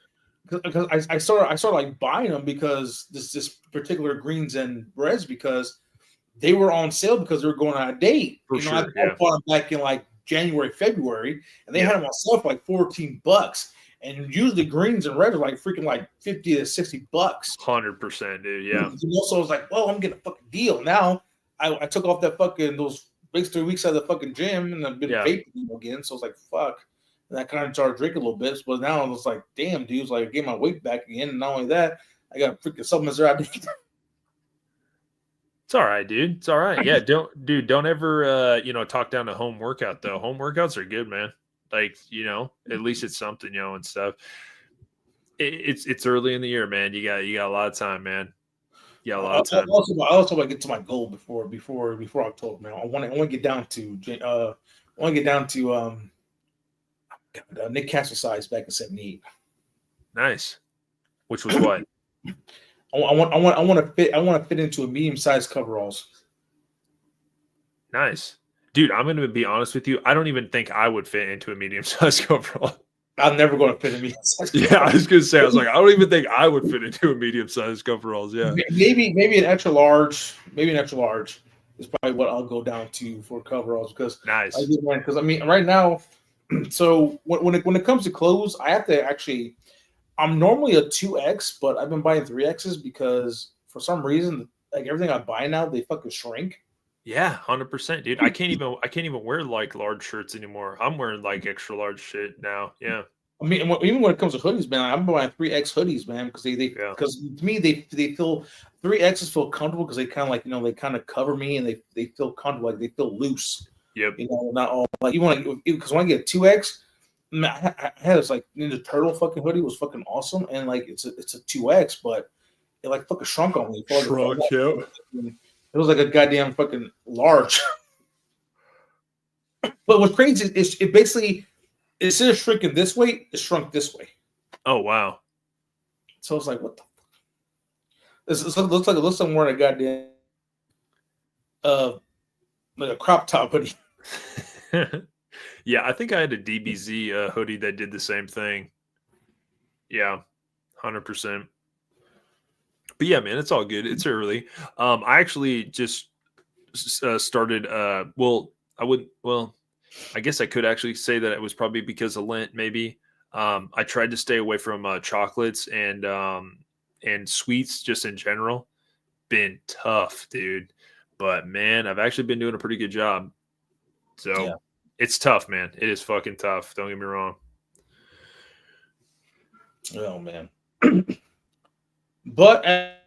I started like buying them because this particular greens and reds because they were on sale because they were going out of date. For sure, I bought them back in like January, February, and they had them on sale for like $14. And usually greens and reds are like freaking like $50 to $60. 100%, dude. Yeah. So I was like, well, I'm getting a fucking deal. Now I took off that fucking those 3 weeks out of the fucking gym and I've been vaping again. So I was like, fuck. And I kind of started drinking a little bit. But now I was like, damn, dude, it's like I get my weight back again. And not only that, I got freaking supplements that I need. It's all right, dude. It's all right. Yeah, don't ever talk down to home workout though. Home workouts are good, man. Like, at least it's something, and stuff. It's early in the year, man. You got a lot of time, man. You got a lot of time. I also want to get to my goal before October, man. I want to get down to Nick Castle size back in '78. Nice. Which was what? I want to fit into a medium sized coveralls. Nice. Dude, I'm going to be honest with you. I don't even think I would fit into a medium-sized coverall. I'm never going to fit in medium sized. Yeah, I was going to say, I was like, I don't even think I would fit into a medium-sized coveralls. Yeah. Maybe an extra large. Maybe an extra large is probably what I'll go down to for coveralls because Nice. Because I mean, right now, so when it comes to clothes, I have to actually. I'm normally a 2X, but I've been buying 3Xs because for some reason, like everything I buy now, they fucking shrink. Yeah, 100%, dude. I can't even wear like large shirts anymore. I'm wearing like extra large shit now. Yeah. I mean, even when it comes to hoodies, man, I'm buying 3X hoodies, man, because Yeah. because to me they feel 3Xs feel comfortable because they kind of like they kind of cover me and they feel comfortable, like they feel loose. Yep. Not all like you want to because when I get 2X, man, I had this like Ninja Turtle fucking hoodie was fucking awesome and like it's a 2X, but it like fucking shrunk on me. Shrunk, yeah. It was like a goddamn fucking large. But what's crazy is it basically instead of shrinking this way, it shrunk this way. Oh wow. So it's like, what the fuck? This looks like I'm wearing a goddamn like a crop top hoodie. Yeah, I think I had a DBZ hoodie that did the same thing. Yeah, 100%. But yeah, man, it's all good. It's early. I actually just started. I guess I could actually say that it was probably because of Lent. Maybe I tried to stay away from chocolates and sweets just in general. Been tough, dude. But man, I've actually been doing a pretty good job. So Yeah. It's tough, man. It is fucking tough. Don't get me wrong. Oh man. But at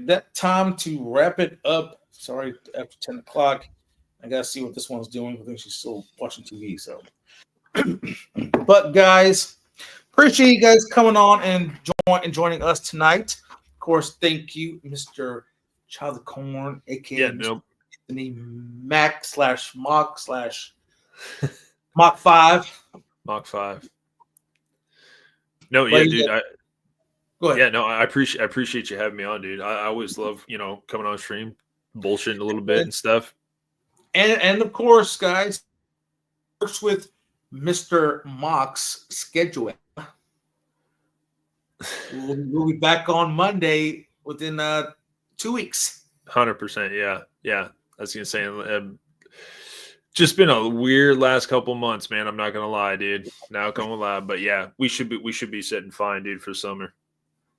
that time to wrap it up. Sorry, after 10 o'clock. I gotta see what this one's doing. I think she's still watching TV. So, but guys, appreciate you guys coming on and joining us tonight. Of course, thank you, Mr. Child of Corn, aka Yeah, Mr. no. Anthony Mach 5. Mach 5. No, But yeah, you dude. get- Go ahead. Yeah, no, I appreciate you having me on, dude. I always love, coming on stream, bullshitting a little bit and stuff. And of course, guys, works with Mr. Mock's schedule. We'll be back on Monday within 2 weeks. 100%. Yeah. I was gonna say, just been a weird last couple months, man. I'm not gonna lie, dude. Not gonna lie, but yeah, we should be sitting fine, dude, for summer.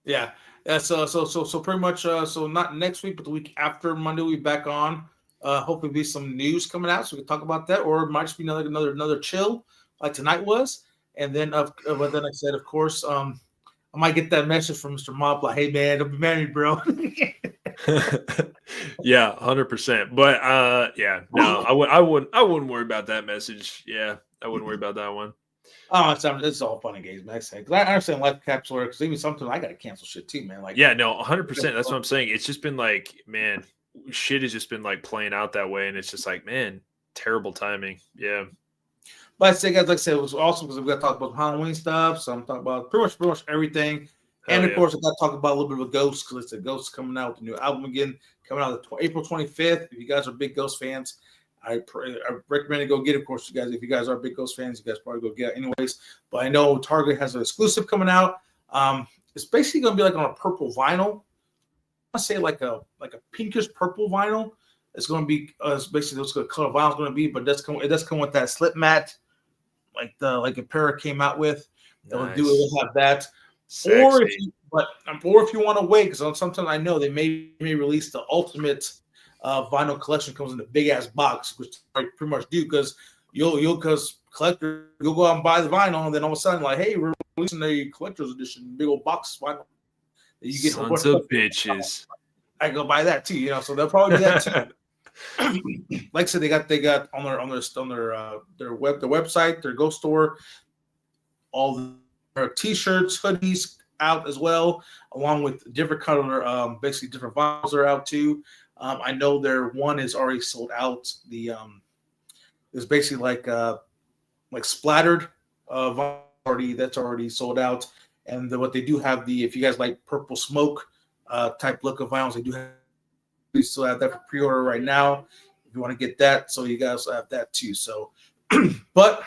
Yeah. So pretty much. So not next week, but the week after Monday, we'll be back on. Hopefully, be some news coming out, so we can talk about that, or it might just be another chill like tonight was. And then, but then I said, of course, I might get that message from Mr. Mop like, "Hey man, don't be married, bro." Yeah, 100%. But yeah, no, I wouldn't worry about that message. Yeah, I wouldn't worry about that one. Oh, it's all fun and games, man. Because I understand life capsule, because even sometimes I got to cancel shit too, man. Like, Yeah, no, 100%. That's what I'm saying. It's just been like, man, shit has just been like playing out that way, and it's just like, man, terrible timing. Yeah. But I say, guys, like I said, it was awesome because we got to talk about Halloween stuff. So I'm talking about pretty much everything. Hell And of yeah. course, I got to talk about a little bit of a Ghost because it's a Ghost coming out with a new album again, coming out April 25th. If you guys are big Ghost fans, I recommend to go get it. Of course, if you guys are big Ghost fans, you guys probably go get it anyways. But I know Target has an exclusive coming out. It's basically going to be like on a purple vinyl. I say like a pinkish purple vinyl. It's going to be basically what's the color vinyl is going to be, but it does come with that slip mat, like Impera came out with. It'll have that. Sexy. Or if you want to wait, because sometimes I know they may release the ultimate vinyl collection, comes in a big ass box, which I pretty much do because because collector you'll go out and buy the vinyl, and then all of a sudden like, hey, we're releasing a collector's edition, big old box vinyl. You get sons of bitches. I go buy that too, so they'll probably do that too. Like I said, they got on their website, their Ghost store, all their t-shirts, hoodies out as well, along with different color, basically different vinyls are out too. I know their one is already sold out. The it's basically like splattered that's already sold out. And what they do have if you guys like Purple Smoke type look of vinyls, we still have that for pre-order right now. If you want to get that, so you guys have that too. So, but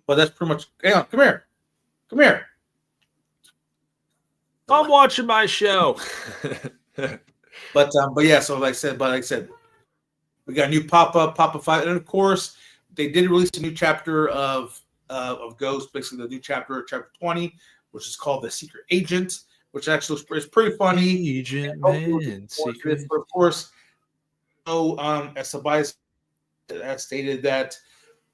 that's pretty much. Hang on, come here. I'm watching my show. But yeah. So like I said, we got a new Papa 5, and of course they did release a new chapter of Ghost, basically the new chapter 20, which is called The Secret Agent, which actually is pretty funny. Agent Man, secret. But of course, as Tobias has stated that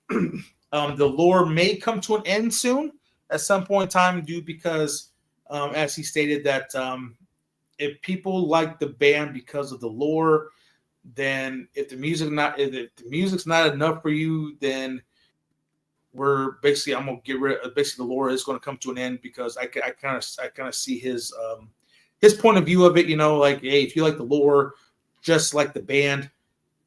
the lore may come to an end soon at some point in time, because as he stated that if people like the band because of the lore, then if the music's not enough for you, then I'm gonna get rid of basically the lore is going to come to an end, because I kind of see his point of view of it. Like, hey, if you like the lore just like the band,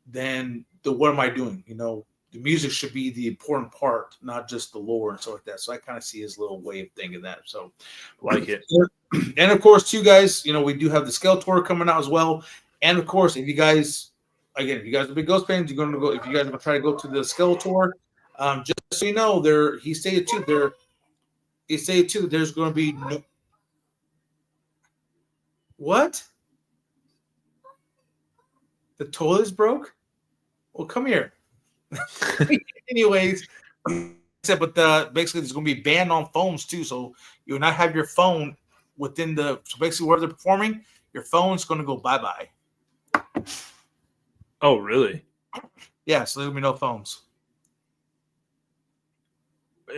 then what am I doing? The music should be the important part, not just the lore and stuff like that. So I kind of see his little way of thinking that. So like it. And of course, too, guys, we do have the Skeletor coming out as well. And of course, if you guys are big Ghost fans, you're going to go. If you guys are going to try to go to the Skeletor, just so you know, he stated too that there's going to be no. What? The toilet's broke? Well, come here. Anyways, but basically there's going to be banned on phones too, so you'll not have your phone within so basically where they're performing, your phone's going to go bye-bye. Oh, really? Yeah, so there'll be no phones.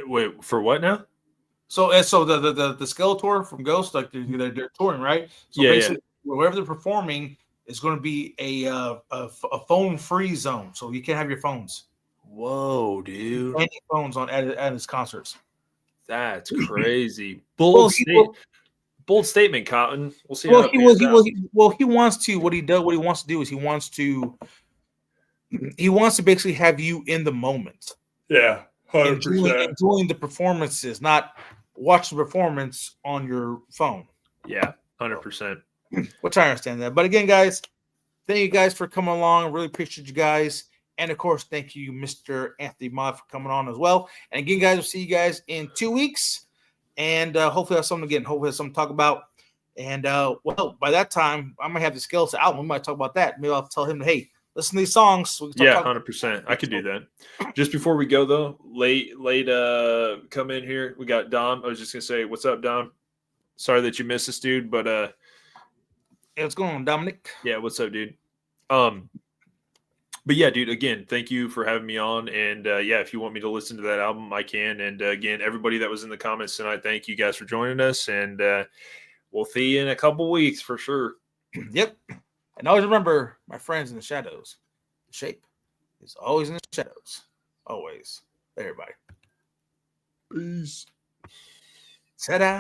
Wait, for what now? So the Skeletor from Ghost, like they're touring, right? So basically wherever they're performing is going to be a phone-free zone, so you can't have your phones. Whoa, dude! Any phones at his concerts. That's crazy. Bold statement, Cotton. We'll see. He wants to. What he wants to do is he wants to basically have you in the moment. Yeah, 100%. Enjoying the performances, not watch the performance on your phone. Yeah, 100%. Which I understand that. But again, guys, thank you guys for coming along. I really appreciate you guys. And of course, thank you, Mr. Anthony Mod, for coming on as well. And again, guys, we'll see you guys in 2 weeks. And hopefully have something to talk about. And by that time, I might have the Skeletor album. We might talk about that. Maybe I'll tell him, hey, listen to these songs. So 100%. I could do that. Just before we go, though, late come in here. We got Dom. I was just gonna say, what's up, Dom? Sorry that you missed us, dude. But hey, what's going on, Dominic? Yeah, what's up, dude? But yeah, dude, again, thank you for having me on. And if you want me to listen to that album, I can. And again, everybody that was in the comments tonight, thank you guys for joining us. And we'll see you in a couple weeks for sure. Yep. And always remember, my friends in the shadows, the shape is always in the shadows. Always. Everybody. Peace. Ta-da.